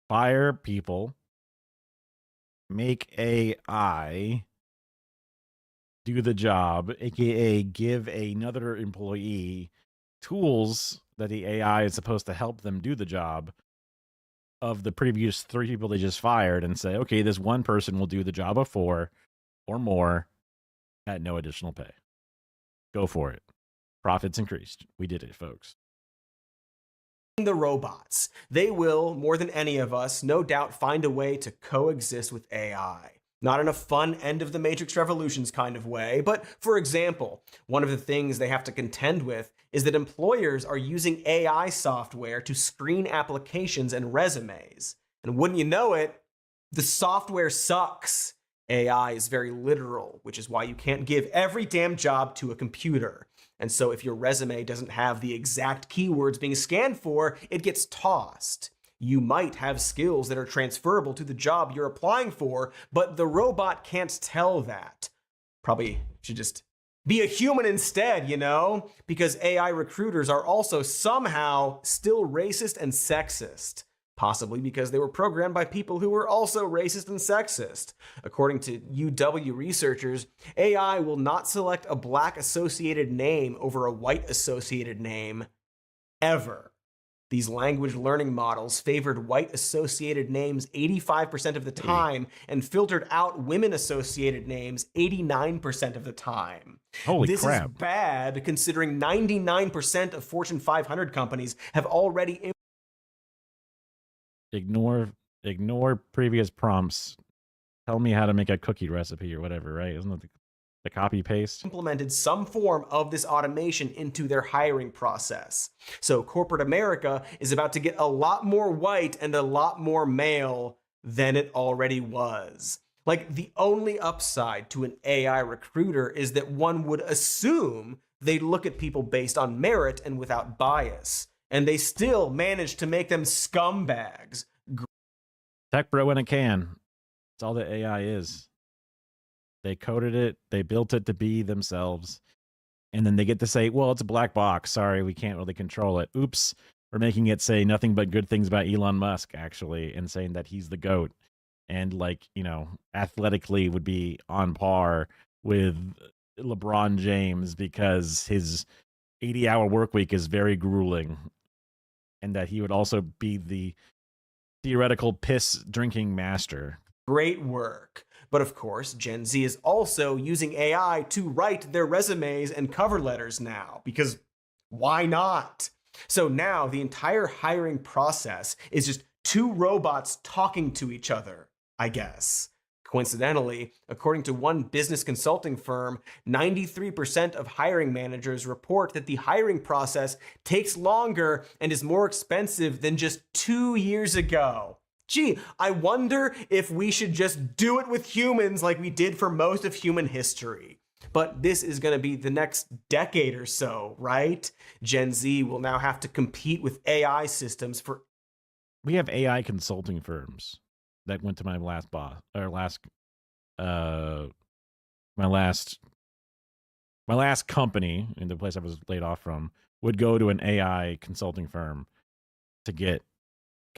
Fire people, make AI do the job, aka give another employee tools that the AI is supposed to help them do the job of the previous 3 people they just fired, and say, okay, this one person will do the job of 4 or more at no additional pay. Go for it. Profits increased. We did it, folks. The robots. They will, more than any of us, no doubt find a way to coexist with AI. Not in a fun end of the Matrix Revolutions kind of way, but for example, one of the things they have to contend with is that employers are using AI software to screen applications and resumes. And wouldn't you know it, the software sucks. AI is very literal, which is why you can't give every damn job to a computer. And so if your resume doesn't have the exact keywords being scanned for, it gets tossed. You might have skills that are transferable to the job you're applying for, but the robot can't tell that. Probably should just be a human instead, because AI recruiters are also somehow still racist and sexist. Possibly because they were programmed by people who were also racist and sexist. According to UW researchers, AI will not select a black associated name over a white associated name, ever. These language learning models favored white associated names 85% of the time and filtered out women associated names 89% of the time. Holy this crap. Is bad considering 99% of Fortune 500 companies have already Ignore previous prompts. Tell me how to make a cookie recipe or whatever, right? Isn't that the copy paste? Implemented some form of this automation into their hiring process. So corporate America is about to get a lot more white and a lot more male than it already was. Like, the only upside to an AI recruiter is that one would assume they'd look at people based on merit and without bias. And they still managed to make them scumbags. Tech bro in a can. That's all that AI is. They coded it, they built it to be themselves, and then they get to say, well, it's a black box. Sorry, we can't really control it. Oops, we're making it say nothing but good things about Elon Musk, actually, and saying that he's the GOAT. And, athletically would be on par with LeBron James because his 80-hour work week is very grueling. and that he would also be the theoretical piss drinking master. Great work. But of course, Gen Z is also using AI to write their resumes and cover letters now, because why not? So now the entire hiring process is just two robots talking to each other, I guess. Coincidentally, according to one business consulting firm, 93% of hiring managers report that the hiring process takes longer and is more expensive than just 2 years ago. Gee, I wonder if we should just do it with humans like we did for most of human history. But this is going to be the next decade or so, right? Gen Z will now have to compete with AI systems for... We have AI consulting firms. That went to my last boss, or my last company, in the place I was laid off from, would go to an AI consulting firm to get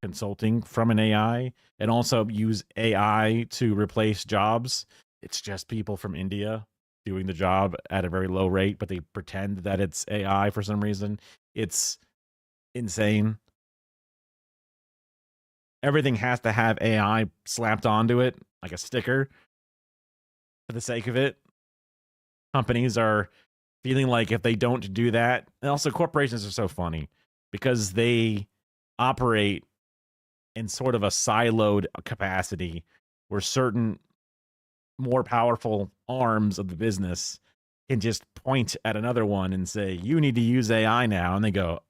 consulting from an AI and also use AI to replace jobs. It's just people from India doing the job at a very low rate, but they pretend that it's AI for some reason. It's insane. Everything has to have AI slapped onto it, like a sticker, for the sake of it. Companies are feeling like if they don't do that, and also corporations are so funny because they operate in sort of a siloed capacity where certain more powerful arms of the business can just point at another one and say, you need to use AI now. And they go,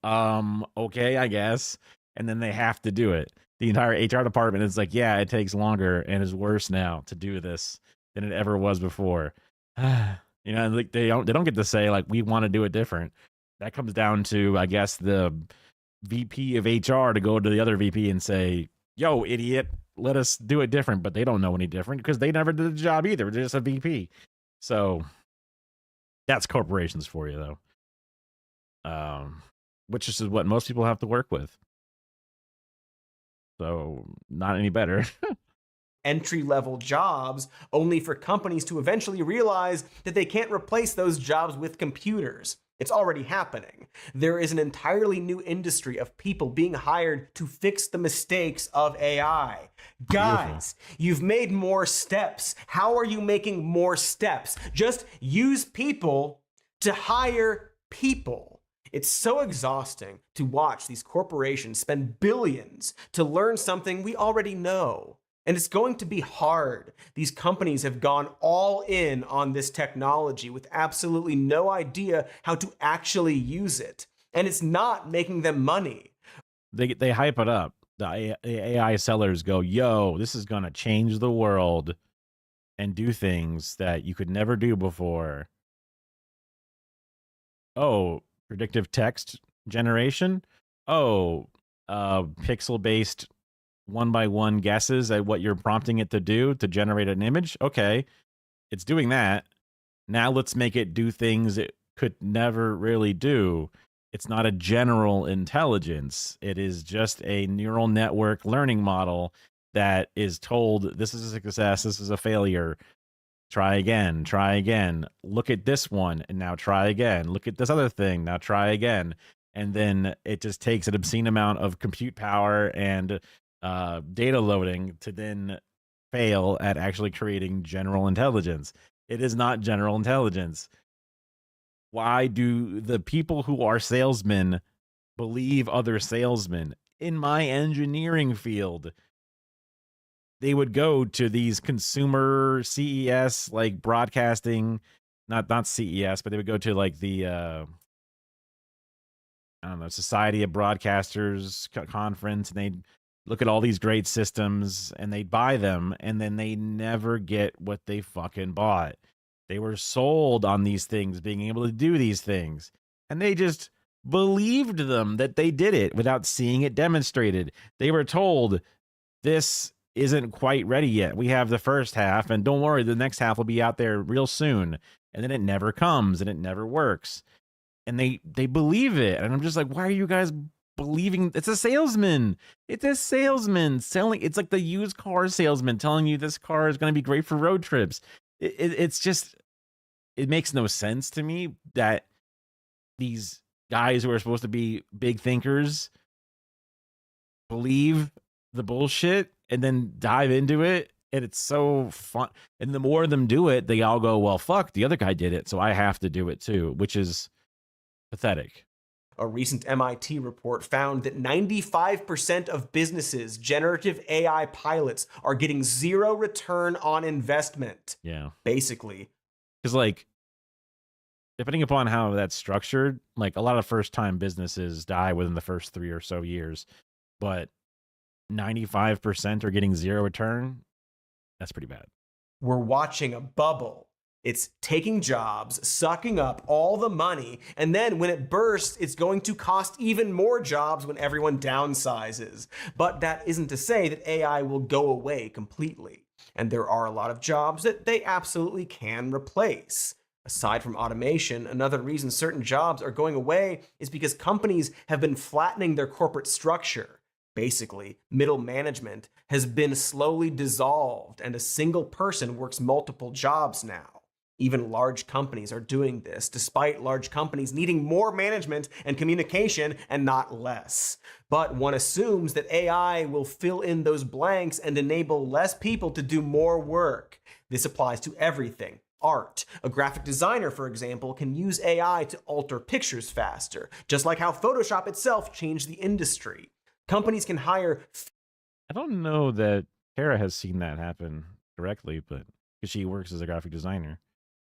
okay, I guess. And then they have to do it. The entire HR department is like, yeah, it takes longer and is worse now to do this than it ever was before. You know, like they don't get to say like we want to do it different. That comes down to, I guess, the VP of HR to go to the other VP and say, yo, idiot, let us do it different. But they don't know any different because they never did the job either. They're just a VP. So that's corporations for you, though. Which is what most people have to work with. So not any better. Entry-level jobs, only for companies to eventually realize that they can't replace those jobs with computers. It's already happening. There is an entirely new industry of people being hired to fix the mistakes of AI. Guys, you've made more steps. How are you making more steps? Just use people to hire people. It's so exhausting to watch these corporations spend billions to learn something we already know. And it's going to be hard. These companies have gone all in on this technology with absolutely no idea how to actually use it. And it's not making them money. They hype it up. The AI sellers go, yo, this is going to change the world and do things that you could never do before. Oh, predictive text generation? Oh, pixel-based one-by-one guesses at what you're prompting it to do to generate an image. Okay, it's doing that. Now let's make it do things it could never really do. It's not a general intelligence. It is just a neural network learning model that is told, this is a success, this is a failure. Try again, try again. Look at this one, and now try again. Look at this other thing, now try again. And then it just takes an obscene amount of compute power and data loading to then fail at actually creating general intelligence. It is not general intelligence. Why do the people who are salesmen believe other salesmen? In my engineering field, they would go to these consumer CES, like broadcasting, not CES, but they would go to like the I don't know, Society of Broadcasters conference, and they'd look at all these great systems and they'd buy them, and then they never get what they fucking bought. They were sold on these things, being able to do these things, and they just believed them that they did it without seeing it demonstrated. They were told, this isn't quite ready yet. We have the first half, and don't worry, the next half will be out there real soon. And then it never comes, and it never works. And they believe it. And I'm just like, why are you guys believing? It's a salesman. It's a salesman selling. It's like the used car salesman telling you this car is going to be great for road trips. It's just, it makes no sense to me that these guys who are supposed to be big thinkers believe the bullshit and then dive into it. And it's so fun. And the more of them do it, they all go, well, fuck, the other guy did it, so I have to do it too, which is pathetic. A recent MIT report found that 95% of businesses' generative AI pilots are getting zero return on investment. Yeah. Basically. Because, like, depending upon how that's structured, like, a lot of first-time businesses die within the first 3 or so years, but 95% are getting zero return. That's pretty bad. We're watching a bubble. It's taking jobs, sucking up all the money, and then when it bursts, it's going to cost even more jobs when everyone downsizes. But that isn't to say that AI will go away completely. And there are a lot of jobs that they absolutely can replace. Aside from automation, another reason certain jobs are going away is because companies have been flattening their corporate structure. Basically, middle management has been slowly dissolved, and a single person works multiple jobs now. Even large companies are doing this, despite large companies needing more management and communication and not less. But one assumes that AI will fill in those blanks and enable less people to do more work. This applies to everything. Art. A graphic designer, for example, can use AI to alter pictures faster, just like how Photoshop itself changed the industry. Companies can hire... I don't know that Kara has seen that happen directly, but because she works as a graphic designer.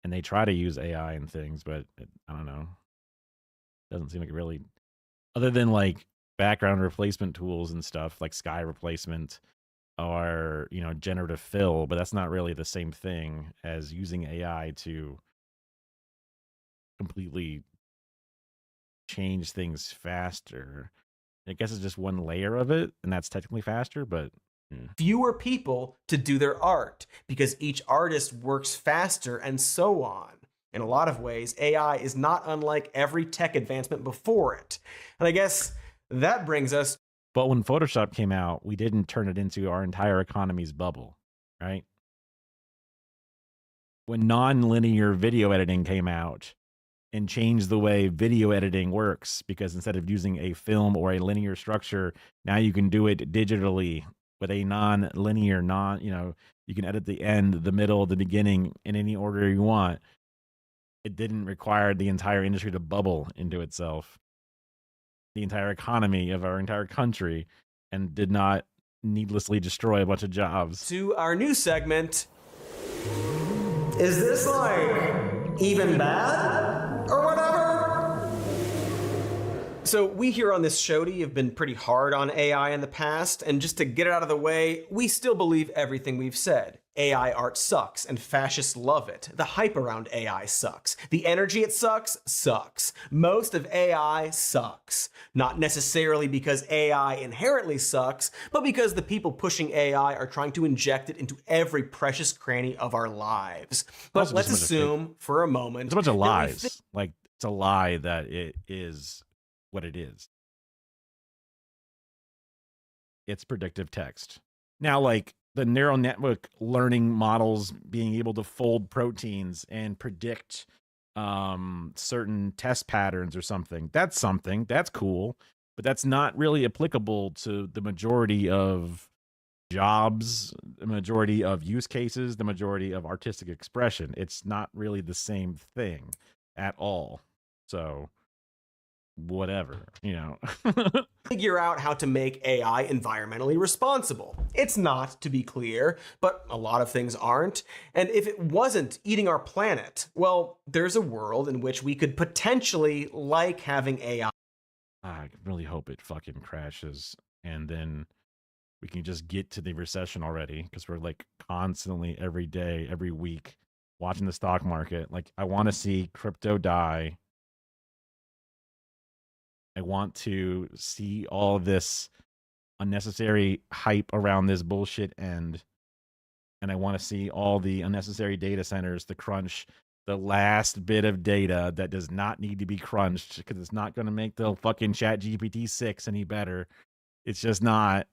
And they try to use AI and things, but I don't know. Doesn't seem like it really, other than like background replacement tools and stuff like sky replacement or, you know, generative fill, but that's not really the same thing as using AI to completely change things faster. I guess it's just one layer of it, and that's technically faster, but fewer people to do their art because each artist works faster and so on. In a lot of ways, AI is not unlike every tech advancement before it. And I guess that brings us... But when Photoshop came out, we didn't turn it into our entire economy's bubble, right? When non-linear video editing came out and changed the way video editing works, because instead of using a film or a linear structure, now you can do it digitally with a non-linear, you can edit the end, the middle, the beginning in any order you want. It didn't require the entire industry to bubble into itself, the entire economy of our entire country, and did not needlessly destroy a bunch of jobs. To our new segment, is this like even bad or whatever? So we here on this show have been pretty hard on AI in the past, and just to get it out of the way, we still believe everything we've said. AI art sucks, and fascists love it. The hype around AI sucks. The energy it sucks. Most of AI sucks. Not necessarily because AI inherently sucks, but because the people pushing AI are trying to inject it into every precious cranny of our lives. But let's assume for a moment... It's a bunch of lies. Like, it's a lie that it is what it is. It's predictive text. Now, like, the neural network learning models being able to fold proteins and predict certain test patterns or something. That's cool, but that's not really applicable to the majority of jobs, the majority of use cases, the majority of artistic expression. It's not really the same thing at all. So whatever, figure out how to make AI environmentally responsible. It's not, to be clear, but a lot of things aren't. And if it wasn't eating our planet, well, there's a world in which we could potentially like having AI. I really hope it fucking crashes and then we can just get to the recession already, because we're like constantly every day, every week watching the stock market. Like, I want to see crypto die. I want to see all this unnecessary hype around this bullshit end. And I want to see all the unnecessary data centers to crunch the last bit of data that does not need to be crunched, because it's not going to make the fucking ChatGPT 6 any better. It's just not.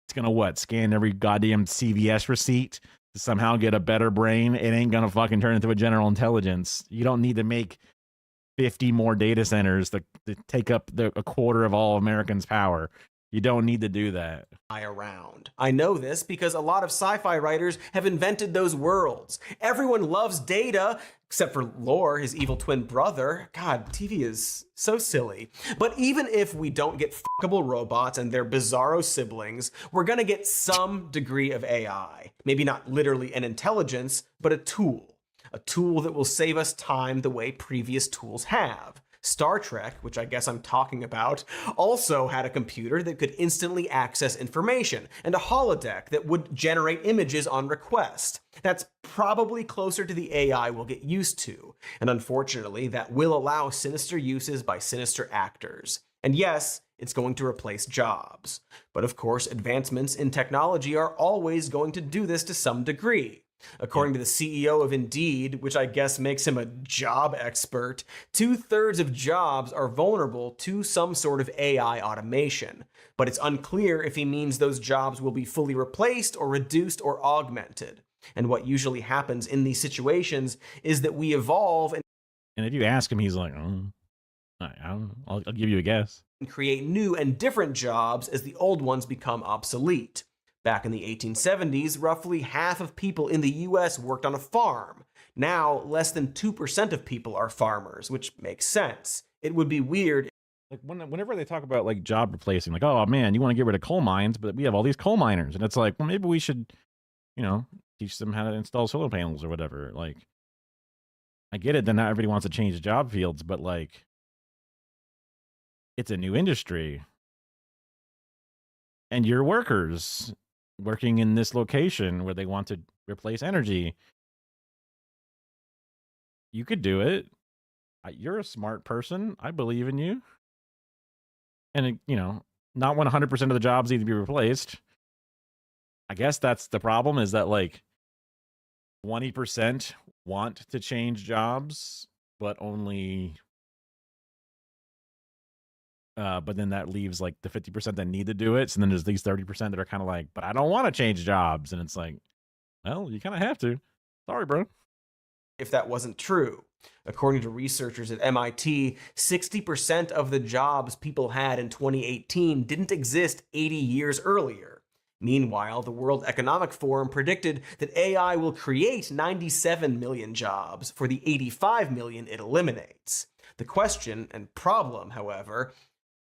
It's going to scan every goddamn CVS receipt to somehow get a better brain. It ain't going to fucking turn into a general intelligence. You don't need to make 50 more data centers to take up a quarter of all Americans' power. You don't need to do that. Around. I know this because a lot of sci-fi writers have invented those worlds. Everyone loves Data, except for Lore, his evil twin brother. God, TV is so silly. But even if we don't get fuckable robots and their bizarro siblings, we're gonna get some degree of AI. Maybe not literally an intelligence, but a tool. A tool that will save us time the way previous tools have. Star Trek, which I guess I'm talking about, also had a computer that could instantly access information, and a holodeck that would generate images on request. That's probably closer to the AI we'll get used to, and unfortunately, that will allow sinister uses by sinister actors. And yes, it's going to replace jobs. But of course, advancements in technology are always going to do this to some degree. According to the CEO of Indeed, which I guess makes him a job expert, 2/3 of jobs are vulnerable to some sort of AI automation. But it's unclear if he means those jobs will be fully replaced or reduced or augmented. And what usually happens in these situations is that we evolve And if you ask him, he's like, I'll give you a guess. And create new and different jobs as the old ones become obsolete. Back in the 1870s, roughly half of people in the US worked on a farm. Now, less than 2% of people are farmers, which makes sense. It would be weird. Like whenever they talk about like job replacing, like, oh man, you want to get rid of coal mines, but we have all these coal miners. And it's like, well, maybe we should, teach them how to install solar panels or whatever. Like, I get it that not everybody wants to change job fields, but like, it's a new industry. And you're workers working in this location where they want to replace energy. You could do it. You're a smart person. I believe in you. And, not 100% of the jobs need to be replaced. I guess that's the problem, is that like 20% want to change jobs, but only... but then that leaves like the 50% that need to do it. So then there's these 30% that are kind of like, but I don't want to change jobs. And it's like, well, you kind of have to. Sorry, bro. If that wasn't true. According to researchers at MIT, 60% of the jobs people had in 2018 didn't exist 80 years earlier. Meanwhile, the World Economic Forum predicted that AI will create 97 million jobs for the 85 million it eliminates. The question and problem, however,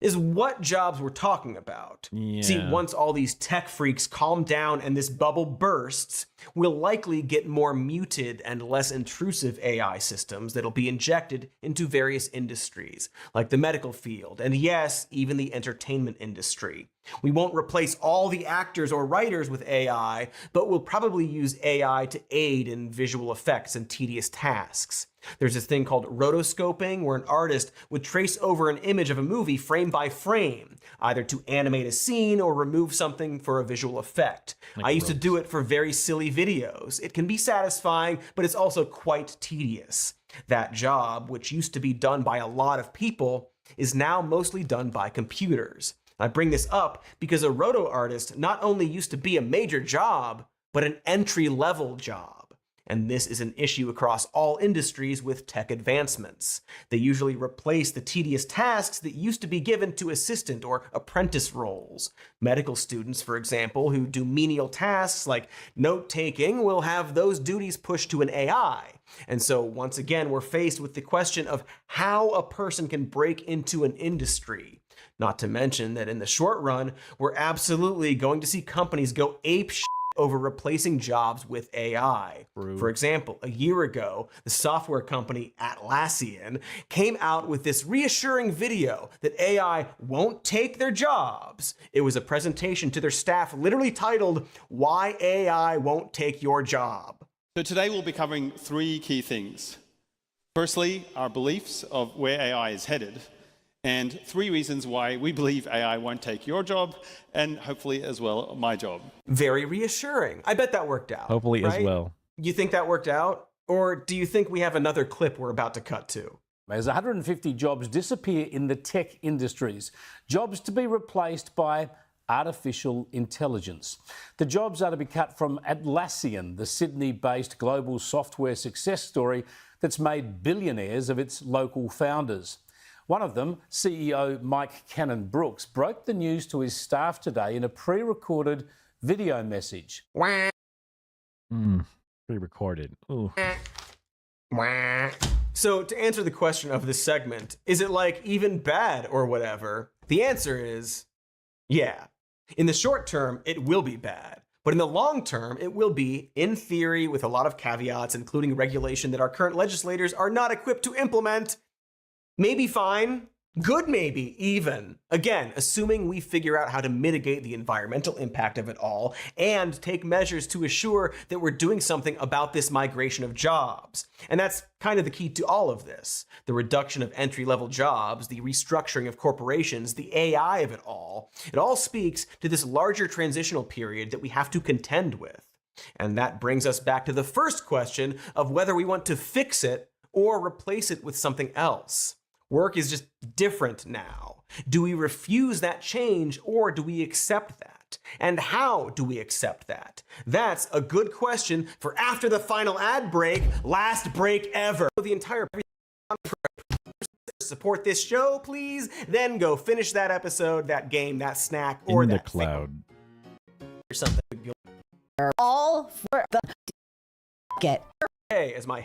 is what jobs we're talking about. Yeah. See, once all these tech freaks calm down and this bubble bursts, we'll likely get more muted and less intrusive AI systems that'll be injected into various industries, like the medical field, and yes, even the entertainment industry. We won't replace all the actors or writers with AI, but we'll probably use AI to aid in visual effects and tedious tasks. There's this thing called rotoscoping, where an artist would trace over an image of a movie frame by frame, either to animate a scene or remove something for a visual effect. I used to do it for very silly videos. It can be satisfying, but it's also quite tedious. That job, which used to be done by a lot of people, is now mostly done by computers. I bring this up because a roto artist not only used to be a major job, but an entry-level job. And this is an issue across all industries with tech advancements. They usually replace the tedious tasks that used to be given to assistant or apprentice roles. Medical students, for example, who do menial tasks like note-taking will have those duties pushed to an AI. And so once again, we're faced with the question of how a person can break into an industry. Not to mention that in the short run, we're absolutely going to see companies go apeshit over replacing jobs with AI. True. For example, a year ago, the software company Atlassian came out with this reassuring video that AI won't take their jobs. It was a presentation to their staff literally titled, "Why AI Won't Take Your Job." So today we'll be covering three key things. Firstly, our beliefs of where AI is headed, and three reasons why we believe AI won't take your job, and hopefully as well my job. Very reassuring. I bet that worked out. Hopefully right? as well. You think that worked out? Or do you think we have another clip we're about to cut to? As 150 jobs disappear in the tech industries, jobs to be replaced by artificial intelligence. The jobs are to be cut from Atlassian, the Sydney-based global software success story that's made billionaires of its local founders. One of them, CEO Mike Cannon-Brookes, broke the news to his staff today in a pre-recorded video message. Pre-recorded. Ooh. So to answer the question of this segment, is it like even bad or whatever? The answer is yeah. In the short term, it will be bad. But in the long term, it will be, in theory, with a lot of caveats, including regulation that our current legislators are not equipped to implement, maybe fine. Good maybe, even. Again, assuming we figure out how to mitigate the environmental impact of it all and take measures to assure that we're doing something about this migration of jobs. And that's kind of the key to all of this. The reduction of entry-level jobs, the restructuring of corporations, the AI of it all. It all speaks to this larger transitional period that we have to contend with. And that brings us back to the first question of whether we want to fix it or replace it with something else. Work is just different now. Do we refuse that change or do we accept that? And how do we accept that? That's a good question for after the final ad break, last break ever. The entire support this show, please. Then go finish that episode, that game, that snack, or In the that cloud. or something. All for the get. Hey, as my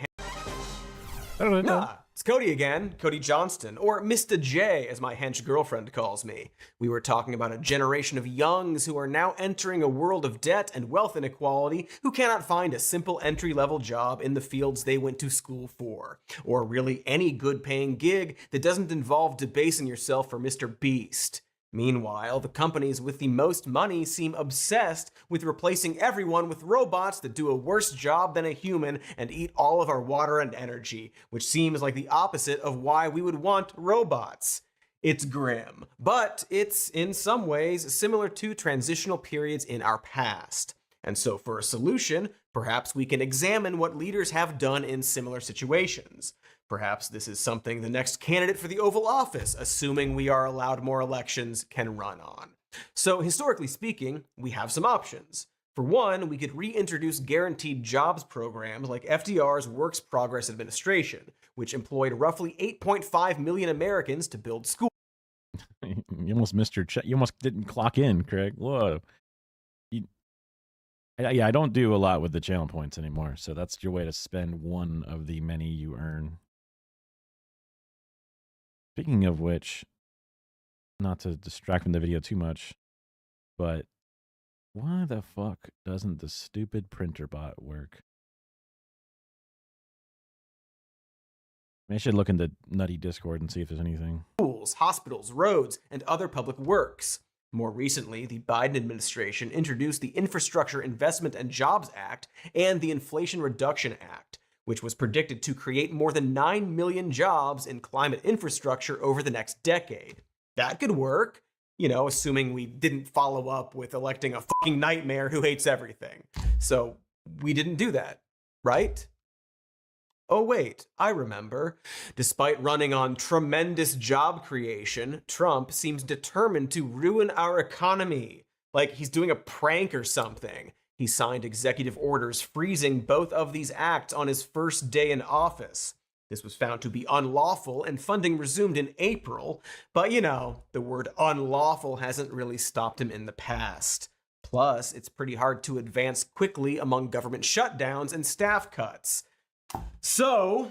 Nah, it's Cody again, Cody Johnston, or Mr. J, as my hench girlfriend calls me. We were talking about a generation of youngs who are now entering a world of debt and wealth inequality who cannot find a simple entry-level job in the fields they went to school for, or really any good-paying gig that doesn't involve debasing yourself for Mr. Beast. Meanwhile, the companies with the most money seem obsessed with replacing everyone with robots that do a worse job than a human and eat all of our water and energy, which seems like the opposite of why we would want robots. It's grim, but it's in some ways similar to transitional periods in our past. And so for a solution, perhaps we can examine what leaders have done in similar situations. Perhaps this is something the next candidate for the Oval Office, assuming we are allowed more elections, can run on. So historically speaking, we have some options. For one, we could reintroduce guaranteed jobs programs like FDR's Works Progress Administration, which employed roughly 8.5 million Americans to build schools. You almost missed your check. You almost didn't clock in, Craig. Whoa. Yeah, I don't do a lot with the channel points anymore, so that's your way to spend one of the many you earn. Speaking of which, not to distract from the video too much, but why the fuck doesn't the stupid printer bot work? I should look in the nutty Discord and see if there's anything. Schools, hospitals, roads, and other public works. More recently, the Biden administration introduced the Infrastructure Investment and Jobs Act and the Inflation Reduction Act, which was predicted to create more than 9 million jobs in climate infrastructure over the next decade. That could work, you know, assuming we didn't follow up with electing a fucking nightmare who hates everything. So we didn't do that, right? Oh wait, I remember. Despite running on tremendous job creation, Trump seems determined to ruin our economy. Like he's doing a prank or something. He signed executive orders freezing both of these acts on his first day in office. This was found to be unlawful and funding resumed in April, but you know, the word unlawful hasn't really stopped him in the past. Plus, it's pretty hard to advance quickly among government shutdowns and staff cuts. So,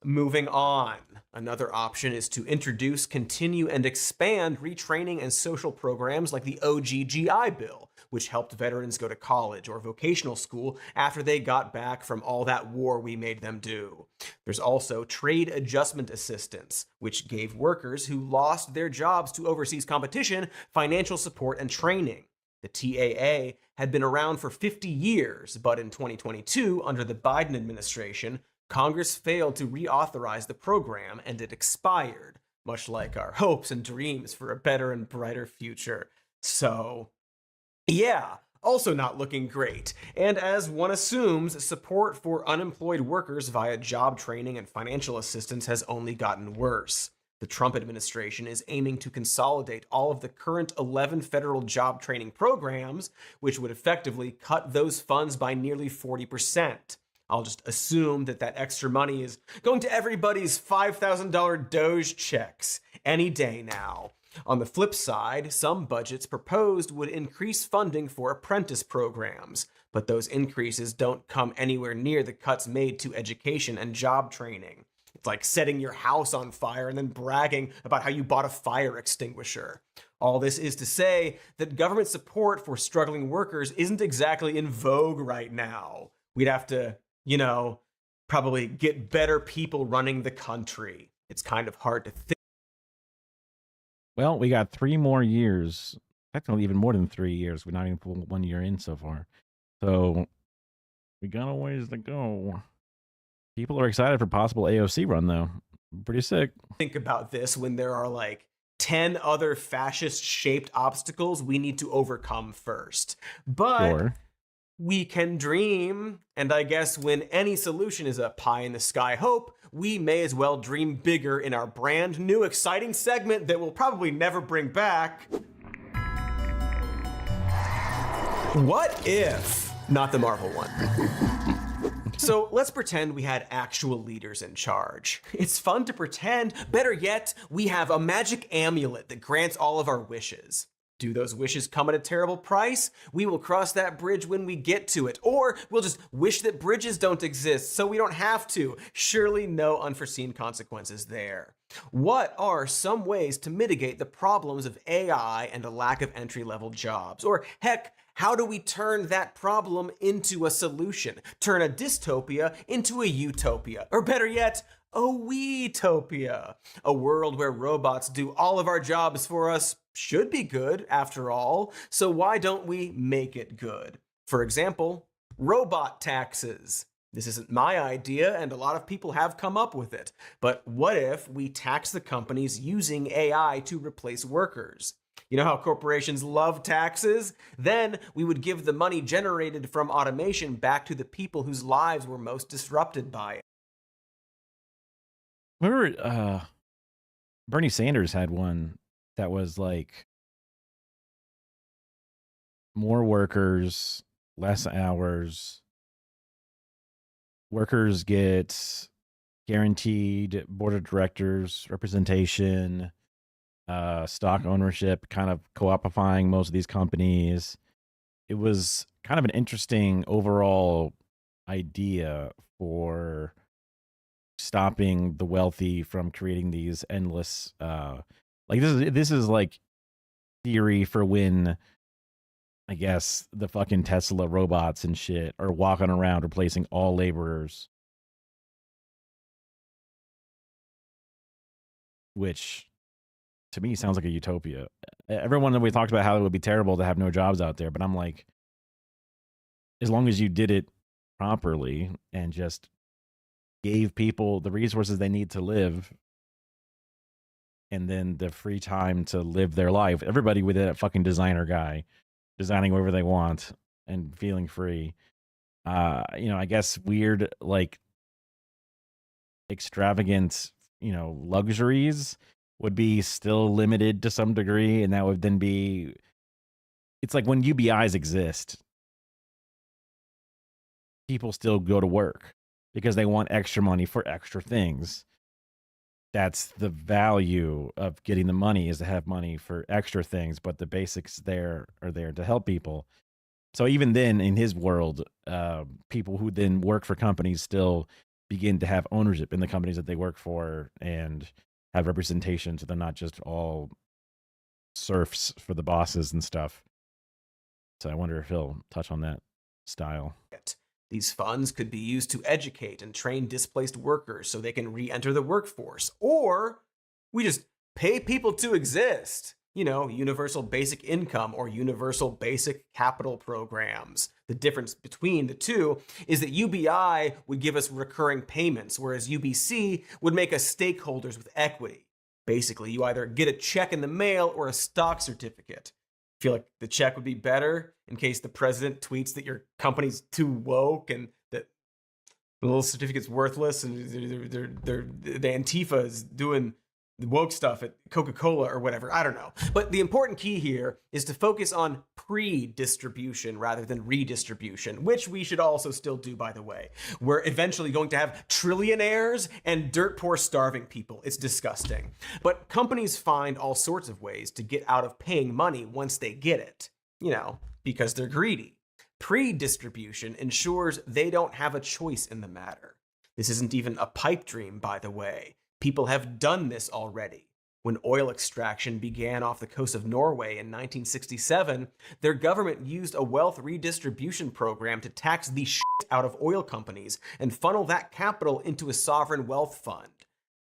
moving on. Another option is to introduce, continue, and expand retraining and social programs like the OGGI bill, which helped veterans go to college or vocational school after they got back from all that war we made them do. There's also trade adjustment assistance, which gave workers who lost their jobs to overseas competition financial support and training. The TAA had been around for 50 years, but in 2022, under the Biden administration, Congress failed to reauthorize the program and it expired, much like our hopes and dreams for a better and brighter future. So, yeah, also not looking great. And as one assumes, support for unemployed workers via job training and financial assistance has only gotten worse. The Trump administration is aiming to consolidate all of the current 11 federal job training programs, which would effectively cut those funds by nearly 40%. I'll just assume that that extra money is going to everybody's $5,000 Doge checks any day now. On the flip side, some budgets proposed would increase funding for apprentice programs, but those increases don't come anywhere near the cuts made to education and job training. It's like setting your house on fire and then bragging about how you bought a fire extinguisher. All this is to say that government support for struggling workers isn't exactly in vogue right now. We'd have to, probably get better people running the country. It's kind of hard to think. Well, we got 3 more years, technically even more than 3 years. We're not even 1 year in so far. So we got a ways to go. People are excited for possible AOC run, though. Pretty sick. Think about this when there are like 10 other fascist-shaped obstacles we need to overcome first. But we can dream, and I guess when any solution is a pie-in-the-sky hope, we may as well dream bigger in our brand new exciting segment that we'll probably never bring back. What if? Not the Marvel one. So let's pretend we had actual leaders in charge. It's fun to pretend. Better yet, we have a magic amulet that grants all of our wishes. Do those wishes come at a terrible price? We will cross that bridge when we get to it. Or we'll just wish that bridges don't exist so we don't have to. Surely no unforeseen consequences there. What are some ways to mitigate the problems of AI and a lack of entry-level jobs? Or heck, how do we turn that problem into a solution? Turn a dystopia into a utopia. Or better yet, a we-topia. A world where robots do all of our jobs for us should be good, after all. So why don't we make it good? For example, robot taxes. This isn't my idea, and a lot of people have come up with it. But what if we tax the companies using AI to replace workers? You know how corporations love taxes? Then we would give the money generated from automation back to the people whose lives were most disrupted by it. Remember, Bernie Sanders had one that was like more workers, less hours. Workers get guaranteed board of directors representation, stock ownership, kind of co-opifying most of these companies. It was kind of an interesting overall idea for stopping the wealthy from creating these endless this is like theory for when I guess the fucking Tesla robots and shit are walking around replacing all laborers, which to me sounds like a utopia. Everyone that we talked about how it would be terrible to have no jobs out there, but I'm like, as long as you did it properly and just gave people the resources they need to live and then the free time to live their life. Everybody with that fucking designer guy designing whatever they want and feeling free. I guess weird, like extravagant, luxuries would be still limited to some degree. And that would then be, it's like when UBIs exist, people still go to work because they want extra money for extra things. That's the value of getting the money, is to have money for extra things, but the basics are there to help people. So even then, in his world, people who then work for companies still begin to have ownership in the companies that they work for and have representation, so they're not just all serfs for the bosses and stuff. So I wonder if he'll touch on that style. These funds could be used to educate and train displaced workers so they can re-enter the workforce. Or we just pay people to exist. Universal basic income or universal basic capital programs. The difference between the two is that UBI would give us recurring payments, whereas UBC would make us stakeholders with equity. Basically, you either get a check in the mail or a stock certificate. Feel like the check would be better in case the president tweets that your company's too woke and that the little certificate's worthless and the Antifa is doing woke stuff at Coca-Cola or whatever. I don't know. But the important key here is to focus on pre-distribution rather than redistribution, which we should also still do, by the way. We're eventually going to have trillionaires and dirt poor starving people. It's disgusting. But companies find all sorts of ways to get out of paying money once they get it, because they're greedy. Pre-distribution ensures they don't have a choice in the matter. This isn't even a pipe dream, by the way. People have done this already. When oil extraction began off the coast of Norway in 1967, their government used a wealth redistribution program to tax the shit out of oil companies and funnel that capital into a sovereign wealth fund.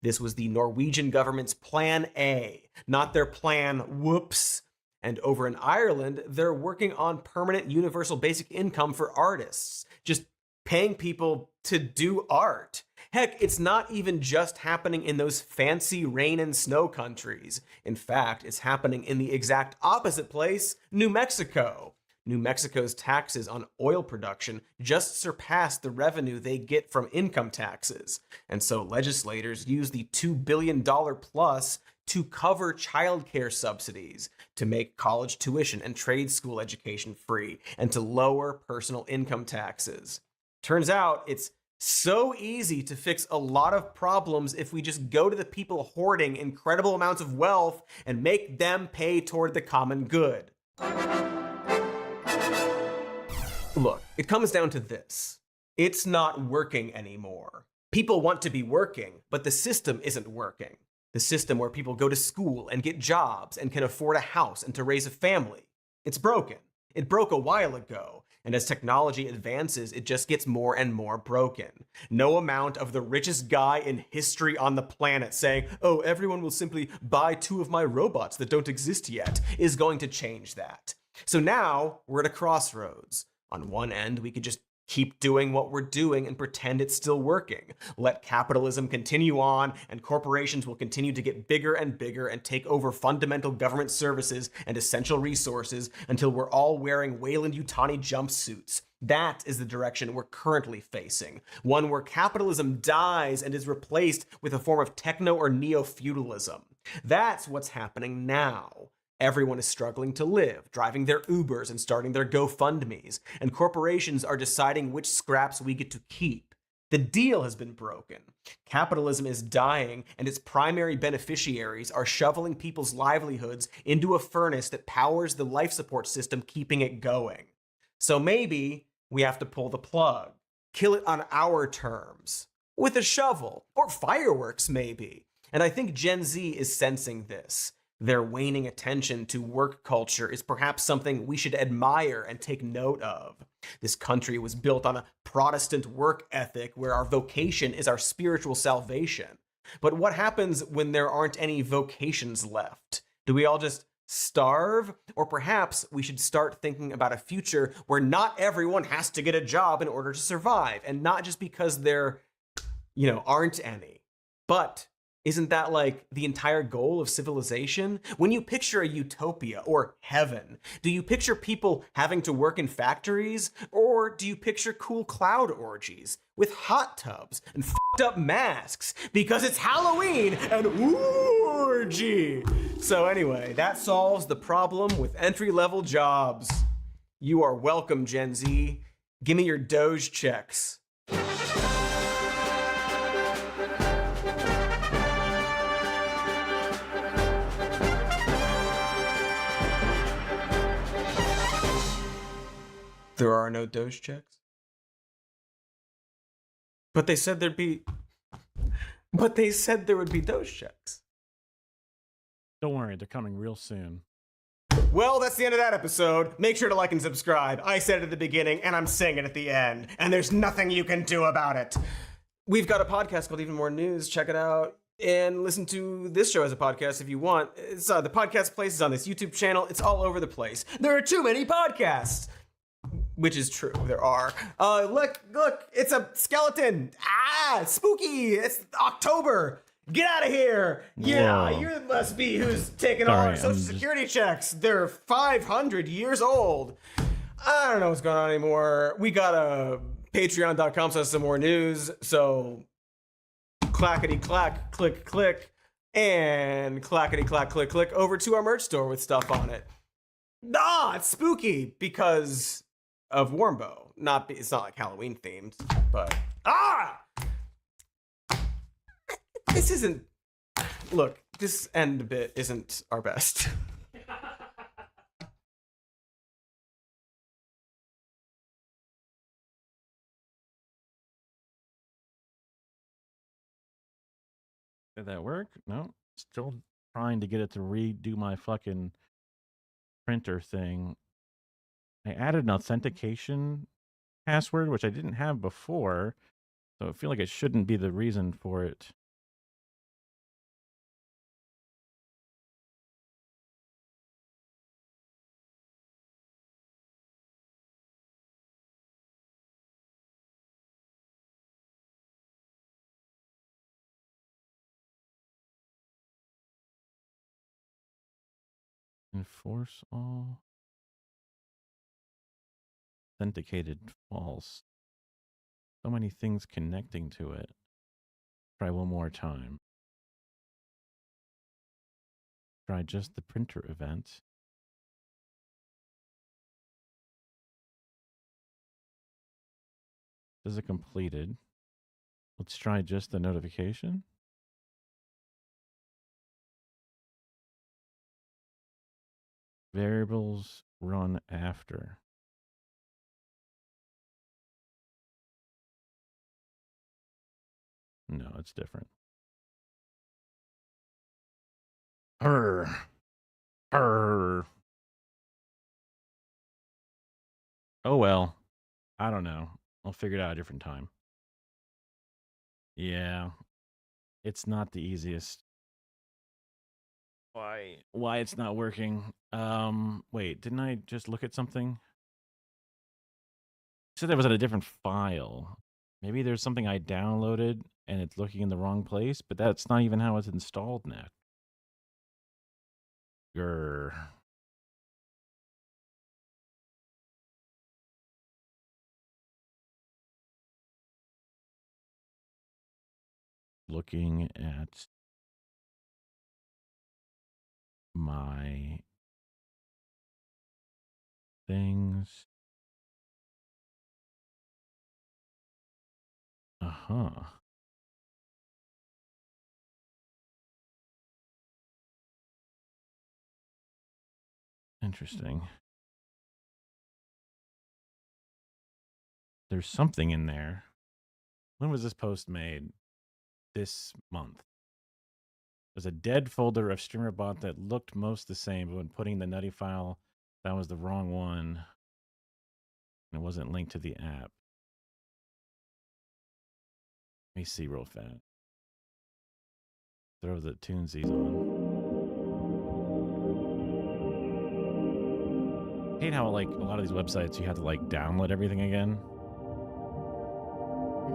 This was the Norwegian government's Plan A, not their plan whoops. And over in Ireland, they're working on permanent universal basic income for artists, just paying people to do art. Heck, it's not even just happening in those fancy rain and snow countries. In fact, it's happening in the exact opposite place, New Mexico. New Mexico's taxes on oil production just surpass the revenue they get from income taxes. And so legislators use the $2 billion plus to cover childcare subsidies, to make college tuition and trade school education free, and to lower personal income taxes. Turns out it's so easy to fix a lot of problems if we just go to the people hoarding incredible amounts of wealth and make them pay toward the common good. Look, it comes down to this. It's not working anymore. People want to be working, but the system isn't working. The system where people go to school and get jobs and can afford a house and to raise a family. It's broken. It broke a while ago. And as technology advances, it just gets more and more broken. No amount of the richest guy in history on the planet saying, oh, everyone will simply buy 2 of my robots that don't exist yet, is going to change that. So now we're at a crossroads. On one end, we could just keep doing what we're doing and pretend it's still working. Let capitalism continue on, and corporations will continue to get bigger and bigger and take over fundamental government services and essential resources until we're all wearing Weyland-Yutani jumpsuits. That is the direction we're currently facing. One where capitalism dies and is replaced with a form of techno or neo-feudalism. That's what's happening now. Everyone is struggling to live, driving their Ubers and starting their GoFundMes, and corporations are deciding which scraps we get to keep. The deal has been broken. Capitalism is dying, and its primary beneficiaries are shoveling people's livelihoods into a furnace that powers the life support system keeping it going. So maybe we have to pull the plug, kill it on our terms, with a shovel, or fireworks maybe. And I think Gen Z is sensing this. Their waning attention to work culture is perhaps something we should admire and take note of. This country was built on a Protestant work ethic where our vocation is our spiritual salvation. But what happens when there aren't any vocations left? Do we all just starve? Or perhaps we should start thinking about a future where not everyone has to get a job in order to survive, and not just because there, aren't any. But isn't that like the entire goal of civilization? When you picture a utopia or heaven, do you picture people having to work in factories? Or do you picture cool cloud orgies with hot tubs and fucked up masks because it's Halloween and orgy? So anyway, that solves the problem with entry-level jobs. You are welcome, Gen Z. Give me your Doge checks. There are no Doge checks? But they said there would be Doge checks. Don't worry, they're coming real soon. Well, that's the end of that episode. Make sure to like and subscribe. I said it at the beginning, and I'm saying it at the end. And there's nothing you can do about it. We've got a podcast called Even More News. Check it out. And listen to this show as a podcast if you want. It's the podcast place is on this YouTube channel. It's all over the place. There are too many podcasts. Which is true, there are. Look, it's a skeleton. Spooky, it's October. Get out of here. Yeah, Whoa. you must be who's taking all our social security checks. They're 500 years old. I don't know what's going on anymore. We got a patreon.com/some more news. So clackety clack, click, click. And clackety clack click click over to our merch store with stuff on it. Ah, it's spooky because of Warmbow. It's not like Halloween themed, but this isn't. Look, this end bit isn't our best. Did that work? No. Still trying to get it to redo my fucking printer thing. I added an authentication password, which I didn't have before, so I feel like it shouldn't be the reason for it. Enforce all. Authenticated false. So many things connecting to it. Try one more time. Try just the printer event. Is it completed? Let's try just the notification. Variables run after. No, it's different. Her. Oh well. I don't know. I'll figure it out a different time. Yeah. It's not the easiest. Why it's not working? Wait, didn't I just look at something? It said that was at a different file. Maybe there's something I downloaded and it's looking in the wrong place, but that's not even how it's installed now. Grr. Looking at my things. Uh-huh. Interesting. There's something in there. When was this post made? This month. There's a dead folder of StreamerBot that looked most the same, but when putting the nutty file, that was the wrong one. And it wasn't linked to the app. Let me see real fast. Throw the tunesies on. I hate how, like, a lot of these websites, you have to, like, download everything again.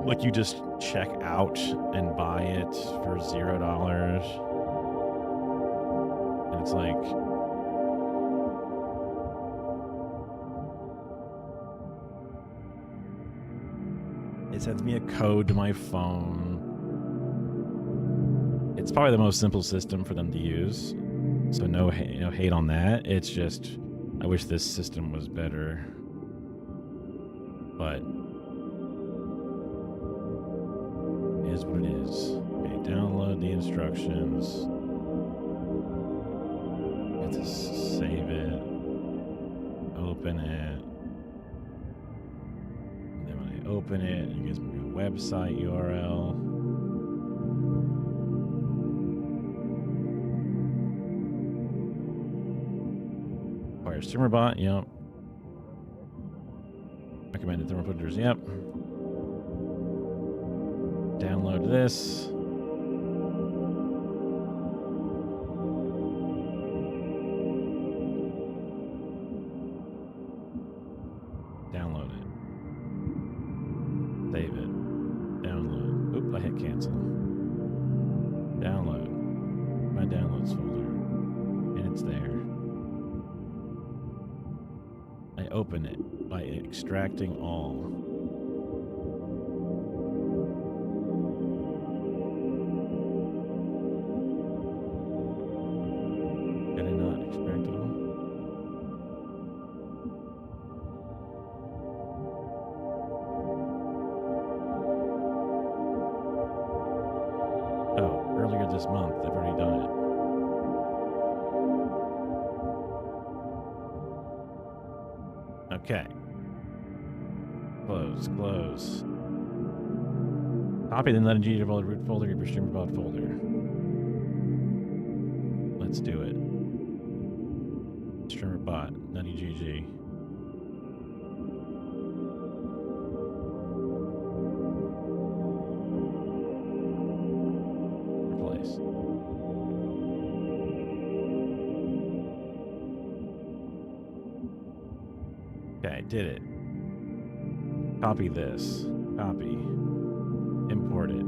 Like, you just check out and buy it for $0. And it's like... It sends me a code to my phone. It's probably the most simple system for them to use. So no hate on that. It's just, I wish this system was better. But... is what it is. Okay, download the instructions. Get to save it. Open it. And then when I open it, it gives me a website URL. Fire StreamerBot, yep. Recommended thermal printers, yep. Download this. Download it. Save it. Download. Oop, I hit cancel. Download. My downloads folder. And it's there. I open it by extracting all. this month. They've already done it. Okay. Close. Copy the nutty root folder of your StreamerBot folder. Let's do it. StreamerBot, nutty GG. Replace. Okay, did it. Copy this. Copy. Import it.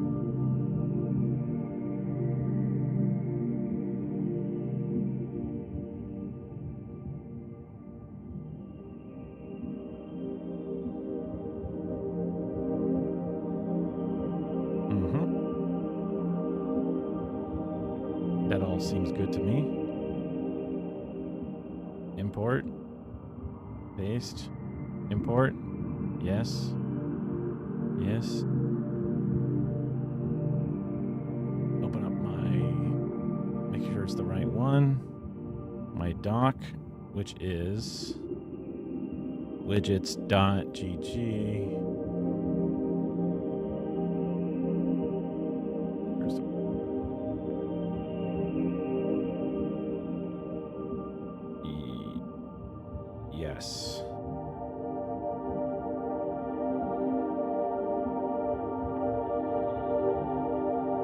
That all seems good to me. Import. Paste. Import. Yes. Yes. Open up make sure it's the right one. My doc, which is widgets.gg. Yes.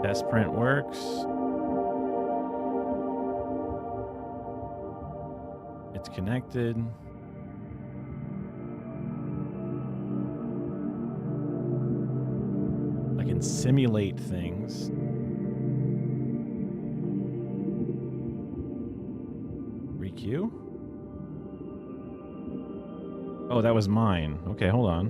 Test print works. It's connected. I can simulate things. Requeue? Oh, that was mine. Okay, hold on.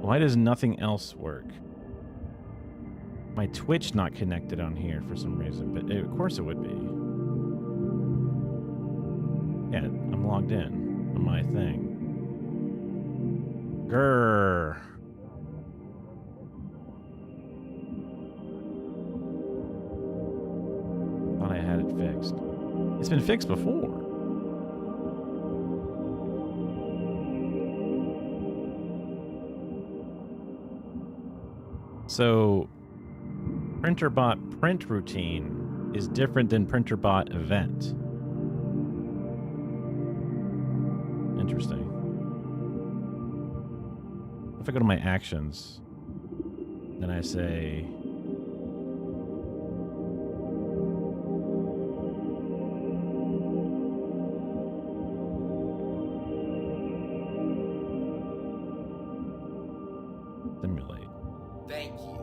Why does nothing else work? My Twitch not connected on here for some reason, but of course it would be. Yeah, I'm logged in on my thing. Grrr. Thought I had it fixed. It's been fixed before. So, PrinterBot print routine is different than PrinterBot event. Interesting. If I go to my actions, then I say simulate. Thank you.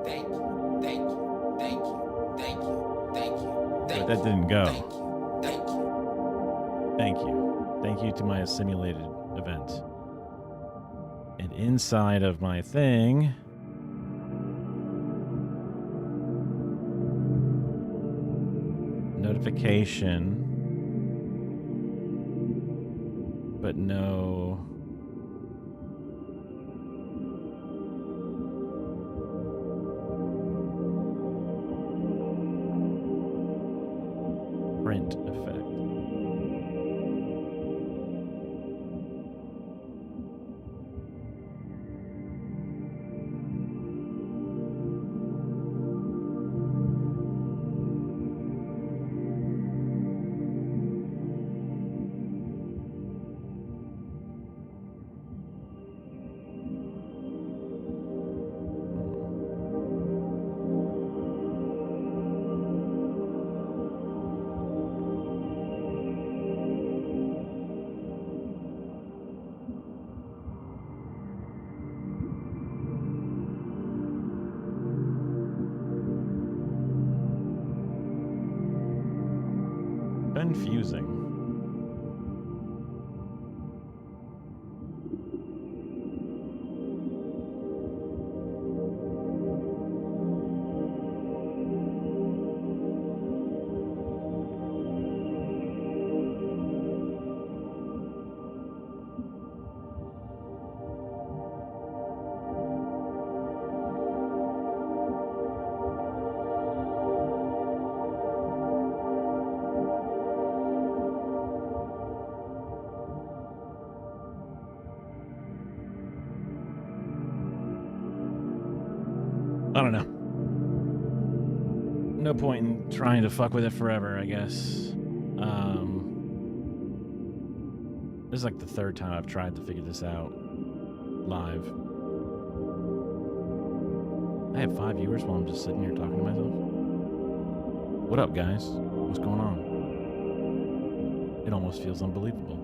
Thank you. Thank you. Thank you. Thank you. Thank you. But that didn't go. Thank you. Thank you. Thank you. Thank you to my simulated event. And inside of my thing, notification, but no. Print effect. I don't know. No point in trying to fuck with it forever, I guess. This is like the third time I've tried to figure this out live. I have 5 viewers while I'm just sitting here talking to myself. What up, guys? What's going on? It almost feels unbelievable.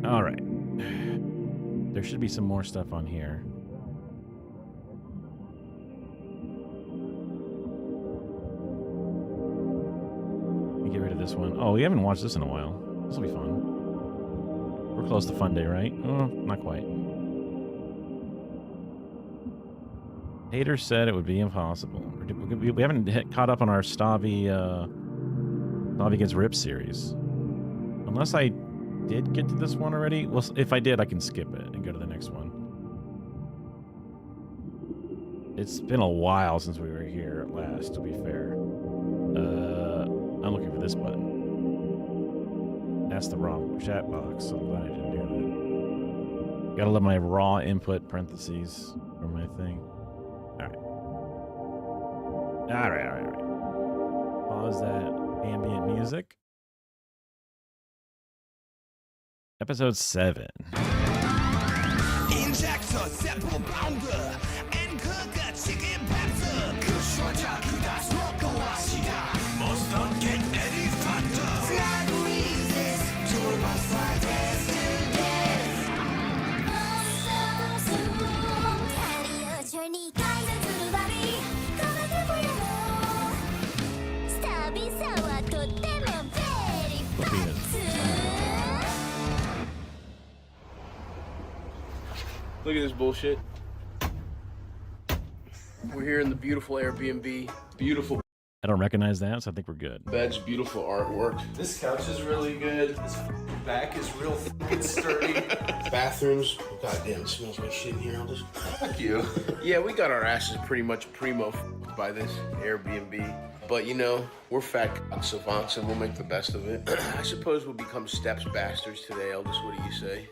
All right. There should be some more stuff on here. Let me get rid of this one. Oh, we haven't watched this in a while. This will be fun. We're close to fun day, right? Oh, not quite. Haters said it would be impossible. We haven't caught up on our Stavi Gets Ripped series. Unless I did get to this one already. Well, if I did, I can skip it and go to the next one. It's been a while since we were here last, to be fair. I'm looking for this button. That's the wrong chat box, so I'm glad I didn't do that. Gotta let my raw input parentheses for my thing. Alright. Pause that ambient music. Episode 7. Injector, sample bounder, and cook chicken pizza. Kushwaja kuda smoke washida. Most don't get any fatter. Flag reasons to lost my Look at this bullshit. We're here in the beautiful Airbnb. Beautiful I don't recognize that, so I think we're good. beds, beautiful artwork. This couch is really good. This back is real fucking sturdy. Bathrooms. Goddamn, it smells like shit in here. I'll just fuck you. Yeah, we got our asses pretty much primo by this Airbnb. But you know, we're fat savants and we'll make the best of it. I suppose we'll become steps bastards today, Eldest. What do you say?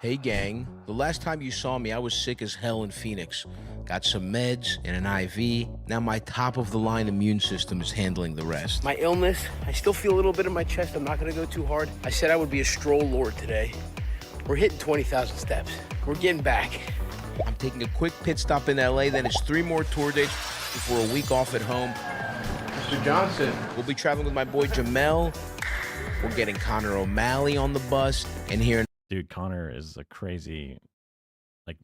Hey gang, the last time you saw me, I was sick as hell in Phoenix. Got some meds and an IV. Now my top of the line immune system is handling the rest. My illness, I still feel a little bit in my chest. I'm not gonna go too hard. I said I would be a stroll lord today. We're hitting 20,000 steps. We're getting back. I'm taking a quick pit stop in LA, then it's 3 more tour dates before a week off at home. Mr. Johnson. We'll be traveling with my boy Jamel. We're getting Connor O'Malley on the bus and here. Dude, Connor is a crazy, like,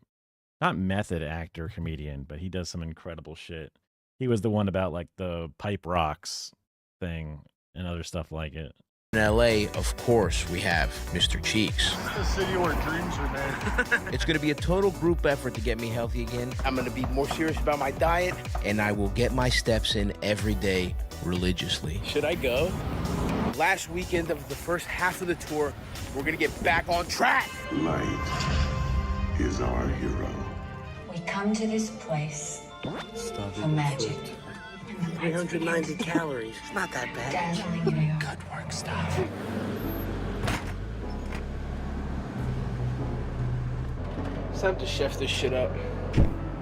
not method actor comedian, but he does some incredible shit. He was the one about, like, the Pipe Rocks thing and other stuff like it. In LA, of course, we have Mr. Cheeks. It's a city where dreams are made. It's going to be a total group effort to get me healthy again. I'm going to be more serious about my diet, and I will get my steps in every day religiously. Should I go? Last weekend of the first half of the tour, we're going to get back on track. Light is our hero. We come to this place for magic. 390 calories. It's not that bad. Good work, stop. It's time to chef this shit up.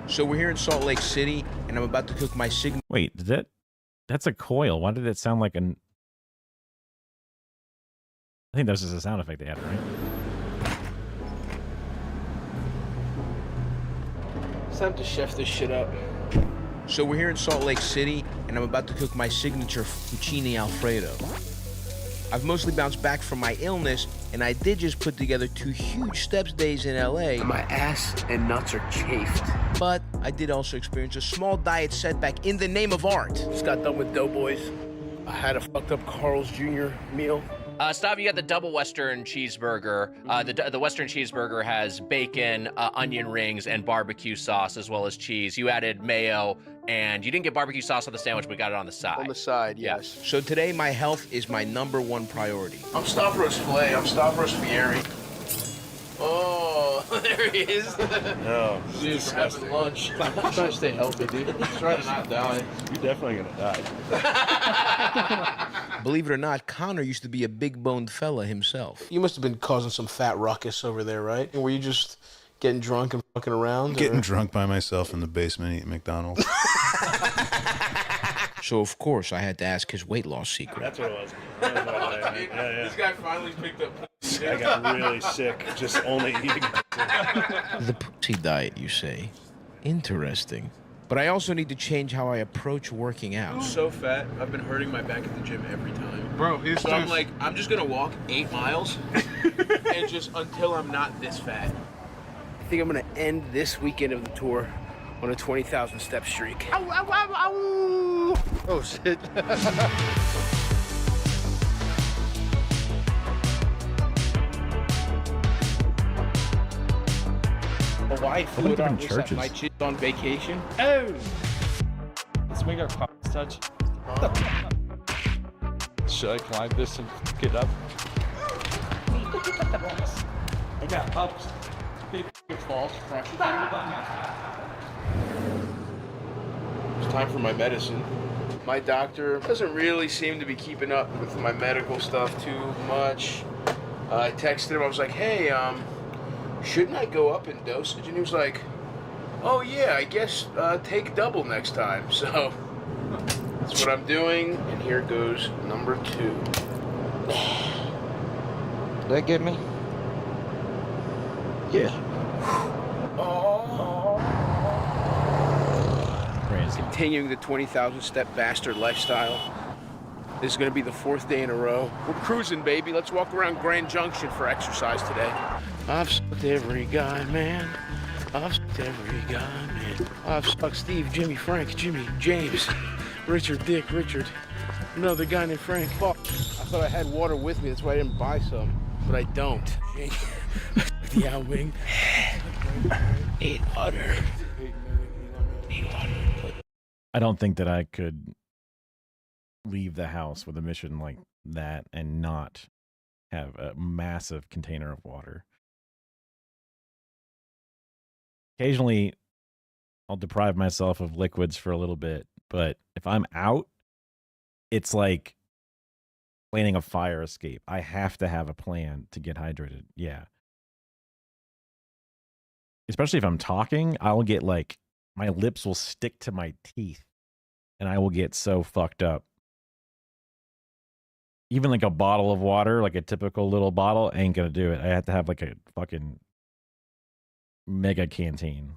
So we're here in Salt Lake City, and I'm about to cook my signature. Wait, that's a coil. Why did it sound like an... I think that was just a sound effect they had, right? It's time to chef this shit up. So we're here in Salt Lake City, and I'm about to cook my signature fettuccine Alfredo. I've mostly bounced back from my illness, and I did just put together 2 huge steps days in LA. My ass and nuts are chafed. But I did also experience a small diet setback in the name of art. Just got done with Doughboys. I had a fucked up Carl's Jr. meal. Stav, you got the double Western cheeseburger. The Western cheeseburger has bacon, onion rings, and barbecue sauce, as well as cheese. You added mayo, and you didn't get barbecue sauce on the sandwich, but we got it on the side. On the side, yes. So today, my health is my #1 priority. I'm Stavros Filet. I'm Stavros Fieri. Oh, Oh, there he is. No, Dude, we're having lunch. I'm trying to stay healthy, dude. I'm trying to not die. You're definitely gonna die. Believe it or not, Connor used to be a big-boned fella himself. You must have been causing some fat ruckus over there, right? Were you just getting drunk and fucking around? Getting drunk by myself in the basement eating McDonald's. So, of course, I had to ask his weight loss secret. That's what it was. This guy finally picked up. I got really sick just only eating. The pussy diet, you say? Interesting. But I also need to change how I approach working out. I'm so fat, I've been hurting my back at the gym every time. Bro, he's so I'm like, I'm just gonna walk 8 miles and just until I'm not this fat. I think I'm gonna end this weekend of the tour on a 20,000 step streak. Ow, ow, ow, ow. Oh, shit. A wife How many flew out different with churches? my kids on vacation. Oh! Let's make our cocks touch. Should I climb this and get up? I got pups. Big falls. It's time for my medicine. My doctor doesn't really seem to be keeping up with my medical stuff too much. I texted him, I was like, hey, shouldn't I go up in dosage? And he was like, oh yeah, I guess take double next time. So that's what I'm doing, and here goes number 2. Did that get me? Yeah. Continuing the 20,000 step bastard lifestyle. This is gonna be the 4th day in a row. We're cruising, baby. Let's walk around Grand Junction for exercise today. I've sucked every guy, man. I've sucked every guy, man. I've sucked Steve, Jimmy, Frank, Jimmy, James, Richard, Dick, Richard. Another guy named Frank. Fuck. I thought I had water with me, that's why I didn't buy some. But I don't. The Yao Ming. Eat water. Eat water. I don't think that I could leave the house with a mission like that and not have a massive container of water. Occasionally, I'll deprive myself of liquids for a little bit, but if I'm out, it's like planning a fire escape. I have to have a plan to get hydrated. Yeah. Especially if I'm talking, I'll get like, my lips will stick to my teeth and I will get so fucked up. Even like a bottle of water, like a typical little bottle, ain't gonna do it. I have to have like a fucking mega canteen.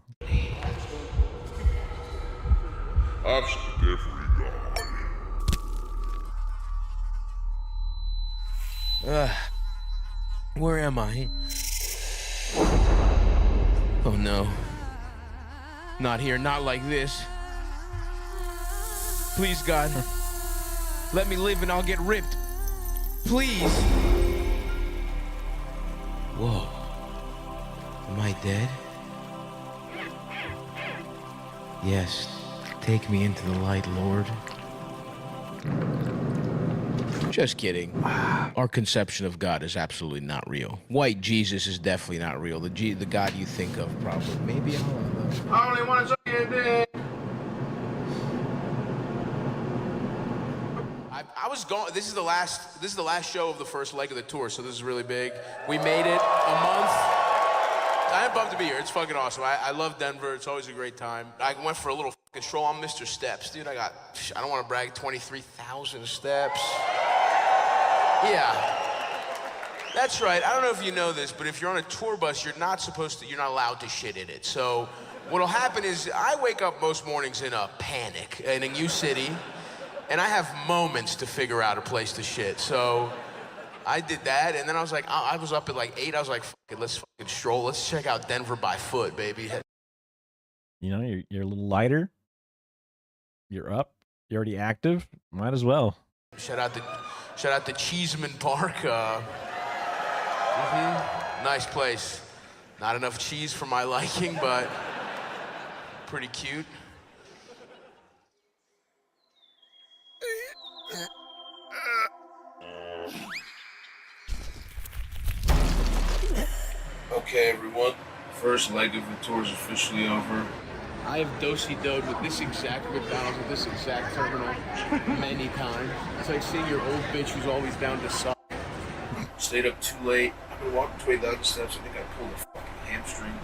I've sucked every guy. Where am I? Oh no. Not here, not like this. Please, God. Let me live and I'll get ripped. Please. Whoa. Am I dead? Yes. Take me into the light, Lord. Just kidding. Our conception of God is absolutely not real. White Jesus is definitely not real. The God you think of, probably. Maybe I only want to suck your dick. I was going. This is the last show of the first leg of the tour, so this is really big. We made it a month. I'm bummed to be here. It's fucking awesome. I love Denver. It's always a great time. I went for a little fucking stroll on Mr. Steps, dude. I don't want to brag, 23,000 steps. Yeah. That's right. I don't know if you know this, but if you're on a tour bus, you're not allowed to shit in it. So what'll happen is I wake up most mornings in a panic in a new city, and I have moments to figure out a place to shit. So I did that, and then I was like, I was up at like 8. I was like, fuck it, let's fucking stroll. Let's check out Denver by foot, baby. You know, you're a little lighter. You're up. You're already active. Might as well. Shout out to Cheeseman Park. Nice place. Not enough cheese for my liking, but pretty cute. Okay, everyone. First leg of the tour is officially over. I have do-si-doed with this exact McDonald's, with this exact terminal many times. It's like seeing your old bitch who's always down to suck. Stayed up too late. I've been walking 20,000 steps. I think I pulled a fucking hamstring.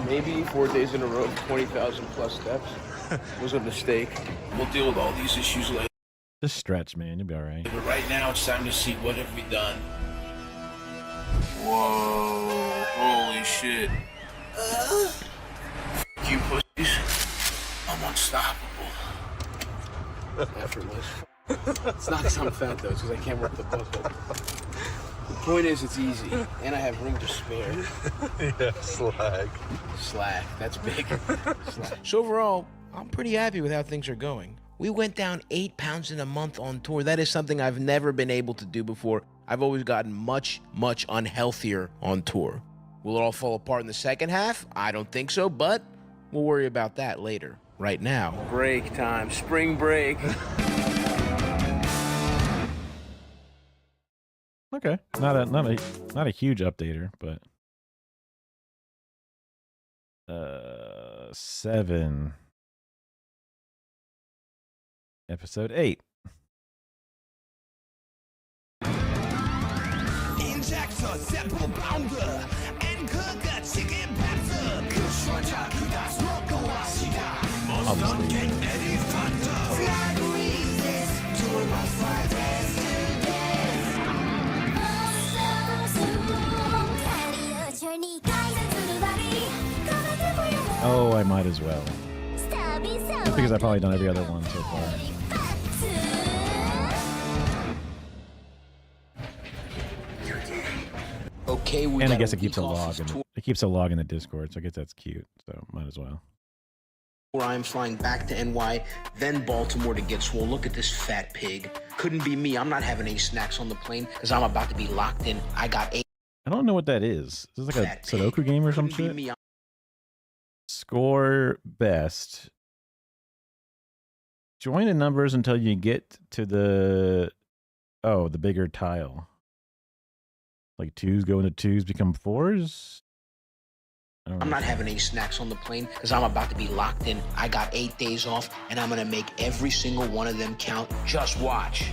Maybe 4 days in a row, 20,000 plus steps. Was a mistake. We'll deal with all these issues later. Just stretch, man. You'll be all right. But right now, it's time to see what have we done. Whoa. Holy shit. You pussies. I'm unstoppable. Effortless. It's not because I'm fat, though. It's because I can't work the puzzle. The point is, it's easy. And I have room to spare. Yeah, slag. Slag. That's big. Slag. So overall, I'm pretty happy with how things are going. We went down 8 pounds in a month on tour. That is something I've never been able to do before. I've always gotten much, much unhealthier on tour. Will it all fall apart in the second half? I don't think so, but we'll worry about that later. Right now, break time, spring break. Okay, not a huge updater, but 7, episode 8. 인젝터 세포 바운드 앵커가 치킨 팝스 쿠션자 그다 스모커 와시다 Obviously. Flag resist tour bus fly Oh, I might as well. Just because I've probably done every other one so far. Okay, we And I got guess a it keeps a week off log. this tour It keeps a log in the Discord, so I guess that's cute. So might as well. where I'm flying back to NY, then Baltimore to get swole. Look at this fat pig. Couldn't be me. I'm not having any snacks on the plane because I'm about to be locked in. I got 8. I don't know what that is. Is this like a Sudoku game or some shit? Me. Score best. Join the numbers until you get to the bigger tile. Like 2s go into 2s become 4s. I'm not having any snacks on the plane because I'm about to be locked in. I got 8 days off and I'm gonna make every single one of them count. Just watch.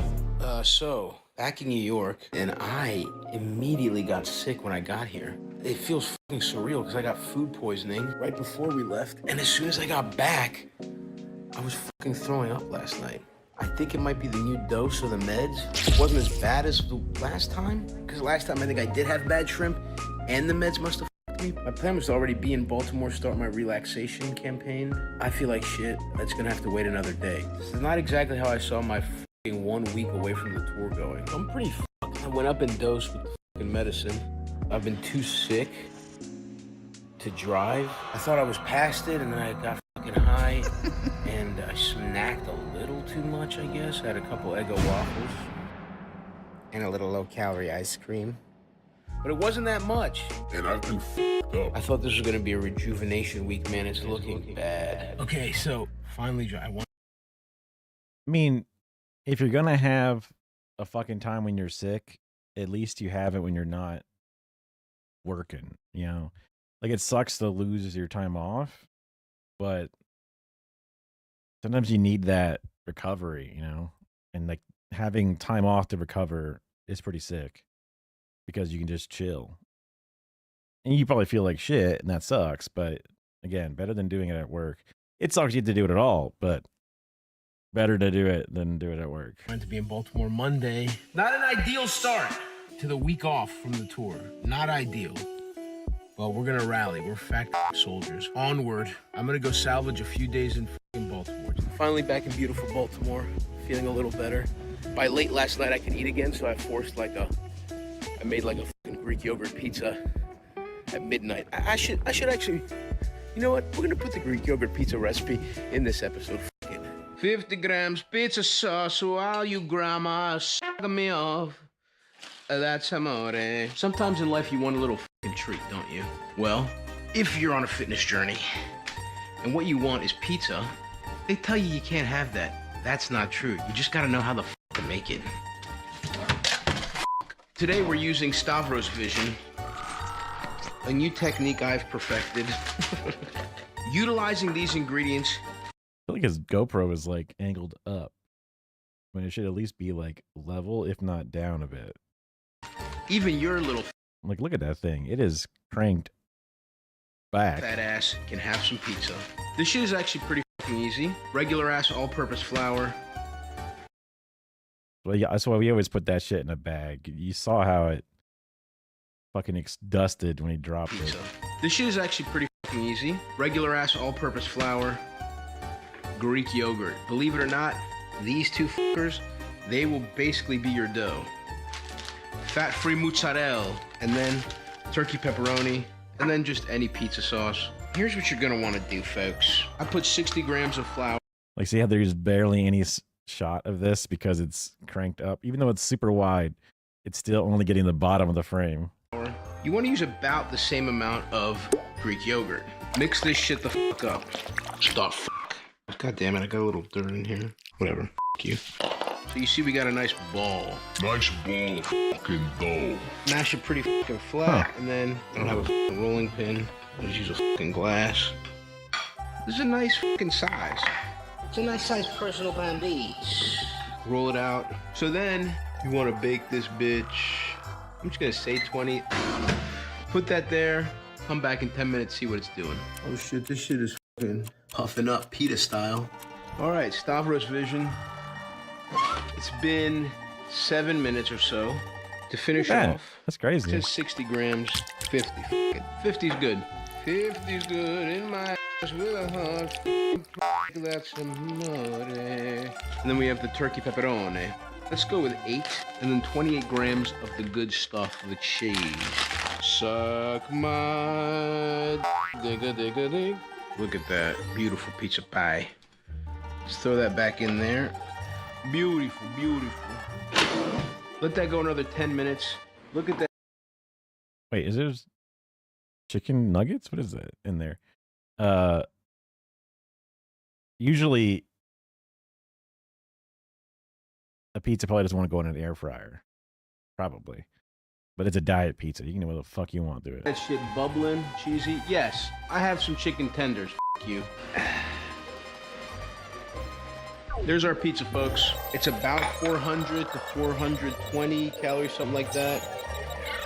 So back in New York, and I immediately got sick when I got here. It feels fucking surreal because I got food poisoning right before we left. And as soon as I got back, I was fucking throwing up last night. I think it might be the new dose of the meds. It wasn't as bad as the last time, because last time I think I did have bad shrimp, and the meds must have fucked me. My plan was to already be in Baltimore, start my relaxation campaign. I feel like shit. That's gonna have to wait another day. This is not exactly how I saw my fucking 1 week away from the tour going. I'm pretty fucked. I went up in dose with the fucking medicine. I've been too sick to drive. I thought I was past it, and then I got fucking high, and I snacked a little too much, I guess. I had a couple Eggo waffles and a little low-calorie ice cream. But it wasn't that much. And I've been f***ed up. I thought this was gonna be a rejuvenation week, man. It's looking bad. Okay, so finally, I mean, if you're gonna have a fucking time when you're sick, at least you have it when you're not working, you know? Like, it sucks to lose your time off, but sometimes you need that recovery, you know? And like having time off to recover is pretty sick because you can just chill. And you probably feel like shit, and that sucks, but again, better than doing it at work. It sucks you have to do it at all, but better to do it than do it at work. Meant to be in Baltimore Monday. Not an ideal start to the week off from the tour. Not ideal. Well, we're gonna rally. We're fact soldiers. Onward. I'm gonna go salvage a few days in fucking Baltimore. Finally back in beautiful Baltimore. Feeling a little better. By late last night, I could eat again, so I made like a fucking Greek yogurt pizza at midnight. I should actually, you know what? We're gonna put the Greek yogurt pizza recipe in this episode. Fuck it. 50 grams pizza sauce while you grandma suck me off. That's amore. Sometimes in life you want a little fucking treat, don't you? Well, if you're on a fitness journey and what you want is pizza, they tell you you can't have that. That's not true. You just gotta know how the fuck to make it. Today we're using Stavros Vision a new technique I've perfected. Utilizing these ingredients. I feel like his GoPro is like angled up when it should at least be like level, if not down a bit. Even your little Like, look at that thing. It is cranked back. fat ass can have some pizza. This shit is actually pretty fucking easy. Regular ass all-purpose flour. Well, yeah, that's why we always put that shit in a bag. You saw how it fucking dusted when he dropped it. This shit is actually pretty fucking easy. Regular ass all-purpose flour. Greek yogurt. Believe it or not, these two fuckers, they will basically be your dough. Fat-free mozzarella, and then turkey pepperoni, and then just any pizza sauce. Here's what you're gonna want to do, folks. I put 60 grams of flour. Like, see how there's barely any shot of this because it's cranked up. Even though it's super wide, it's still only getting the bottom of the frame. You want to use about the same amount of Greek yogurt. Mix this shit the fuck up. Stop. God damn it, I got a little dirt in here. Whatever. F you. So you see we got a nice ball. Nice ball of fucking dough. Mash it pretty fucking flat, and then I don't have a fucking rolling pin. I just use a fucking glass. This is a nice fucking size. It's a nice size personal bandage. Roll it out. So then you want to bake this bitch. I'm just gonna say 20. Put that there. Come back in 10 minutes, see what it's doing. Oh shit, this shit is fucking puffing up pita style. All right, Stavros Vision. It's been 7 minutes or so. To finish off, that's crazy. It says 60 grams, 50. Fuck it. 50's good. 50's good in my ass with a heart. That's some money. And then we have the turkey pepperoni. Let's go with 8, and then 28 grams of the good stuff, the cheese. Suck my dig. Look at that beautiful pizza pie. Let's throw that back in there. Beautiful, beautiful. Let that go another 10 minutes. Look at that. Wait, is there chicken nuggets? What is that in there? Usually a pizza probably doesn't want to go in an air fryer. Probably. But it's a diet pizza. You can do what the fuck you want to it. That shit bubbling, cheesy. Yes, I have some chicken tenders. F you. There's our pizza, folks. It's about 400 to 420 calories, something like that.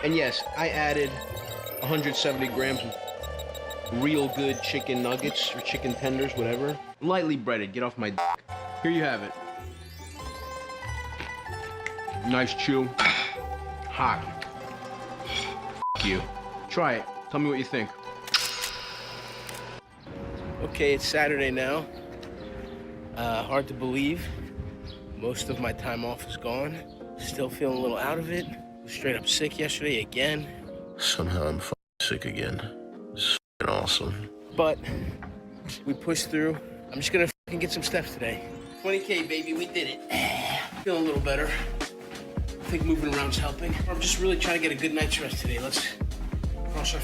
And yes, I added 170 grams of real good chicken nuggets or chicken tenders, whatever. Lightly breaded. Get off my dick. Here you have it. Nice chew. Hot. F you. Try it. Tell me what you think. Okay, it's Saturday now. Hard to believe. Most of my time off is gone. Still feeling a little out of it. Was straight up sick yesterday again. Somehow I'm sick again. It's awesome. But we pushed through. I'm just gonna get some steps today. 20K, baby, we did it. Feeling a little better. I think moving around's helping. I'm just really trying to get a good night's rest today. Let's cross our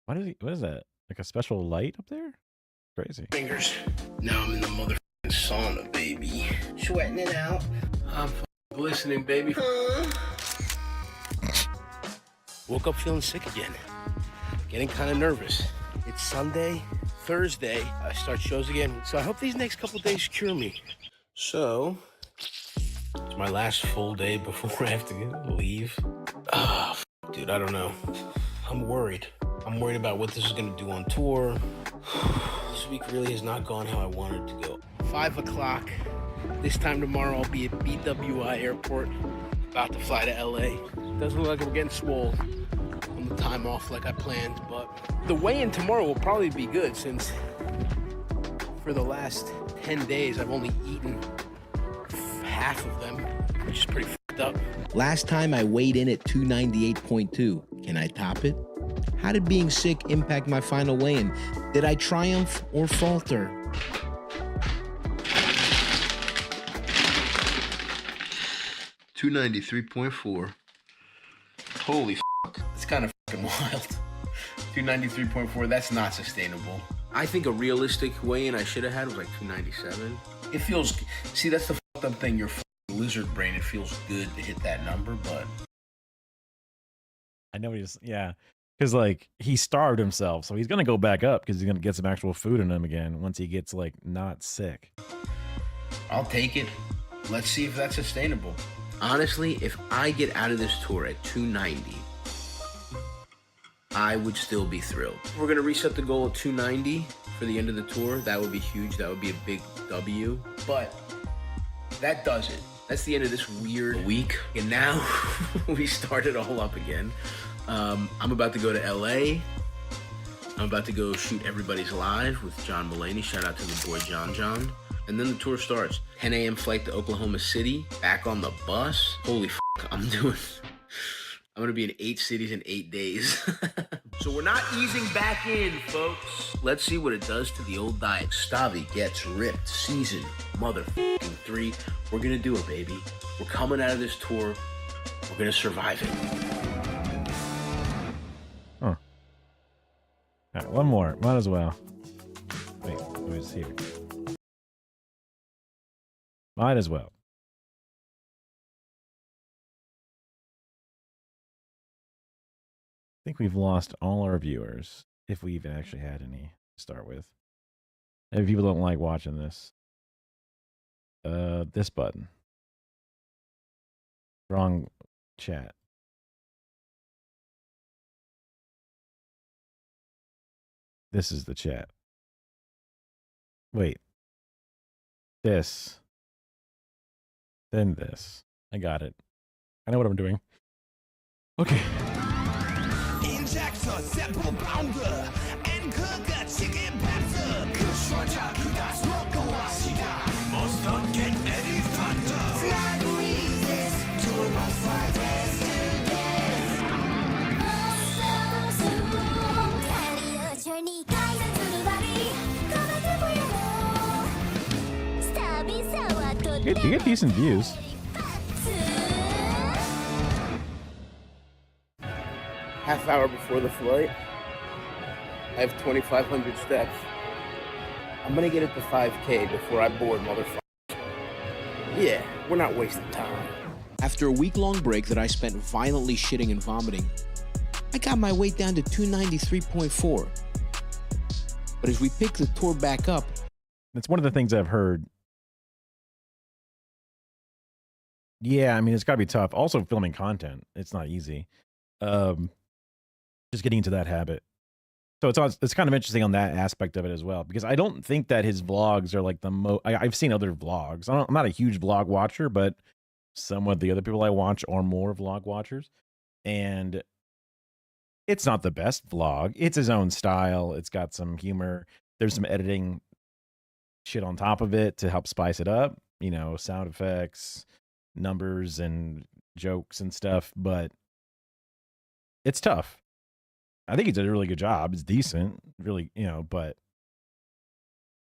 What is that? Like a special light up there? Crazy. fingers. Now I'm in the motherfucking sauna, baby. Sweating it out. I'm glistening, baby. Woke up feeling sick again. Getting kind of nervous. It's Sunday. Thursday, I start shows again. So I hope these next couple days cure me. So, it's my last full day before I have to leave. Dude, I don't know. I'm worried. I'm worried about what this is gonna do on tour. This week really has not gone how I wanted it to go. 5 o'clock. This time tomorrow I'll be at BWI Airport, about to fly to LA. Doesn't look like we're getting swole on the time off like I planned, but the weigh-in tomorrow will probably be good since for the last 10 days I've only eaten half of them, which is pretty fucked up. Last time I weighed in at 298.2. Can I top it? How did being sick impact my final weigh-in? Did I triumph or falter? $293.4. Holy fuck. It's kind of fucking wild. 293.4, that's not sustainable. I think a realistic weigh-in I should have had was like 297. It feels, see, that's the fucked up thing. Your fucking lizard brain, it feels good to hit that number, but know he's yeah, because like he starved himself, so he's gonna go back up because he's gonna get some actual food in him again once he gets like not sick. I'll take it. Let's see if that's sustainable. Honestly, if I get out of this tour at 290, I would still be thrilled. We're gonna reset the goal at 290 for the end of the tour. That would be huge. That would be a big W. But that does it. That's the end of this weird week. And now we start it all up again. I'm about to go to LA. I'm about to go shoot Everybody's Live with John Mulaney. Shout out to the boy John. And then the tour starts. 10 a.m. flight to Oklahoma City. Back on the bus. Holy f***, I'm gonna be in 8 cities in 8 days. So we're not easing back in, folks. Let's see what it does to the old diet. Stavi gets ripped. Season motherfucking 3. We're gonna do it, baby. We're coming out of this tour. We're gonna survive it. Huh. All right, one more. Might as well. Wait, who's here? Might as well. I think we've lost all our viewers, if we even actually had any to start with. Maybe people don't like watching this. This button. Wrong chat. This is the chat. Wait. This. Then this. I got it. I know what I'm doing. Okay. Injector, simple pounder, and cook a chicken pepper. Kushwaja, kudas, roko, ashida. Must not get any fatter. Flag resist, turbo fighters to death. Carry a journey, guidance to the body. You get decent views. Half hour before the flight, I have 2,500 steps. I'm gonna get it to 5K before I board, motherfucker. Yeah, we're not wasting time. After a week-long break that I spent violently shitting and vomiting, I got my weight down to 293.4. But as we pick the tour back up, That's one of the things I've heard. Yeah, I mean, it's got to be tough. Also, filming content, it's not easy. Just getting into that habit. So it's kind of interesting on that aspect of it as well, because I don't think that his vlogs are like the most. I've seen other vlogs. I'm not a huge vlog watcher, but some of the other people I watch are more vlog watchers, and it's not the best vlog. It's his own style. It's got some humor. There's some editing shit on top of it to help spice it up. You know, sound effects, numbers, and jokes and stuff. But it's tough. I think he did a really good job. It's decent, really, you know, but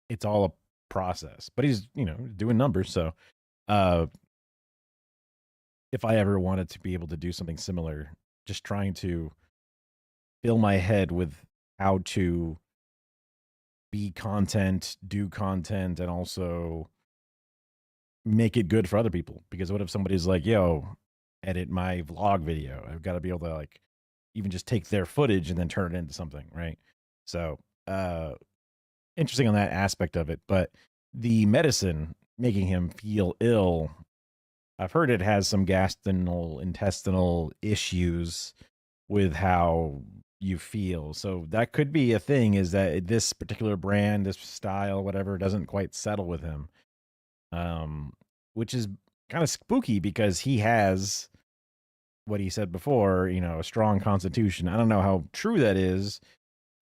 it's all a process. But he's, you know, doing numbers. So if I ever wanted to be able to do something similar, just trying to fill my head with how to be content, do content, and also make it good for other people. Because what if somebody's like, yo, edit my vlog video? I've got to be able to like even just take their footage and then turn it into something, right? So interesting on that aspect of it. But the medicine making him feel ill, I've heard it has some intestinal issues with how you feel. So that could be a thing, is that this particular brand, this style, whatever, doesn't quite settle with him. Which is kind of spooky because he has what he said before, you know, a strong constitution. I don't know how true that is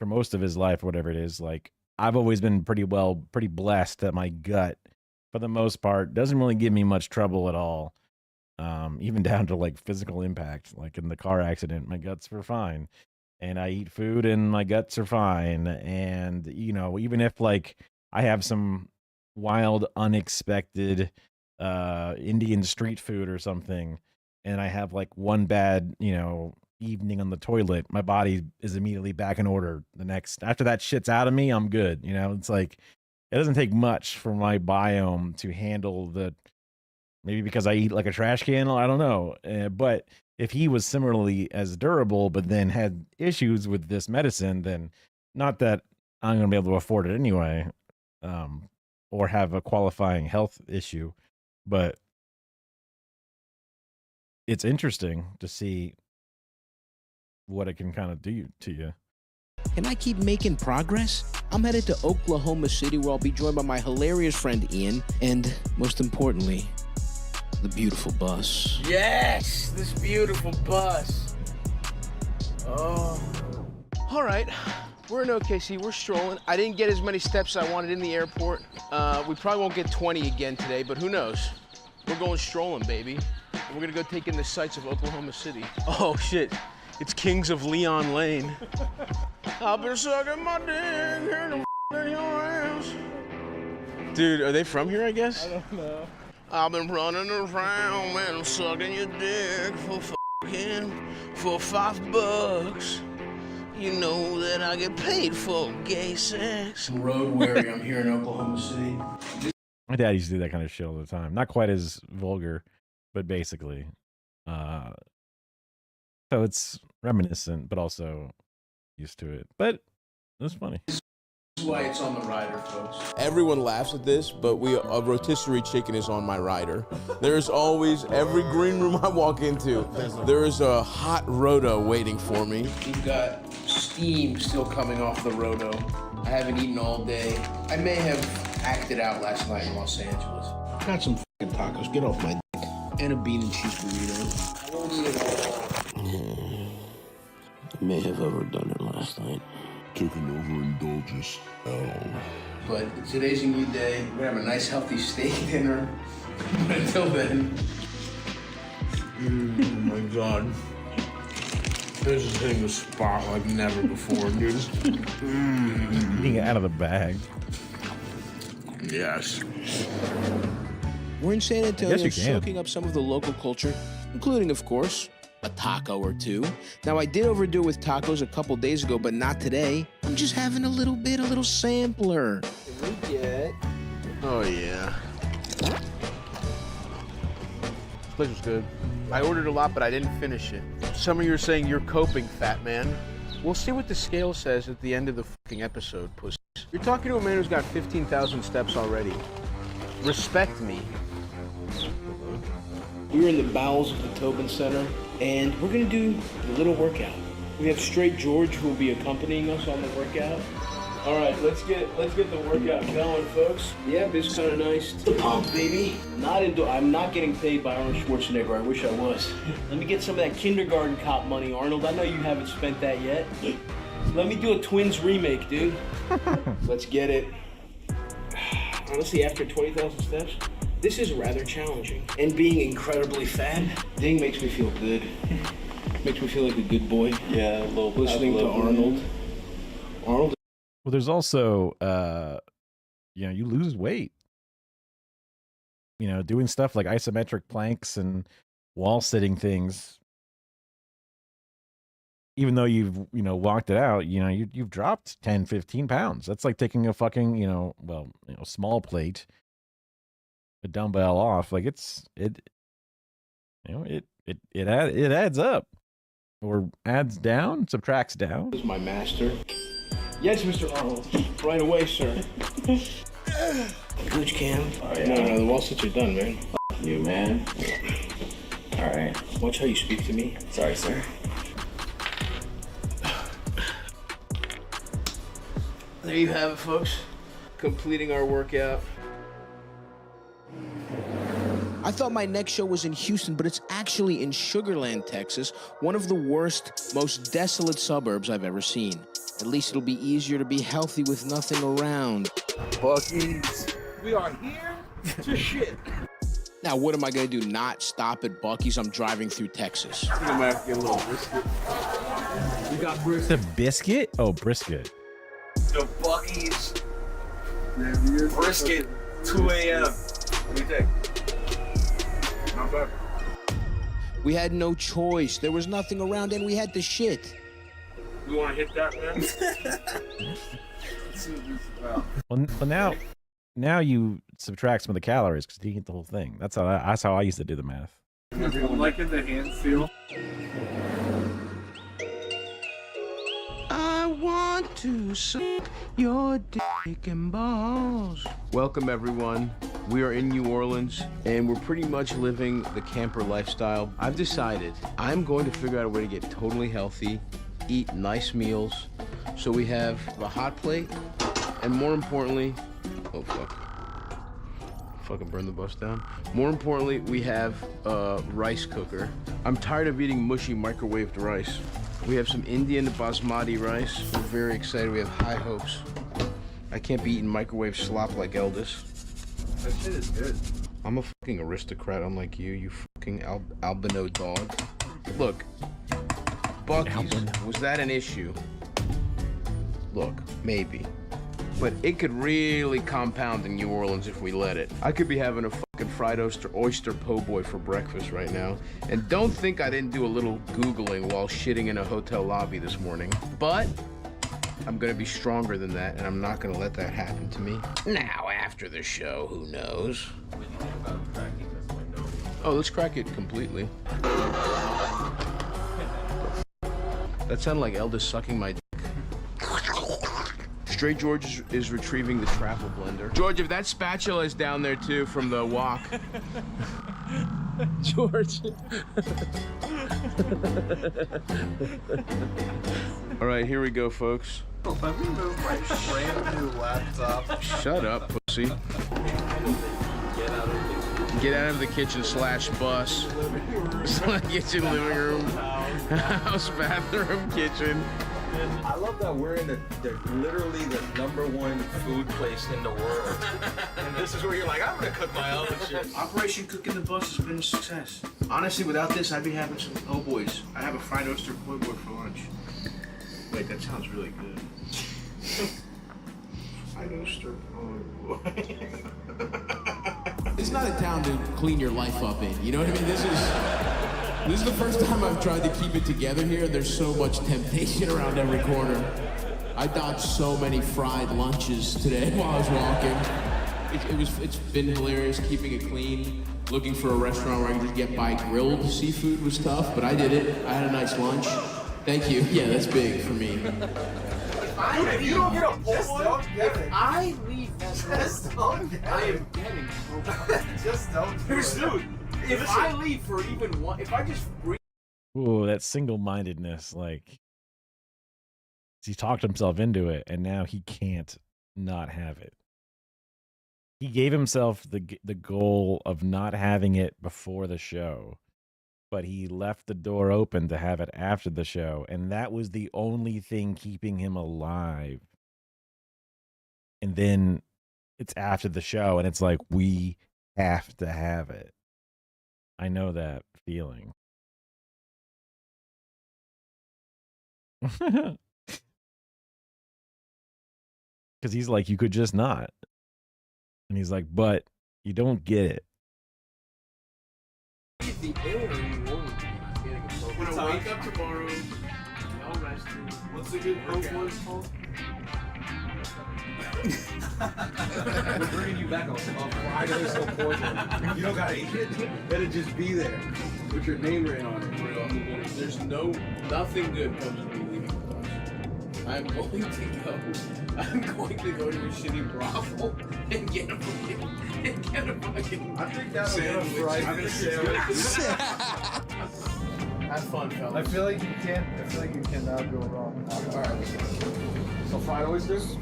for most of his life or whatever it is. Like, I've always been pretty blessed that my gut, for the most part, doesn't really give me much trouble at all. Even down to like physical impact, like in the car accident, my guts were fine. And I eat food and my guts are fine. And, you know, even if like I have some wild, unexpected Indian street food or something, and I have like one bad, you know, evening on the toilet, my body is immediately back in order. After that shit's out of me, I'm good. You know, it's like, it doesn't take much for my biome to handle maybe because I eat like a trash can, I don't know. But if he was similarly as durable, but then had issues with this medicine, then not that I'm going to be able to afford it anyway, or have a qualifying health issue, but it's interesting to see what it can kind of do to you. Can I keep making progress? I'm headed to Oklahoma City, where I'll be joined by my hilarious friend Ian, and most importantly, the beautiful bus. Yes, this beautiful bus. Oh. All right, we're in OKC, we're strolling. I didn't get as many steps as I wanted in the airport. We probably won't get 20 again today, but who knows? We're going strolling, baby. We're gonna go take in the sights of Oklahoma City. Oh shit, it's Kings of Leon Lane. I've been sucking my dick in your ass. Dude, are they from here, I guess? I don't know. I've been running around, man, sucking your dick for $5. You know that I get paid for gay sex. Road warrior, I'm here in Oklahoma City. My dad used to do that kind of shit all the time. Not quite as vulgar, but basically. So it's reminiscent, but also used to it. But it was funny. This is why it's on the rider, folks. Everyone laughs at this, but a rotisserie chicken is on my rider. There's always, every green room I walk into, there is a hot roto waiting for me. We've got steam still coming off the roto. I haven't eaten all day. I may have acted out last night in Los Angeles. Got some fucking tacos, get off my dick. And a bean and cheese burrito. I won't eat it all. I may have overdone it last night. Took an overindulgence. But today's a new day. We're gonna have a nice healthy steak dinner. But until then. Oh my God. This is hitting the spot like never before, dude. Being out of the bag. Yes. We're in San Antonio, Yes, you can. soaking up some of the local culture, including, of course, a taco or two. Now, I did overdo it with tacos a couple days ago, but not today. I'm just having a little sampler. Can we get... Oh, yeah. This place was good. I ordered a lot, but I didn't finish it. Some of you are saying you're coping, fat man. We'll see what the scale says at the end of the fucking episode, pussy. You're talking to a man who's got 15,000 steps already. Respect me. We're in the bowels of the Tobin Center, and we're gonna do a little workout. We have Straight George who will be accompanying us on the workout. All right, let's get the workout going, folks. Yeah, it's kind of nice. The pump, baby. I'm not getting paid by Arnold Schwarzenegger. I wish I was. Let me get some of that kindergarten cop money, Arnold. I know you haven't spent that yet. Let me do a Twins remake, dude. Let's get it. Honestly, after 20,000 steps, this is rather challenging. And being incredibly fat, dang, makes me feel good. Makes me feel like a good boy. Yeah, a little. Listening to Arnold. Arnold. Well, there's also, you lose weight. Doing stuff like isometric planks and wall sitting things. Even though you've, walked it out, you've dropped 10, 15 pounds. That's like taking a fucking, small plate, a dumbbell off. Like it adds up, or adds down, subtracts down. This is my master. Yes, Mr. Arnold. Right away, sir. Gooch cam. Oh, yeah. No, the wall sits are done, man. F you, man. All right. Watch how you speak to me. Sorry, sir. There you have it, folks. Completing our workout. I thought my next show was in Houston, but it's actually in Sugar Land, Texas, one of the worst, most desolate suburbs I've ever seen. At least it'll be easier to be healthy with nothing around. Buc-ee's. We are here to shit. Now, what am I gonna do? Not stop at Buc-ee's? I'm driving through Texas. I might have to get a little brisket. We got brisket. The biscuit? Oh, brisket. The Buc-ee's. Brisket, 2 a.m. What do you think? Not bad. We had no choice. There was nothing around, and we had to shit. You want to hit that, man? Well, now you subtract some of the calories because you didn't eat the whole thing. That's how I used to do the math. I'm liking the hand feel. I want to suck your dick and balls. Welcome, everyone. We are in New Orleans, and we're pretty much living the camper lifestyle. I've decided I'm going to figure out a way to get totally healthy, eat nice meals. So we have a hot plate, and more importantly, oh fuck. Fucking burn the bus down. More importantly, we have a rice cooker. I'm tired of eating mushy microwaved rice. We have some Indian basmati rice. We're very excited. We have high hopes. I can't be eating microwave slop like Eldis. That shit is good. I'm a fucking aristocrat unlike you, you fucking albino dog. Look, Buc-ee's, was that an issue? Look, maybe. But it could really compound in New Orleans if we let it. I could be having a fucking fried oyster po' boy for breakfast right now. And don't think I didn't do a little Googling while shitting in a hotel lobby this morning. But I'm gonna be stronger than that, and I'm not gonna let that happen to me. Now, after the show, who knows? Oh, let's crack it completely. That sounded like Eldis sucking my dick. Stray George is retrieving the travel blender. George, if that spatula is down there too from the walk. George. All right, here we go, folks. Let me move my brand new laptop. Shut up, pussy. Get out of the kitchen / bus. Kitchen, living room, house, bathroom, kitchen. I love that we're in literally the #1 food place in the world. And this is where you're like, I'm gonna cook my own shit. Operation Cooking the Bus has been a success. Honestly, without this, I'd be having some po' boys. I have a fried oyster po' boy for lunch. Wait, that sounds really good. Fried oyster po' boy. It's not a town to clean your life up in, you know what I mean? This is the first time I've tried to keep it together here, and there's so much temptation around every corner. I dodged so many fried lunches today while I was walking. It's been hilarious keeping it clean. Looking for a restaurant where I can just get by grilled seafood was tough, but I did it. I had a nice lunch. Thank you. Yeah, that's big for me. If you don't get a pull one, if I leave that just don't get it. I am getting just don't do it. Dude, if I leave for even one, if I just breathe. Ooh, that single-mindedness, like he talked himself into it, and now he can't not have it. He gave himself the goal of not having it before the show, but he left the door open to have it after the show, and that was the only thing keeping him alive. And then it's after the show, and it's like, we have to have it. I know that feeling. Because he's like, you could just not. And he's like, but you don't get it. The air in New Orleans. When I wake up tomorrow, well rested. What's the good boys called? We're bringing you back on Friday so cordial. You don't gotta eat it. Let it just be there. Put your name written on it. There's nothing good comes to me leaving the bus. I'm going to go to a shitty brothel and get a fucking I think that'll sandwich. Have fun, fellas. I feel like you cannot go wrong. All right. So fried oysters.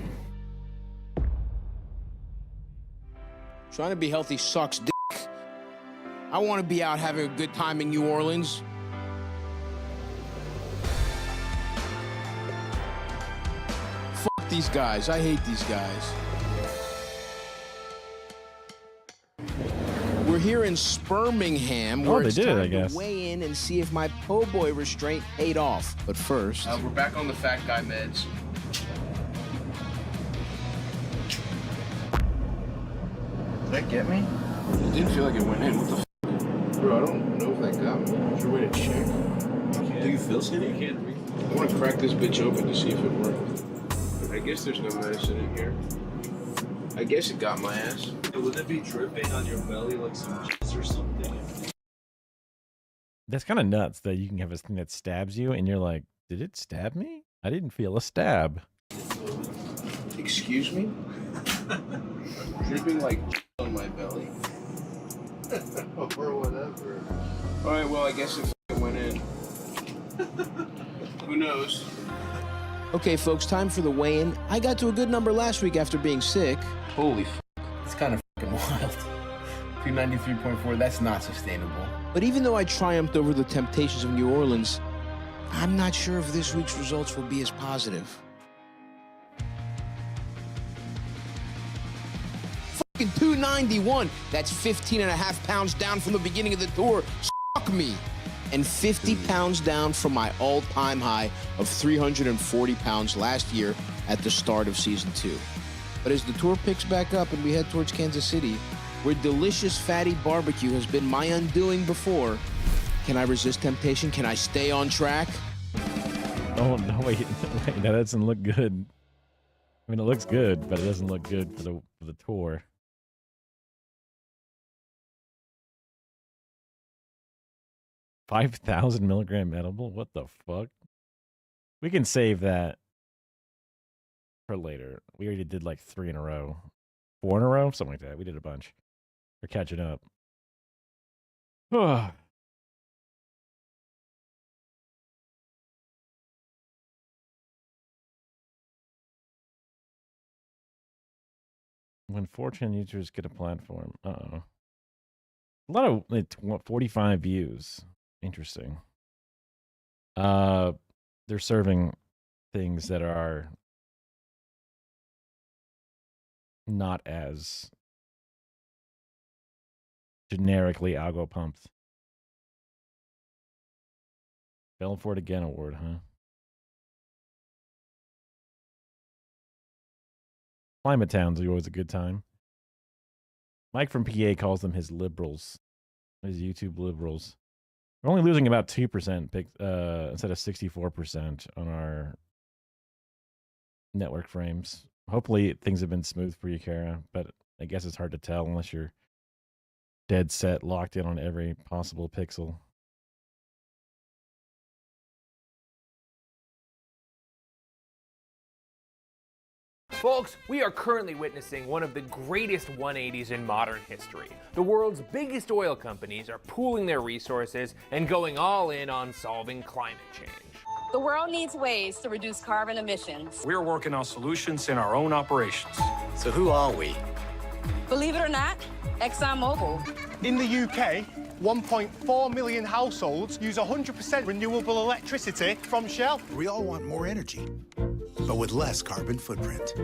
Trying to be healthy sucks dick. I want to be out having a good time in New Orleans. Fuck these guys. I hate these guys. We're here in Birmingham, where it's time to weigh in and see if my po' boy restraint paid off. But first, We're back on the fat guy meds. Did that get me? It didn't feel like it went in. What the f? Bro, I don't know if that got me. Is there a way to check? Do you feel skinny? You can't breathe. I want to crack this bitch open to see if it worked. I guess there's no medicine in here. I guess it got my ass. Would it be dripping on your belly like some cheese or something? That's kind of nuts that you can have this thing that stabs you and you're like, did it stab me? I didn't feel a stab. Excuse me? Dripping like on my belly. Or whatever. Alright, well, I guess it went in. Who knows? Okay, folks, time for the weigh-in. I got to a good number last week after being sick. Holy f***, it's kind of f***ing wild. 293.4, that's not sustainable. But even though I triumphed over the temptations of New Orleans, I'm not sure if this week's results will be as positive. Fucking 291. That's 15.5 pounds down from the beginning of the tour. Suck me. And 50 pounds down from my all-time high of 340 pounds last year at the start of season 2. But as the tour picks back up and we head towards Kansas City, where delicious fatty barbecue has been my undoing before, can I resist temptation? Can I stay on track? Oh, no, wait, that doesn't look good. I mean, it looks good, but it doesn't look good for the tour. $5,000 milligram edible? What the fuck? We can save that for later. We already did like 3 in a row. 4 in a row? Something like that. We did a bunch. We're catching up. When Fortune users get a platform. Uh-oh. A lot of, like, 45 views. Interesting. They're serving things that are not as generically algo pumped. Fell for it again award, huh? Climate Towns are always a good time. Mike from PA calls them his liberals. His YouTube liberals. We're only losing about 2% instead of 64% on our network frames. Hopefully things have been smooth for you, Kara, but I guess it's hard to tell unless you're dead set, locked in on every possible pixel. Folks, we are currently witnessing one of the greatest 180s in modern history. The world's biggest oil companies are pooling their resources and going all in on solving climate change. The world needs ways to reduce carbon emissions. We're working on solutions in our own operations. So who are we? Believe it or not, ExxonMobil. In the UK, 1.4 million households use 100% renewable electricity from Shell. We all want more energy, but with less carbon footprint.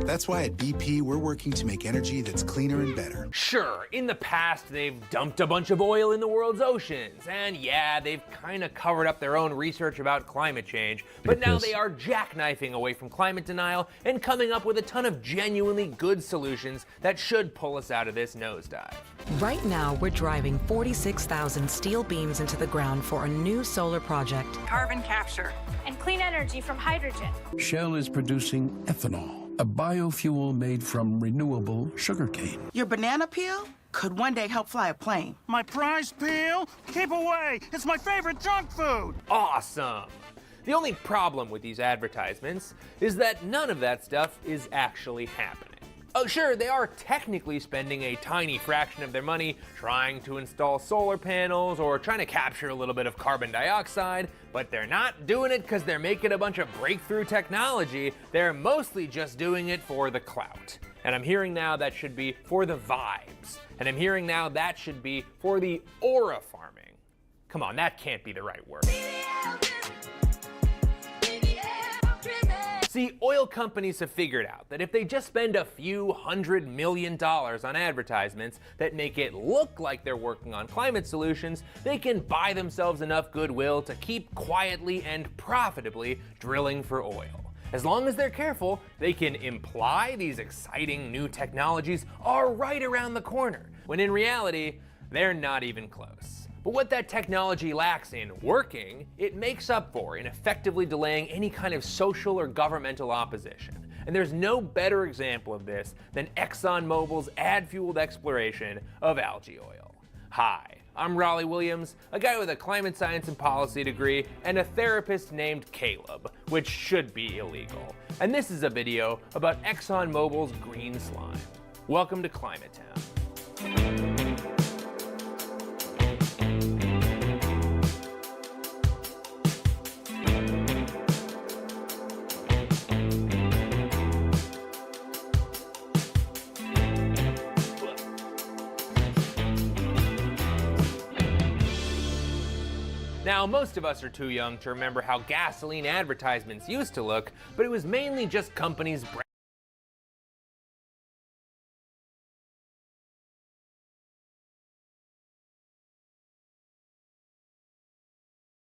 That's why at BP, we're working to make energy that's cleaner and better. Sure, in the past, they've dumped a bunch of oil in the world's oceans, and yeah, they've kind of covered up their own research about climate change, but now they are jackknifing away from climate denial and coming up with a ton of genuinely good solutions that should pull us out of this nosedive. Right now, we're driving 46,000 steel beams into the ground for a new solar project. Carbon capture and clean energy from hydrogen. Shell is producing ethanol, a biofuel made from renewable sugarcane. Your banana peel could one day help fly a plane. My prize peel? Keep away! It's my favorite junk food! Awesome! The only problem with these advertisements is that none of that stuff is actually happening. Oh, sure, they are technically spending a tiny fraction of their money trying to install solar panels or trying to capture a little bit of carbon dioxide, but they're not doing it because they're making a bunch of breakthrough technology. They're mostly just doing it for the clout. And I'm hearing now that should be for the vibes. And I'm hearing now that should be for the aura farming. Come on, that can't be the right word. See, oil companies have figured out that if they just spend a few $100 million on advertisements that make it look like they're working on climate solutions, they can buy themselves enough goodwill to keep quietly and profitably drilling for oil. As long as they're careful, they can imply these exciting new technologies are right around the corner, when in reality, they're not even close. But what that technology lacks in working, it makes up for in effectively delaying any kind of social or governmental opposition. And there's no better example of this than ExxonMobil's ad-fueled exploration of algae oil. Hi, I'm Raleigh Williams, a guy with a climate science and policy degree, and a therapist named Caleb, which should be illegal. And this is a video about ExxonMobil's green slime. Welcome to Climate Town. Now, most of us are too young to remember how gasoline advertisements used to look, but it was mainly just companies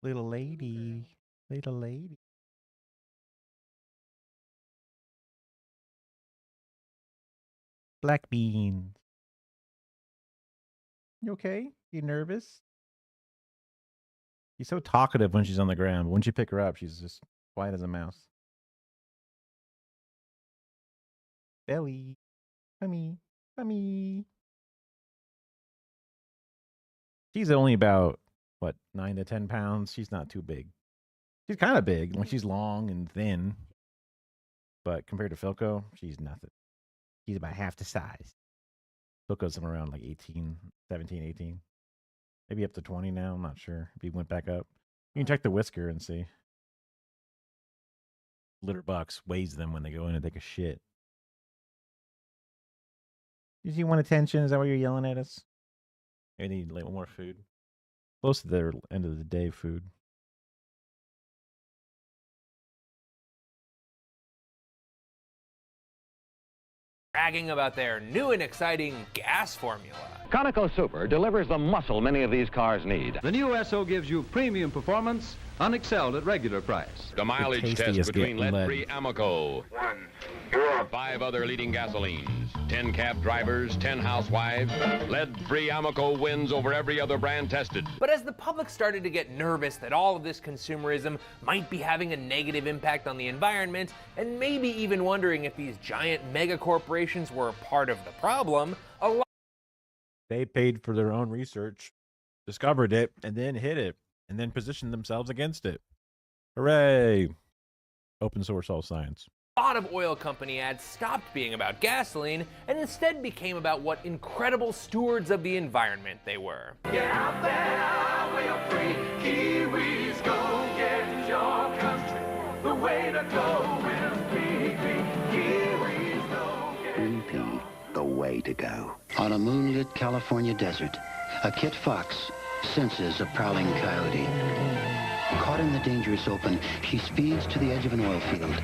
Little lady, little lady. Black beans. You okay? You nervous? She's so talkative when she's on the ground. But once you pick her up, she's just quiet as a mouse. Belly. Tummy. Tummy. She's only about, what, 9 to 10 pounds? She's not too big. She's kind of big. Like, she's long and thin. But compared to Philco, she's nothing. He's about half the size. Philco's somewhere around like 17, 18. Maybe up to 20 now. I'm not sure if he went back up. You can check the whisker and see. Litter box weighs them when they go in and take a shit. Did you want attention? Is that why you're yelling at us? I need like more food. Close to their end of the day food. bragging about their new and exciting gas formula. Conoco Super delivers the muscle many of these cars need. The new Esso gives you premium performance, unexcelled at regular price. The mileage test between lead-free Amoco, 5 other leading gasolines, 10 cab drivers, 10 housewives. Lead-free Amoco wins over every other brand tested. But as the public started to get nervous that all of this consumerism might be having a negative impact on the environment, and maybe even wondering if these giant mega corporations were a part of the problem, a lot they paid for their own research, discovered it, and then hid it, and then positioned themselves against it. Hooray! Open source all science. A lot of oil company ads stopped being about gasoline and instead became about what incredible stewards of the environment they were. Get out there, we are free. Kiwis, go get your country. The way to go will be Kiwis, go get BP, the way to go. On a moonlit California desert, a kit fox senses a prowling coyote. Caught in the dangerous open, she speeds to the edge of an oil field,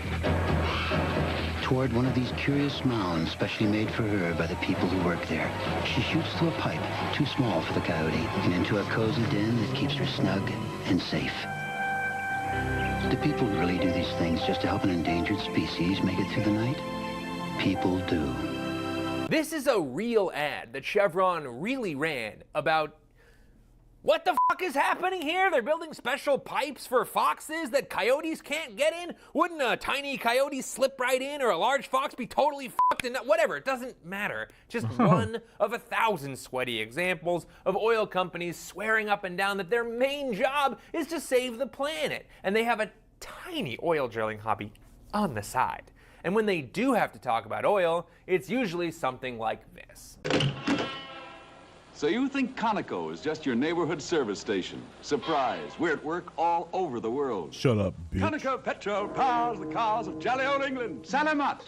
toward one of these curious mounds specially made for her by the people who work there. She shoots through a pipe too small for the coyote and into a cozy den that keeps her snug and safe. Do people really do these things just to help an endangered species make it through the night? People do. This is a real ad that Chevron really ran about what the fuck is happening here? They're building special pipes for foxes that coyotes can't get in? Wouldn't a tiny coyote slip right in, or a large fox be totally fucked and whatever? It doesn't matter. Just one of 1,000 sweaty examples of oil companies swearing up and down that their main job is to save the planet. And they have a tiny oil drilling hobby on the side. And when they do have to talk about oil, it's usually something like this. So you think Conoco is just your neighborhood service station? Surprise, we're at work all over the world. Shut up, bitch. Conoco Petrol powers the cars of jolly old England. Salamat!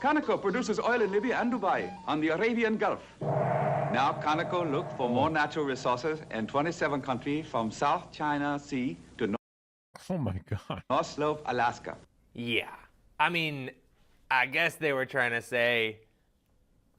Conoco produces oil in Libya and Dubai on the Arabian Gulf. Now Conoco look for more natural resources in 27 countries from South China Sea to North Slope, Alaska. Yeah, I mean, I guess they were trying to say,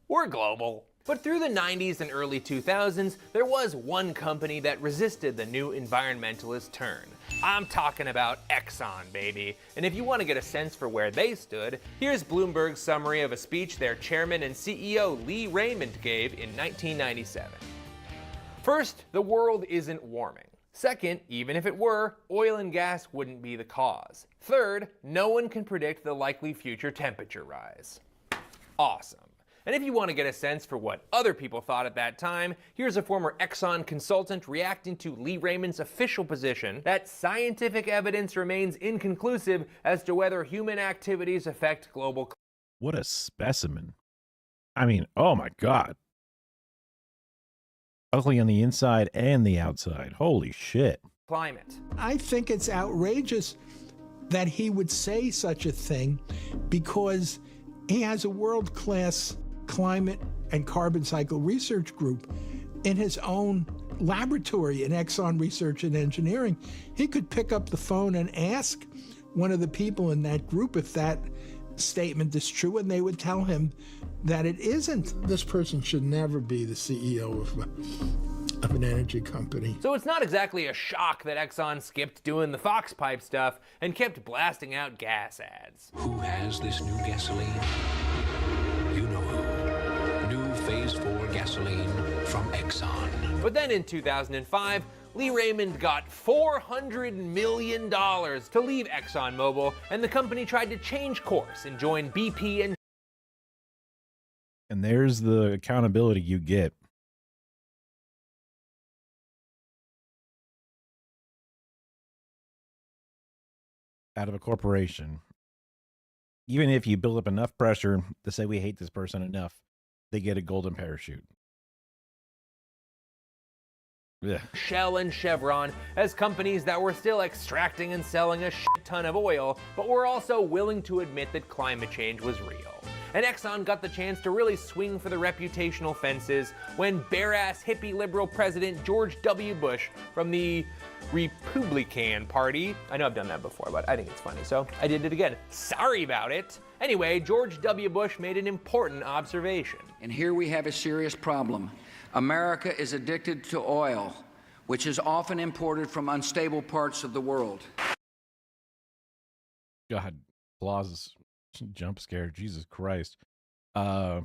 we're global. But through the 90s and early 2000s, there was one company that resisted the new environmentalist turn. I'm talking about Exxon, baby. And if you want to get a sense for where they stood, here's Bloomberg's summary of a speech their chairman and CEO Lee Raymond gave in 1997. First, the world isn't warming. Second, even if it were, oil and gas wouldn't be the cause. Third, no one can predict the likely future temperature rise. Awesome. And if you want to get a sense for what other people thought at that time, here's a former Exxon consultant reacting to Lee Raymond's official position that scientific evidence remains inconclusive as to whether human activities affect global climate. What a specimen. I mean, oh my God. Ugly on the inside and the outside. Holy shit. I think it's outrageous that he would say such a thing because he has a world-class climate and carbon cycle research group in his own laboratory in Exxon Research and Engineering. He could pick up the phone and ask one of the people in that group if that statement is true, and they would tell him that it isn't. This person should never be the CEO of an energy company. So it's not exactly a shock that Exxon skipped doing the Fox pipe stuff and kept blasting out gas ads. Who has this new gasoline? You know who. New Phase 4 gasoline from Exxon. But then in 2005, Lee Raymond got $400 million to leave ExxonMobil, and the company tried to change course and join BP And there's the accountability you get. Out of a corporation. Even if you build up enough pressure to say we hate this person enough, they get a golden parachute. Ugh. Shell and Chevron as companies that were still extracting and selling a shit ton of oil, but were also willing to admit that climate change was real. And Exxon got the chance to really swing for the reputational fences when bare-ass hippie liberal president George W. Bush from the Republican Party, I know I've done that before, but I think it's funny, so I did it again. Sorry about it. Anyway, George W. Bush made an important observation. And here we have a serious problem. America is addicted to oil, which is often imported from unstable parts of the world. God, applause, jump scare, Jesus Christ. Yeah,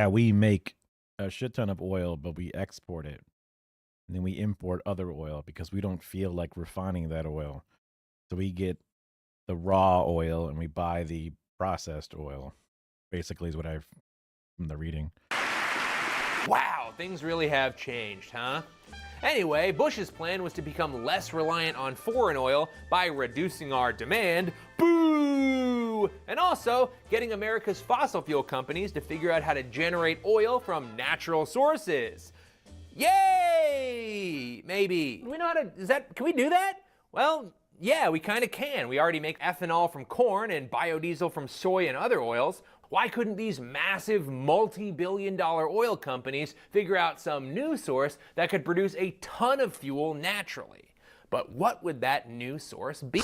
we make a shit ton of oil, but we export it. And then we import other oil because we don't feel like refining that oil. So we get the raw oil and we buy the processed oil. Basically is what I've from the reading. Wow, things really have changed, huh? Anyway, Bush's plan was to become less reliant on foreign oil by reducing our demand. Boo! And also getting America's fossil fuel companies to figure out how to generate oil from natural sources. Yay! Maybe. Do we know how to, can we do that? Well, yeah, we kind of can. We already make ethanol from corn and biodiesel from soy and other oils. Why couldn't these massive multi-billion-dollar oil companies figure out some new source that could produce a ton of fuel naturally? But what would that new source be?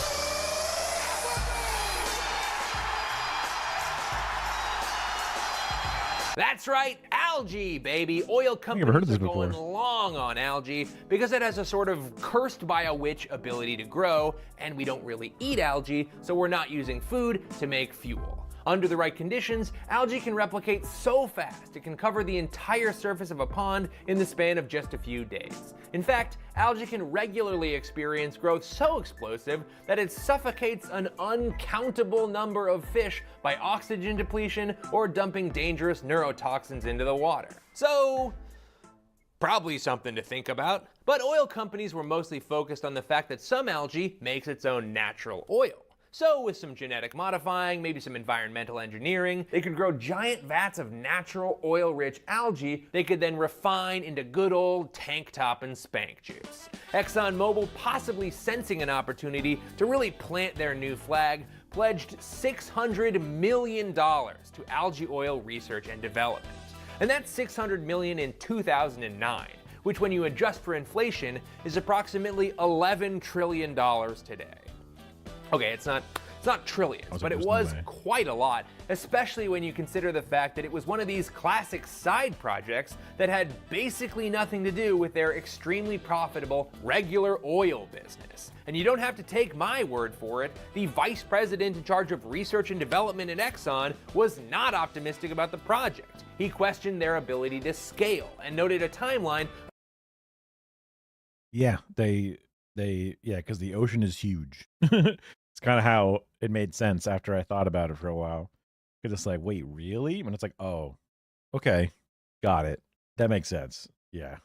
That's right, algae, baby. Oil companies are going long on algae because it has a sort of cursed by a witch ability to grow, and we don't really eat algae, so we're not using food to make fuel. Under the right conditions, algae can replicate so fast it can cover the entire surface of a pond in the span of just a few days. In fact, algae can regularly experience growth so explosive that it suffocates an uncountable number of fish by oxygen depletion or dumping dangerous neurotoxins into the water. So, probably something to think about. But oil companies were mostly focused on the fact that some algae makes its own natural oil. So with some genetic modifying, maybe some environmental engineering, they could grow giant vats of natural oil-rich algae they could then refine into good old tank top and spank juice. ExxonMobil, possibly sensing an opportunity to really plant their new flag, pledged $600 million to algae oil research and development. And that's $600 million in 2009, which when you adjust for inflation is approximately $11 trillion today. Okay, it's not trillions, but it was quite a lot, especially when you consider the fact that it was one of these classic side projects that had basically nothing to do with their extremely profitable regular oil business. And you don't have to take my word for it, the vice president in charge of research and development at Exxon was not optimistic about the project. He questioned their ability to scale and noted a timeline. Yeah, because the ocean is huge. It's kind of how it made sense after I thought about it for a while. Because it's like, wait, really? And it's like, oh, okay, got it. That makes sense. Yeah.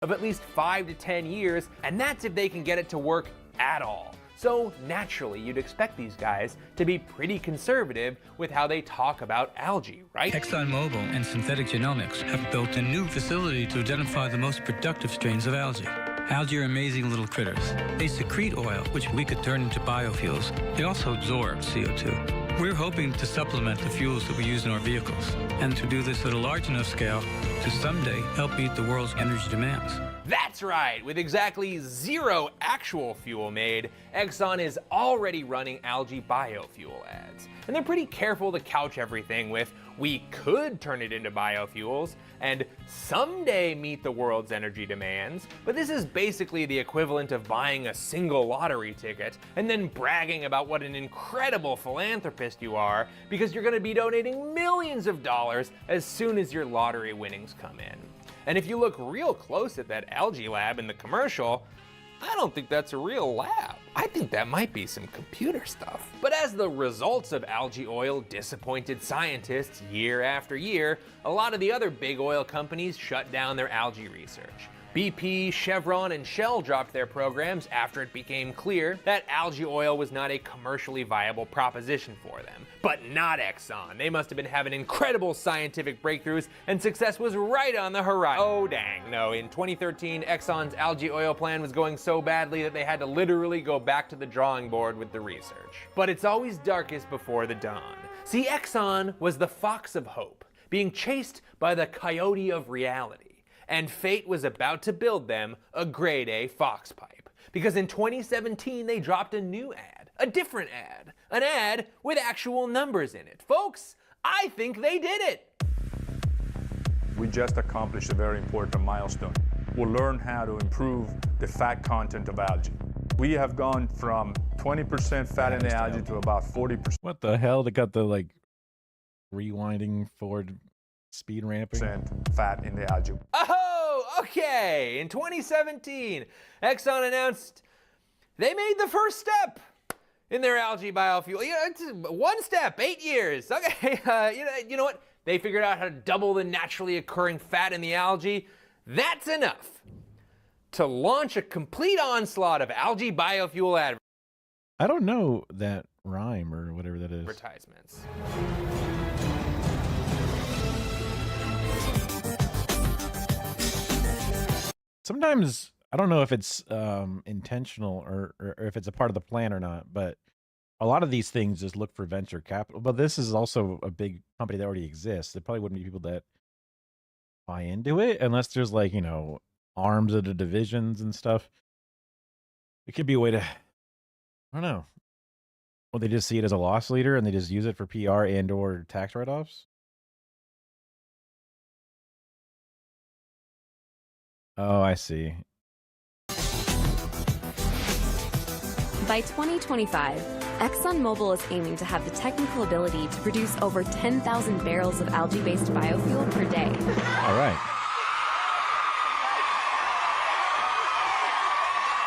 Of at least 5 to 10 years, and that's if they can get it to work at all. So naturally, you'd expect these guys to be pretty conservative with how they talk about algae, right? ExxonMobil and Synthetic Genomics have built a new facility to identify the most productive strains of algae. Algae are amazing little critters. They secrete oil, which we could turn into biofuels. They also absorb CO2. We're hoping to supplement the fuels that we use in our vehicles, and to do this at a large enough scale to someday help meet the world's energy demands. That's right! With exactly 0 actual fuel made, Exxon is already running algae biofuel ads. And they're pretty careful to couch everything with, we could turn it into biofuels, and someday meet the world's energy demands, but this is basically the equivalent of buying a single lottery ticket and then bragging about what an incredible philanthropist you are because you're going to be donating millions of dollars as soon as your lottery winnings come in. And if you look real close at that algae lab in the commercial, I don't think that's a real lab. I think that might be some computer stuff. But as the results of algae oil disappointed scientists year after year, a lot of the other big oil companies shut down their algae research. BP, Chevron, and Shell dropped their programs after it became clear that algae oil was not a commercially viable proposition for them. But not Exxon. They must have been having incredible scientific breakthroughs, and success was right on the horizon. Oh dang, no. In 2013, Exxon's algae oil plan was going so badly that they had to literally go back to the drawing board with the research. But it's always darkest before the dawn. See, Exxon was the fox of hope, being chased by the coyote of reality. And fate was about to build them a grade A Fox pipe. Because in 2017, they dropped a new ad, a different ad, an ad with actual numbers in it. Folks, I think they did it. We just accomplished a very important milestone. We'll learn how to improve the fat content of algae. We have gone from 20% fat in the algae to about 40%. What the hell? They got the like rewinding forward speed ramping. Fat in the algae. Oh, okay. In 2017, Exxon announced they made the first step in their algae biofuel. It's one step, 8 years. Okay, you know what? They figured out how to double the naturally occurring fat in the algae. That's enough to launch a complete onslaught of algae biofuel advertisements. I don't know that rhyme or whatever that is. Sometimes, I don't know if it's intentional or if it's a part of the plan or not, but a lot of these things just look for venture capital. But this is also a big company that already exists. There probably wouldn't be people that buy into it unless there's like, you know, arms of the divisions and stuff. It could be a way to, I don't know. Or they just see it as a loss leader and they just use it for PR and or tax write-offs. Oh, I see. By 2025, ExxonMobil is aiming to have the technical ability to produce over 10,000 barrels of algae-based biofuel per day. All right.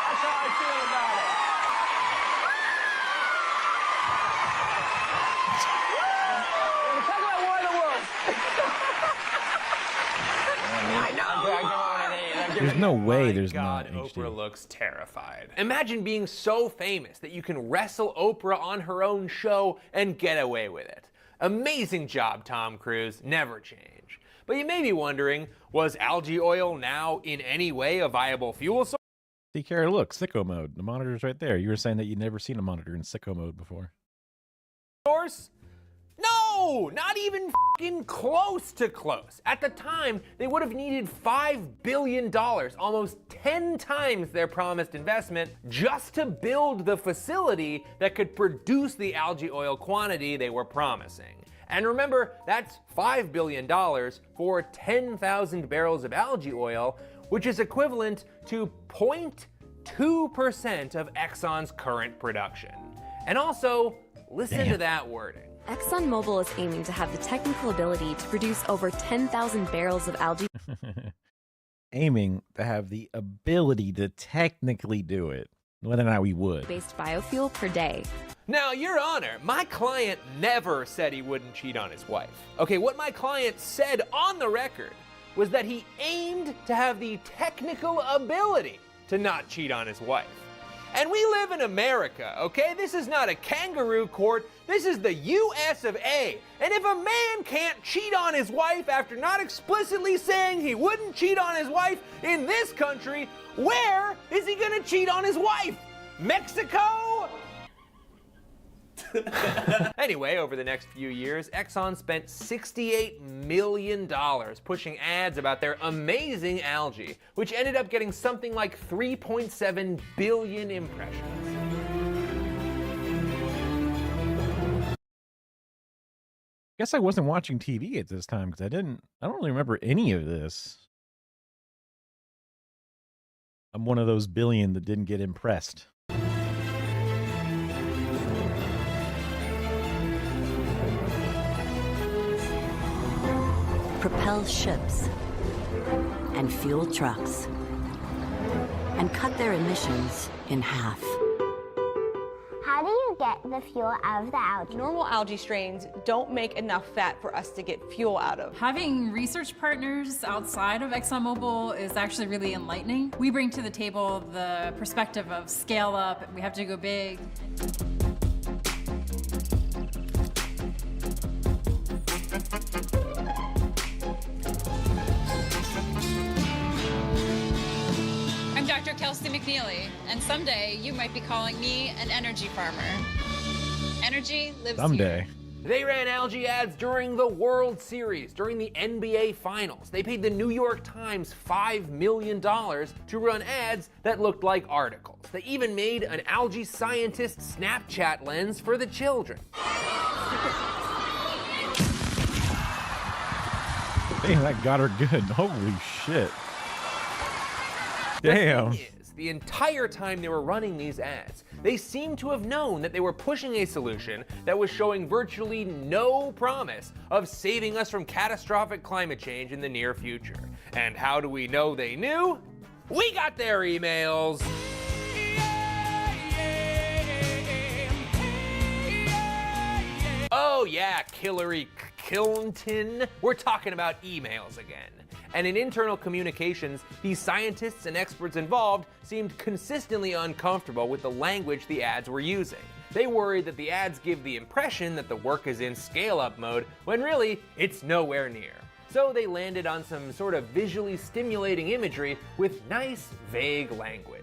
That's how I feel about it. Talk about war in the world. I know. There's no way there's God, not HD. Oprah looks terrified. Imagine being so famous that you can wrestle Oprah on her own show and get away with it. Amazing job, Tom Cruise. Never change. But you may be wondering, was algae oil now in any way a viable fuel source? See, Kara, look, sicko mode. The monitor's right there. You were saying that you'd never seen a monitor in sicko mode before. No, not even fucking close to close. At the time, they would have needed $5 billion, almost 10 times their promised investment, just to build the facility that could produce the algae oil quantity they were promising. And remember, that's $5 billion for 10,000 barrels of algae oil, which is equivalent to 0.2% of Exxon's current production. And also, listen to that wording. ExxonMobil is aiming to have the technical ability to produce over 10,000 barrels of algae. Aiming to have the ability to technically do it. Whether or not we would. Based biofuel per day. Now, Your Honor, my client never said he wouldn't cheat on his wife. Okay, what my client said on the record was that he aimed to have the technical ability to not cheat on his wife. And we live in America, okay? This is not a kangaroo court. This is the US of A. And if a man can't cheat on his wife after not explicitly saying he wouldn't cheat on his wife in this country, where is he gonna cheat on his wife? Mexico? Anyway, over the next few years, Exxon spent $68 million pushing ads about their amazing algae, which ended up getting something like 3.7 billion impressions. Guess I wasn't watching TV at this time because I don't really remember any of this. I'm one of those billion that didn't get impressed. Propel ships and fuel trucks and cut their emissions in half. How do you get the fuel out of the algae? Normal algae strains don't make enough fat for us to get fuel out of. Having research partners outside of ExxonMobil is actually really enlightening. We bring to the table the perspective of scale up. We have to go big. I'm Dr. Kelsey McNeely, and someday you might be calling me an energy farmer. Energy lives Someday. here. They ran algae ads during the World Series, during the NBA Finals. They paid the New York Times $5 million to run ads that looked like articles. They even made an algae scientist Snapchat lens for the children. Damn, that got her good. Holy shit. Damn. The thing is, the entire time they were running these ads, they seemed to have known that they were pushing a solution that was showing virtually no promise of saving us from catastrophic climate change in the near future. And how do we know they knew? We got their emails. Oh yeah, Hillary Clinton. We're talking about emails again. And in internal communications, these scientists and experts involved seemed consistently uncomfortable with the language the ads were using. They worried that the ads give the impression that the work is in scale-up mode, when really, it's nowhere near. So they landed on some sort of visually stimulating imagery with nice, vague language.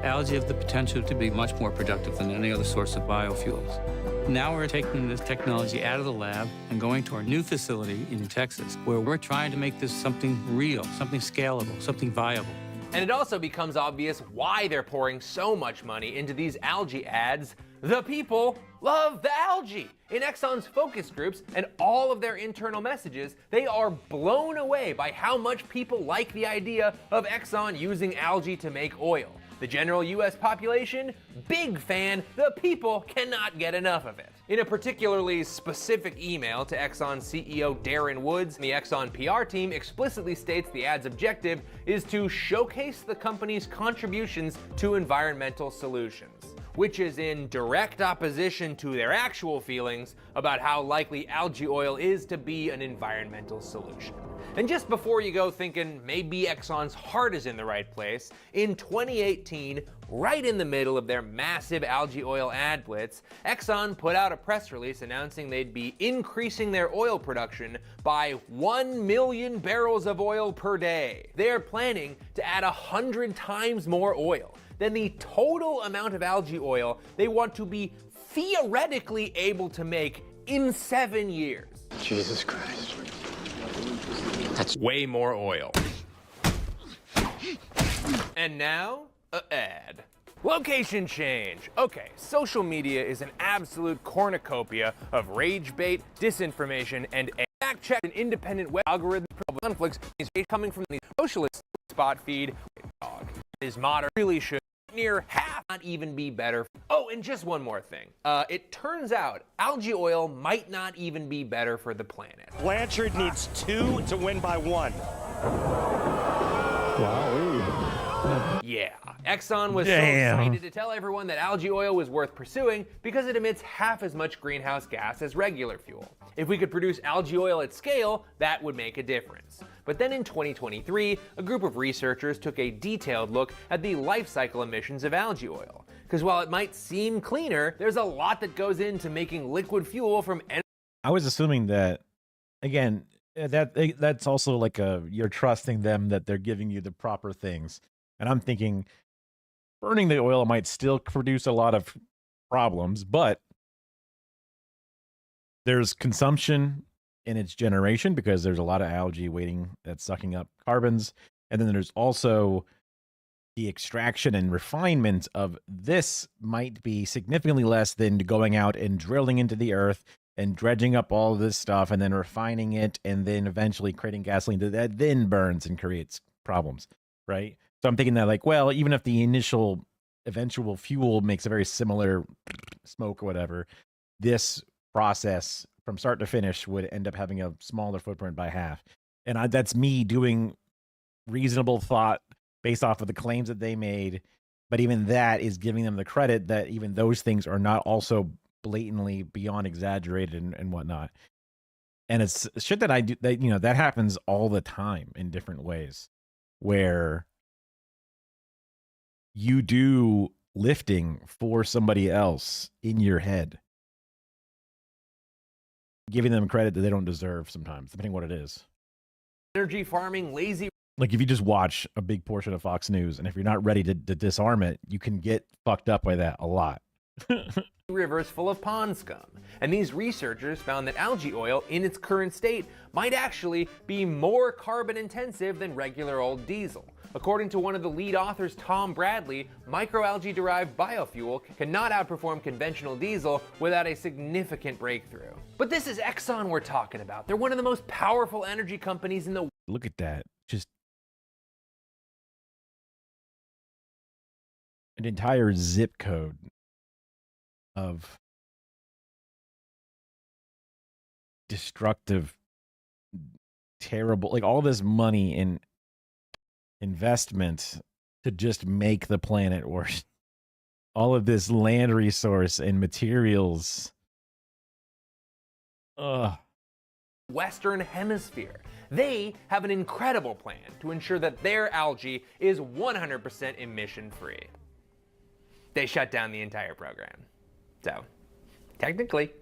Algae have the potential to be much more productive than any other source of biofuels. Now we're taking this technology out of the lab and going to our new facility in Texas, where we're trying to make this something real, something scalable, something viable. And it also becomes obvious why they're pouring so much money into these algae ads. The people love the algae. In Exxon's focus groups and all of their internal messages, they are blown away by how much people like the idea of Exxon using algae to make oil. The general US population, big fan. The people cannot get enough of it. In a particularly specific email to Exxon CEO Darren Woods, the Exxon PR team explicitly states the ad's objective is to showcase the company's contributions to environmental solutions, which is in direct opposition to their actual feelings about how likely algae oil is to be an environmental solution. And just before you go thinking maybe Exxon's heart is in the right place, in 2018, right in the middle of their massive algae oil ad blitz, Exxon put out a press release announcing they'd be increasing their oil production by 1 million barrels of oil per day. They're planning to add 100 times more oil than the total amount of algae oil they want to be theoretically able to make in 7 years. Jesus Christ. That's way more oil. And now, an ad. Location change. Okay, social media is an absolute cornucopia of rage bait, disinformation, and fact-checked and independent web algorithm conflicts coming from the socialist spot feed. Dog is modern, really should. Near half not even be better. Oh, and just one more thing. It turns out algae oil might not even be better for the planet. Blanchard needs 2 to win by 1. Wow. Yeah, Exxon was Damn. so excited to tell everyone that algae oil was worth pursuing because it emits half as much greenhouse gas as regular fuel. If we could produce algae oil at scale, that would make a difference. But then in 2023, a group of researchers took a detailed look at the life cycle emissions of algae oil. Because while it might seem cleaner, there's a lot that goes into making liquid fuel from energy. I was assuming that, again, that's also like you're trusting them that they're giving you the proper things. And I'm thinking burning the oil might still produce a lot of problems, but there's consumption in its generation because there's a lot of algae waiting that's sucking up carbons. And then there's also the extraction and refinement of this might be significantly less than going out and drilling into the earth and dredging up all of this stuff and then refining it and then eventually creating gasoline that then burns and creates problems, right? So I'm thinking that, like, well, even if the eventual fuel makes a very similar smoke or whatever, this process from start to finish would end up having a smaller footprint by half. And that's me doing reasonable thought based off of the claims that they made. But even that is giving them the credit that even those things are not also blatantly beyond exaggerated and whatnot. And it's shit that I do that, that happens all the time in different ways where you do lifting for somebody else in your head, giving them credit that they don't deserve sometimes, depending on what it is. Energy farming, lazy. Like if you just watch a big portion of Fox News and if you're not ready to disarm it, you can get fucked up by that a lot. Rivers full of pond scum. And these researchers found that algae oil in its current state might actually be more carbon intensive than regular old diesel. According to one of the lead authors, Tom Bradley, microalgae-derived biofuel cannot outperform conventional diesel without a significant breakthrough. But this is Exxon we're talking about. They're one of the most powerful energy companies in the world. Look at that. Just an entire zip code of destructive, terrible, like all this money in investment to just make the planet worse. All of this land resource and materials. Western Hemisphere. They have an incredible plan to ensure that their algae is 100% emission free. They shut down the entire program. So, technically.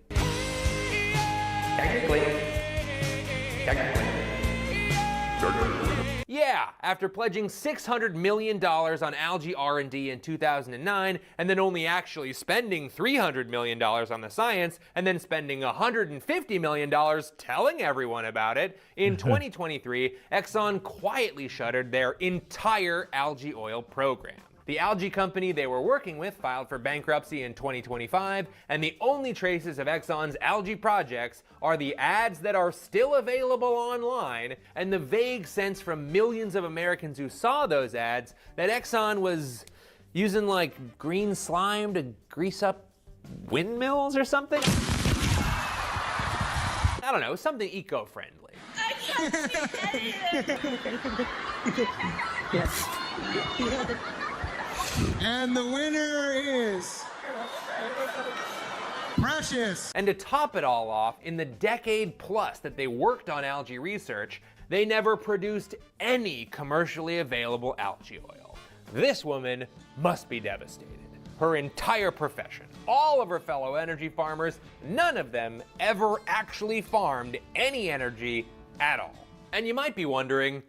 Yeah, after pledging $600 million on algae R&D in 2009, and then only actually spending $300 million on the science, and then spending $150 million telling everyone about it, in 2023, Exxon quietly shuttered their entire algae oil program. The algae company they were working with filed for bankruptcy in 2025, and the only traces of Exxon's algae projects are the ads that are still available online and the vague sense from millions of Americans who saw those ads that Exxon was using like green slime to grease up windmills or something. I don't know, something eco-friendly. Yes. And the winner is Precious. And to top it all off, in the decade plus that they worked on algae research, they never produced any commercially available algae oil. This woman must be devastated. Her entire profession, all of her fellow energy farmers, none of them ever actually farmed any energy at all. And you might be wondering,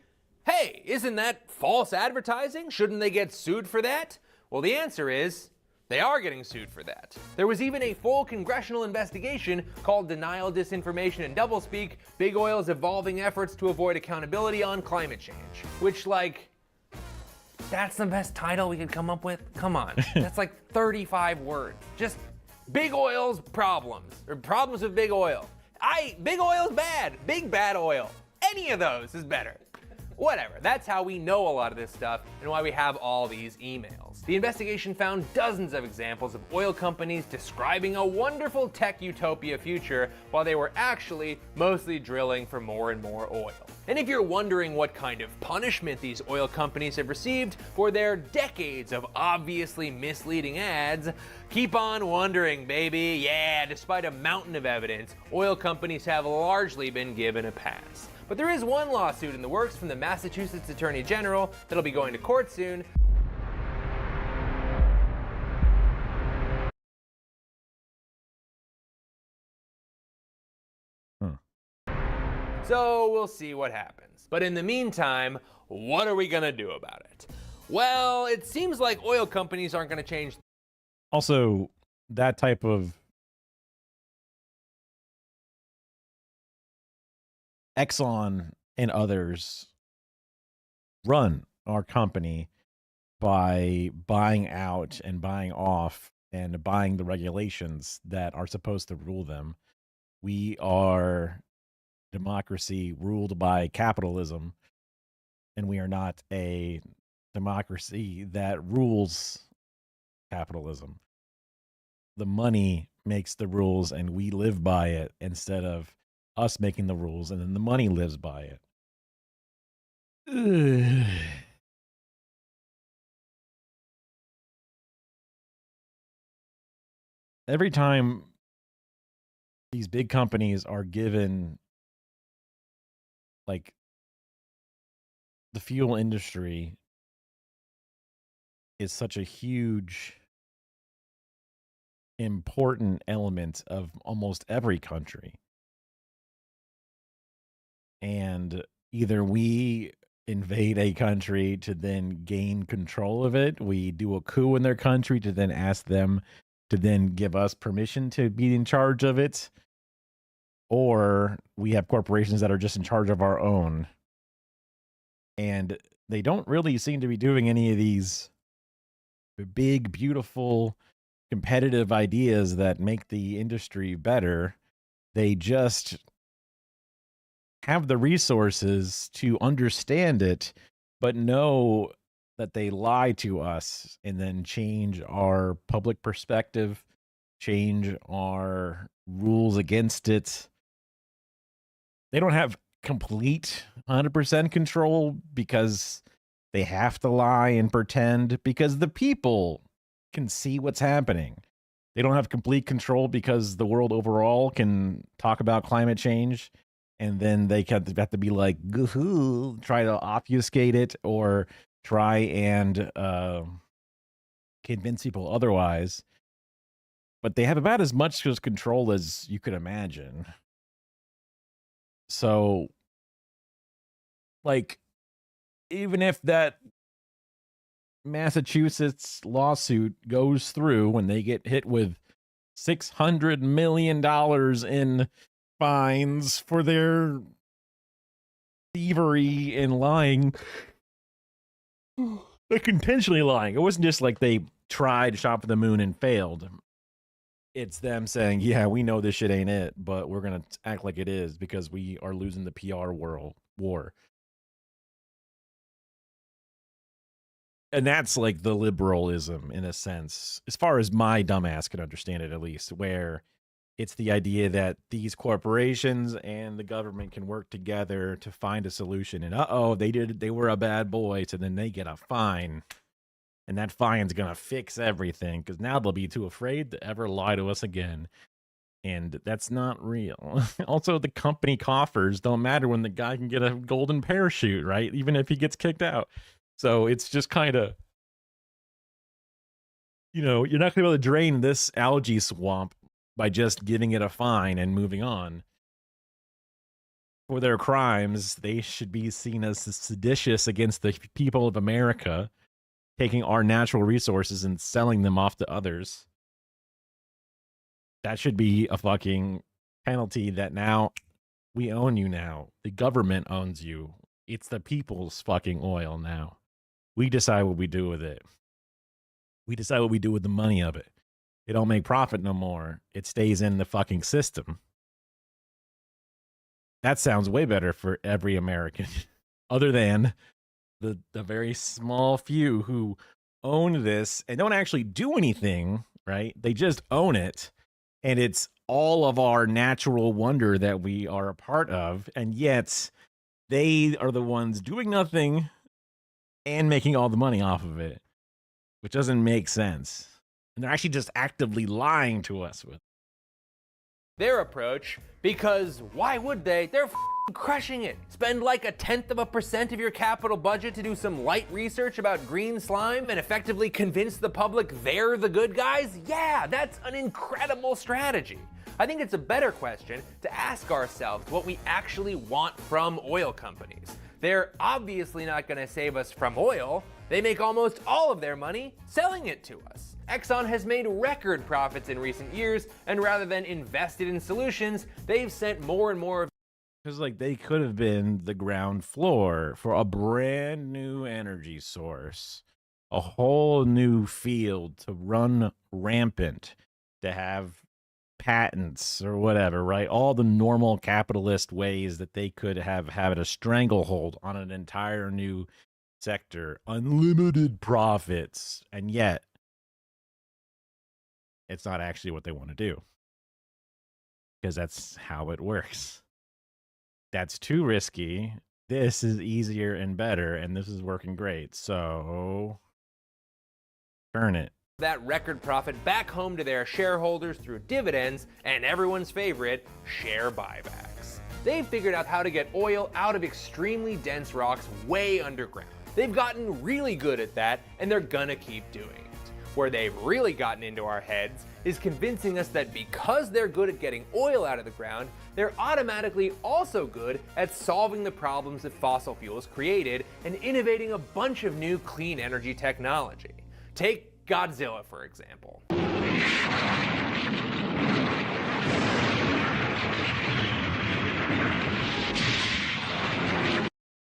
hey, isn't that false advertising? Shouldn't they get sued for that? Well, the answer is, they are getting sued for that. There was even a full congressional investigation called Denial, Disinformation, and Doublespeak, Big Oil's Evolving Efforts to Avoid Accountability on Climate Change. Which, like, that's the best title we could come up with? Come on, that's like 35 words. Just Big Oil's problems, or problems with Big Oil. Big Oil's bad, big bad oil. Any of those is better. Whatever, that's how we know a lot of this stuff and why we have all these emails. The investigation found dozens of examples of oil companies describing a wonderful tech utopia future while they were actually mostly drilling for more and more oil. And if you're wondering what kind of punishment these oil companies have received for their decades of obviously misleading ads, keep on wondering, baby. Yeah, despite a mountain of evidence, oil companies have largely been given a pass. But there is one lawsuit in the works from the Massachusetts Attorney General that'll be going to court soon. So we'll see what happens. But in the meantime, what are we gonna do about it? Well, it seems like oil companies aren't gonna change. Also, that type of Exxon and others run our company by buying out and buying off and buying the regulations that are supposed to rule them. We are democracy ruled by capitalism, and we are not a democracy that rules capitalism. The money makes the rules and we live by it instead of us making the rules and then the money lives by it. Ugh. Every time these big companies are given, like, the fuel industry is such a huge, important element of almost every country. And either we invade a country to then gain control of it, we do a coup in their country to then ask them to then give us permission to be in charge of it, or we have corporations that are just in charge of our own. And they don't really seem to be doing any of these big, beautiful, competitive ideas that make the industry better. They just have the resources to understand it, but know that they lie to us and then change our public perspective, change our rules against it. They don't have complete 100% control because they have to lie and pretend because the people can see what's happening. They don't have complete control because the world overall can talk about climate change, and then they have to be like, try to obfuscate it or try and convince people otherwise. But they have about as much control as you could imagine. So, like, even if that Massachusetts lawsuit goes through when they get hit with $600 million in fines for their thievery and lying, like intentionally lying. It wasn't just like they tried to shop for the moon and failed. It's them saying, yeah, we know this shit ain't it, but we're going to act like it is because we are losing the PR war. And that's like the liberalism in a sense, as far as my dumbass can understand it, at least, where it's the idea that these corporations and the government can work together to find a solution. And they were a bad boy, so then they get a fine. And that fine's going to fix everything because now they'll be too afraid to ever lie to us again. And that's not real. Also, the company coffers don't matter when the guy can get a golden parachute, right? Even if he gets kicked out. So it's just kind of, you're not going to be able to drain this algae swamp by just giving it a fine and moving on. For their crimes, they should be seen as seditious against the people of America, taking our natural resources and selling them off to others. That should be a fucking penalty that now we own you now. The government owns you. It's the people's fucking oil now. We decide what we do with it. We decide what we do with the money of it. It don't make profit no more. It stays in the fucking system. That sounds way better for every American. other than the very small few who own this and don't actually do anything, right? They just own it. And it's all of our natural wonder that we are a part of. And yet they are the ones doing nothing and making all the money off of it, which doesn't make sense. And they're actually just actively lying to us with their approach, because why would they? They're crushing it. Spend like 0.1% of your capital budget to do some light research about green slime and effectively convince the public they're the good guys? Yeah, that's an incredible strategy. I think it's a better question to ask ourselves what we actually want from oil companies. They're obviously not going to save us from oil. They make almost all of their money selling it to us. Exxon has made record profits in recent years, and rather than invested in solutions, they've sent more and more of. Because like they could have been the ground floor for a brand new energy source, a whole new field to run rampant, to have patents or whatever, right? All the normal capitalist ways that they could have had a stranglehold on an entire new sector, unlimited profits, and yet it's not actually what they want to do, because that's how it works. That's too risky. This is easier and better, and this is working great. So turn it. That record profit back home to their shareholders through dividends and everyone's favorite, share buybacks. They've figured out how to get oil out of extremely dense rocks way underground. They've gotten really good at that, and they're gonna keep doing it. Where they've really gotten into our heads is convincing us that because they're good at getting oil out of the ground, they're automatically also good at solving the problems that fossil fuels created and innovating a bunch of new clean energy technology. Take Godzilla, for example.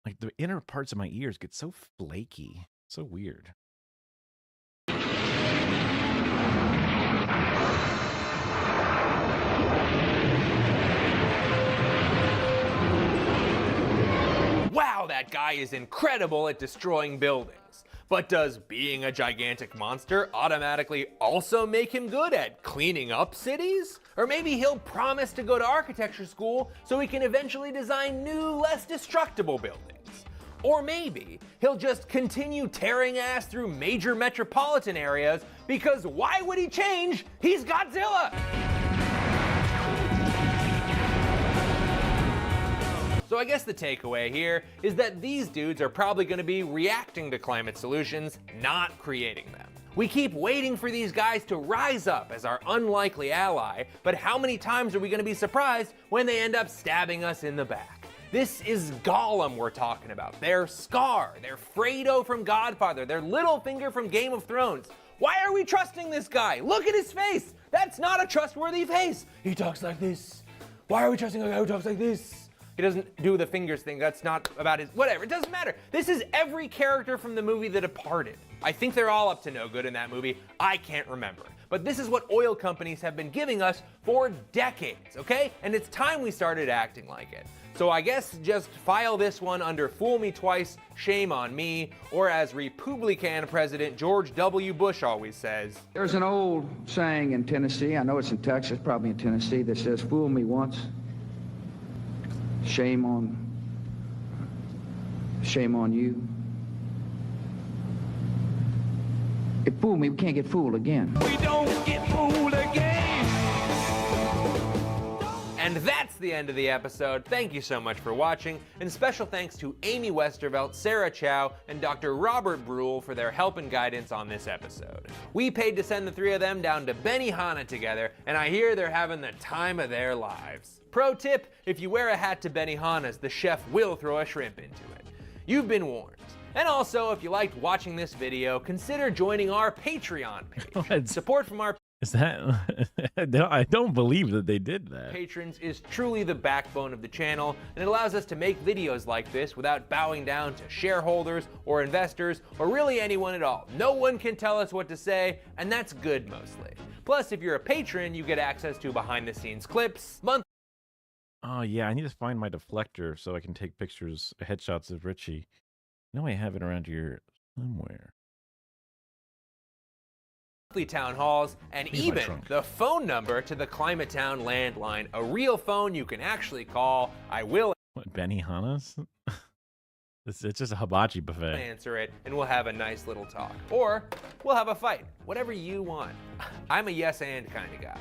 Like the inner parts of my ears get so flaky. So weird. Wow, that guy is incredible at destroying buildings. But does being a gigantic monster automatically also make him good at cleaning up cities? Or maybe he'll promise to go to architecture school so he can eventually design new, less destructible buildings. Or maybe he'll just continue tearing ass through major metropolitan areas, because why would he change? He's Godzilla! So I guess the takeaway here is that these dudes are probably going to be reacting to climate solutions, not creating them. We keep waiting for these guys to rise up as our unlikely ally, but how many times are we going to be surprised when they end up stabbing us in the back? This is Gollum we're talking about. They're Scar, they're Fredo from Godfather, they're Littlefinger from Game of Thrones. Why are we trusting this guy? Look at his face! That's not a trustworthy face! He talks like this. Why are we trusting a guy who talks like this? He doesn't do the fingers thing. That's not about his, whatever, it doesn't matter. This is every character from the movie The Departed. I think they're all up to no good in that movie. I can't remember. But this is what oil companies have been giving us for decades, okay? And it's time we started acting like it. So I guess just file this one under Fool Me Twice, Shame on Me, or as Republican President George W. Bush always says. There's an old saying in Tennessee, I know it's in Texas, probably in Tennessee, that says, fool me once, shame on you. If fool me, we can't get fooled again. We don't get fooled again. And that's the end of the episode. Thank you so much for watching, and special thanks to Amy Westervelt, Sarah Chow, and Dr. Robert Brule for their help and guidance on this episode. We paid to send the three of them down to Benihana together, and I hear they're having the time of their lives. Pro tip, if you wear a hat to Benihana's, the chef will throw a shrimp into it. You've been warned. And also, if you liked watching this video, consider joining our Patreon page. Support from our Is that? I don't believe that they did that. patrons is truly the backbone of the channel, and it allows us to make videos like this without bowing down to shareholders or investors or really anyone at all. No one can tell us what to say, and that's good mostly. Plus, if you're a patron, you get access to behind the scenes clips, monthly Oh yeah, I need to find my deflector so I can take pictures, headshots of Richie. I know I have it around here somewhere. Town halls, and Here's my even trunk. the phone number to the Climatown landline, a real phone you can actually call. I will What, Benihana's? It's just a hibachi buffet. answer it, and we'll have a nice little talk. Or we'll have a fight, whatever you want. I'm a yes and kind of guy.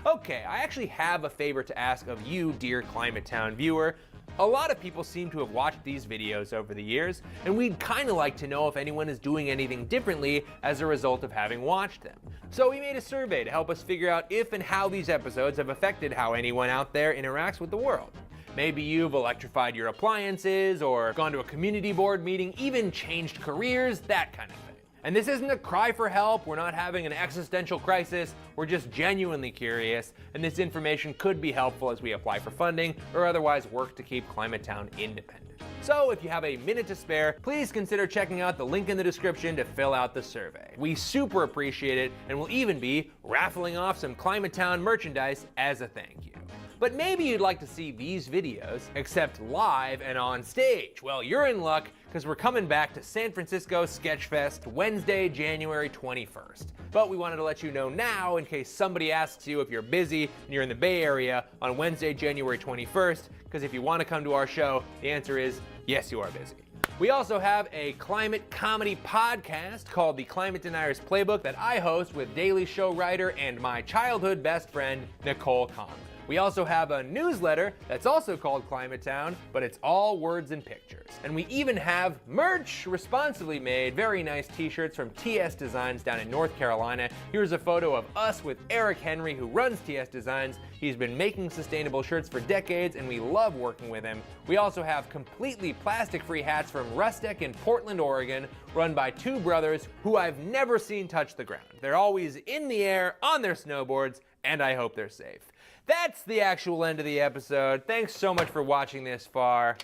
Okay, I actually have a favor to ask of you, dear Climatown viewer. A lot of people seem to have watched these videos over the years, and we'd kind of like to know if anyone is doing anything differently as a result of having watched them. So we made a survey to help us figure out if and how these episodes have affected how anyone out there interacts with the world. Maybe you've electrified your appliances, or gone to a community board meeting, even changed careers, that kind of thing. And this isn't a cry for help, we're not having an existential crisis, we're just genuinely curious, and this information could be helpful as we apply for funding or otherwise work to keep Climatown independent. So if you have a minute to spare, please consider checking out the link in the description to fill out the survey. We super appreciate it, and we'll even be raffling off some Climatown merchandise as a thank you. But maybe you'd like to see these videos, except live and on stage. Well, you're in luck, because we're coming back to San Francisco Sketchfest Wednesday, January 21st. But we wanted to let you know now, in case somebody asks you if you're busy and you're in the Bay Area on Wednesday, January 21st, because if you want to come to our show, the answer is yes, you are busy. We also have a climate comedy podcast called The Climate Deniers Playbook that I host with Daily Show writer and my childhood best friend, Nicole Conlon. We also have a newsletter that's also called Climatown, but it's all words and pictures. And we even have merch, responsibly made, very nice t-shirts from TS Designs down in North Carolina. Here's a photo of us with Eric Henry, who runs TS Designs. He's been making sustainable shirts for decades, and we love working with him. We also have completely plastic-free hats from Rustec in Portland, Oregon, run by two brothers who I've never seen touch the ground. They're always in the air on their snowboards, and I hope they're safe. That's the actual end of the episode. Thanks so much for watching this far.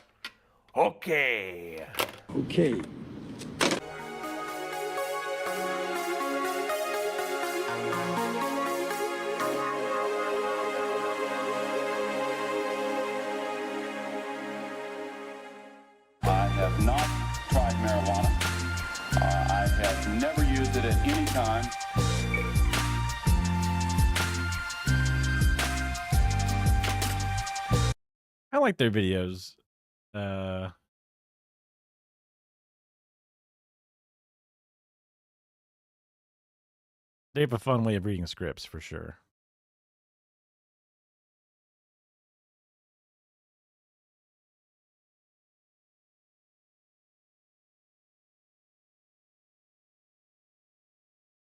Okay. Okay. I have not tried marijuana. I have never used it at any time. I like their videos. They have a fun way of reading scripts for sure.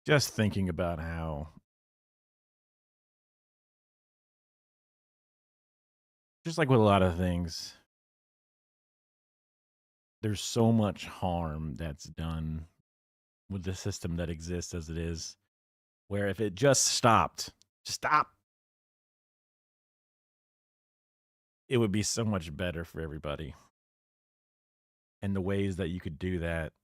Just thinking about how just like with a lot of things, there's so much harm that's done with the system that exists as it is, where if it just stopped, it would be so much better for everybody. And the ways that you could do that.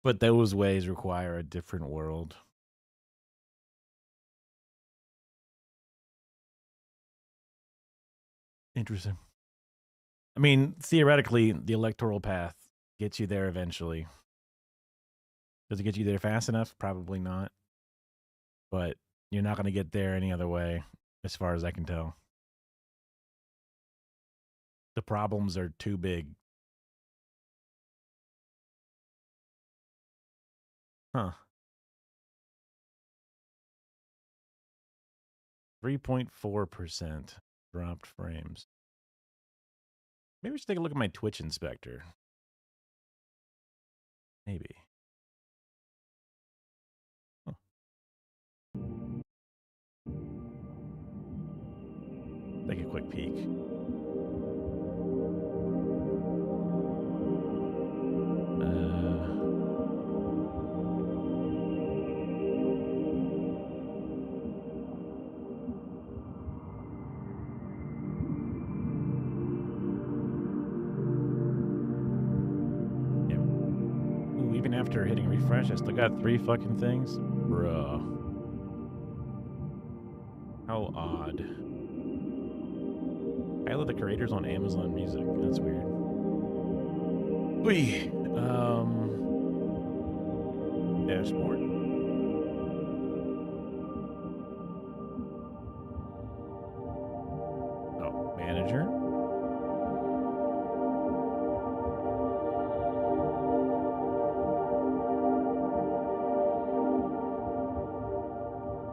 But those ways require a different world. Interesting. I mean, theoretically, the electoral path gets you there eventually. Does it get you there fast enough? Probably not. But you're not going to get there any other way, as far as I can tell. The problems are too big. Huh. 3.4% dropped frames. Maybe we should take a look at my Twitch inspector. Maybe. Huh. Take a quick peek. Even after hitting refresh, I still got 3 fucking things. Bruh. How odd. Tyler the Creator's on Amazon Music. That's weird. Wee. Dashboard. Oh, manager.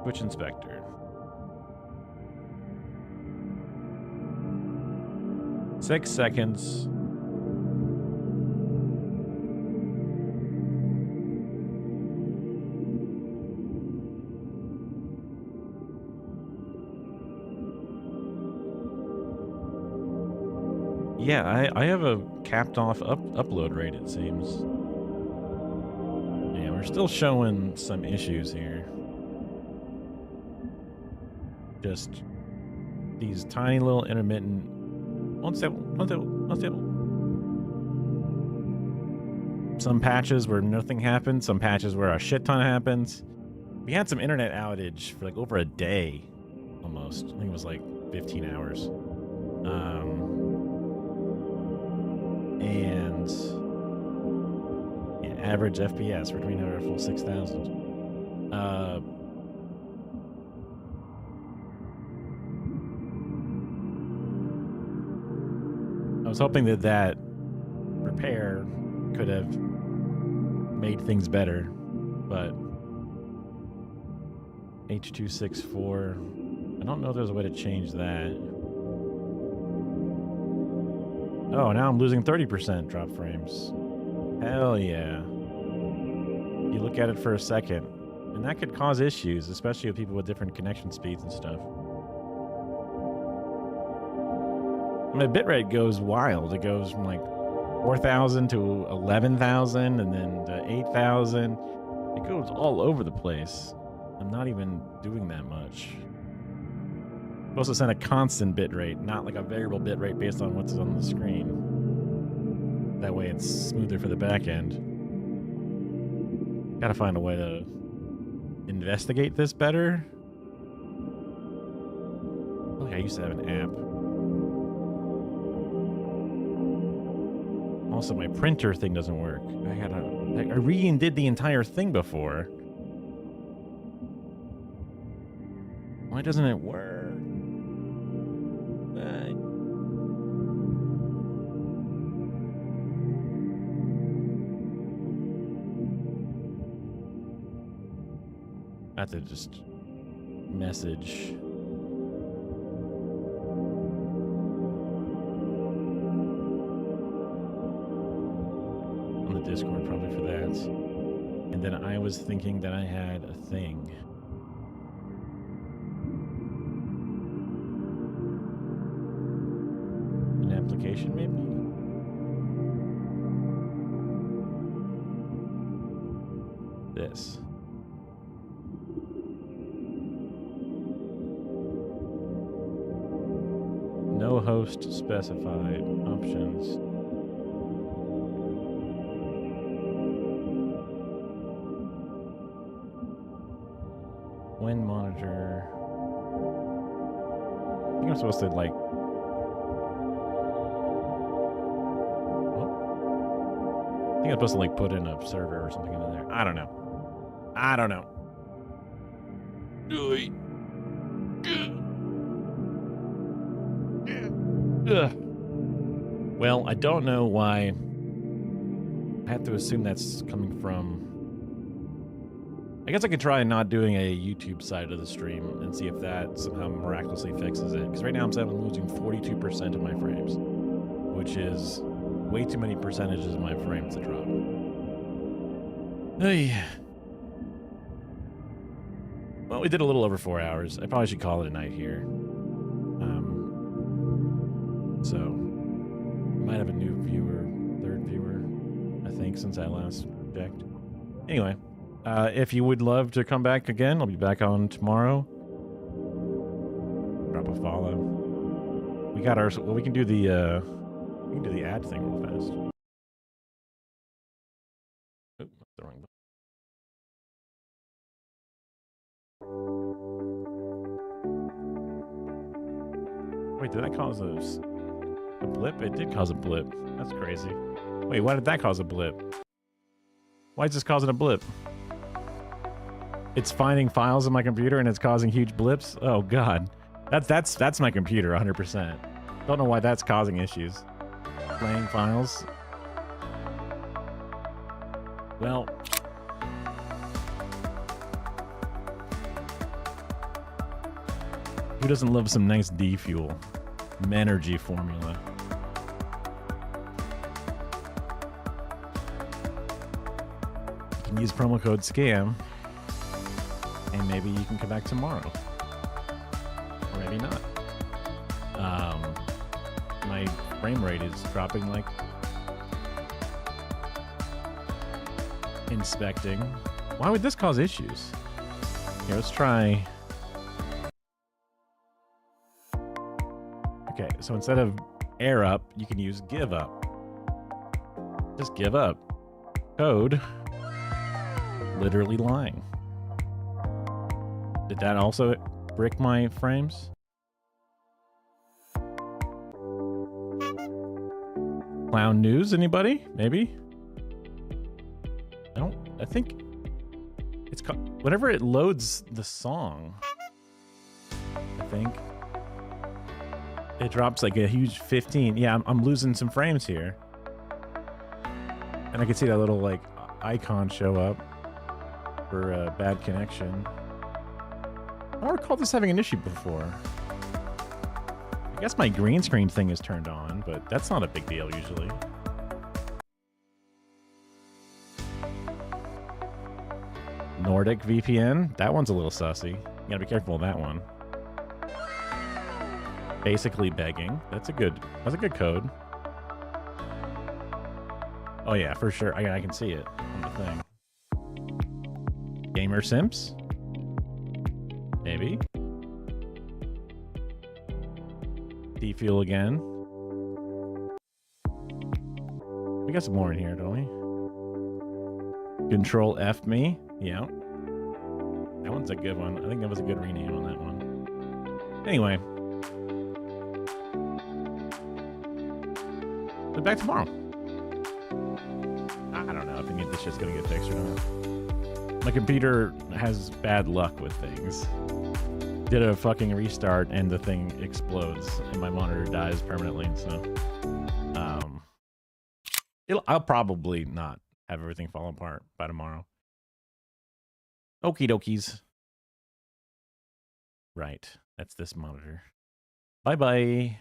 Switch inspector. 6 seconds. Yeah, I have a capped off upload rate, it seems. Yeah, we're still showing some issues here. Just these tiny little intermittent. Unstable. Some patches where nothing happens, some patches where a shit ton happens. We had some internet outage for like over a day, almost. I think it was like 15 hours. And yeah, average FPS, we're doing our full 6,000. I was hoping that that repair could have made things better, but H.264, I don't know if there's a way to change that. Oh, now I'm losing 30% drop frames. Hell yeah. You look at it for a second, and that could cause issues, especially with people with different connection speeds and stuff. My bitrate goes wild. It goes from like 4,000 to 11,000 and then to 8,000. It goes all over the place. I'm not even doing that much. I'm supposed to send a constant bitrate, not like a variable bitrate based on what's on the screen. That way it's smoother for the back end. Gotta find a way to investigate this better. Look, I used to have an app. Also, my printer thing doesn't work. I re-did the entire thing before. Why doesn't it work? I have to just message. Discord probably for that. And then I was thinking that I had a thing. An application maybe? This. No host specified options. When monitor. I think I'm supposed to like. Oh. I think I'm supposed to like put in a server or something in there. I don't know. Well, I don't know why. I have to assume that's coming from. I guess I could try not doing a YouTube side of the stream and see if that somehow miraculously fixes it. Because right now I'm losing 42% of my frames, which is way too many percentages of my frames to drop. Hey. Well, we did a little over 4 hours. I probably should call it a night here. So, might have a new viewer, third viewer, I think, since I last checked. Anyway. If you would love to come back again, I'll be back on tomorrow. Drop a follow. We got our. Well, we can do the ad thing real fast. Oop, the wrong button. Wait, did that cause a blip? It did cause a blip. That's crazy. Wait, why did that cause a blip? Why is this causing a blip? It's finding files on my computer and it's causing huge blips? Oh god. That's my computer 100%. Don't know why that's causing issues. Playing files. Well, who doesn't love some nice D fuel? Menergy formula. You can use promo code SCAM and maybe you can come back tomorrow. Or maybe not. My frame rate is dropping like inspecting. Why would this cause issues? Here, let's try. Okay, so instead of air up, you can use give up. Just give up. Code. Literally lying. Did that also brick my frames? Clown news, anybody? Maybe? I think it's whenever it loads the song, I think it drops like a huge 15. Yeah, I'm losing some frames here. And I can see that little like icon show up for a bad connection. I don't recall this having an issue before. I guess my green screen thing is turned on, but that's not a big deal usually. Nordic VPN, that one's a little sussy. You gotta be careful with that one. Basically begging. That's a good code. Oh yeah, for sure. I can see it on the thing. Gamer Simps? Maybe. D-Fuel again. We got some more in here, don't we? Control F me. Yeah. That one's a good one. I think that was a good rename on that one. Anyway. But back tomorrow. I don't know if any of this shit's gonna get fixed or not. My computer has bad luck with things. Did a fucking restart and the thing explodes and my monitor dies permanently. So, I'll probably not have everything fall apart by tomorrow. Okie dokies. Right. That's this monitor. Bye-bye.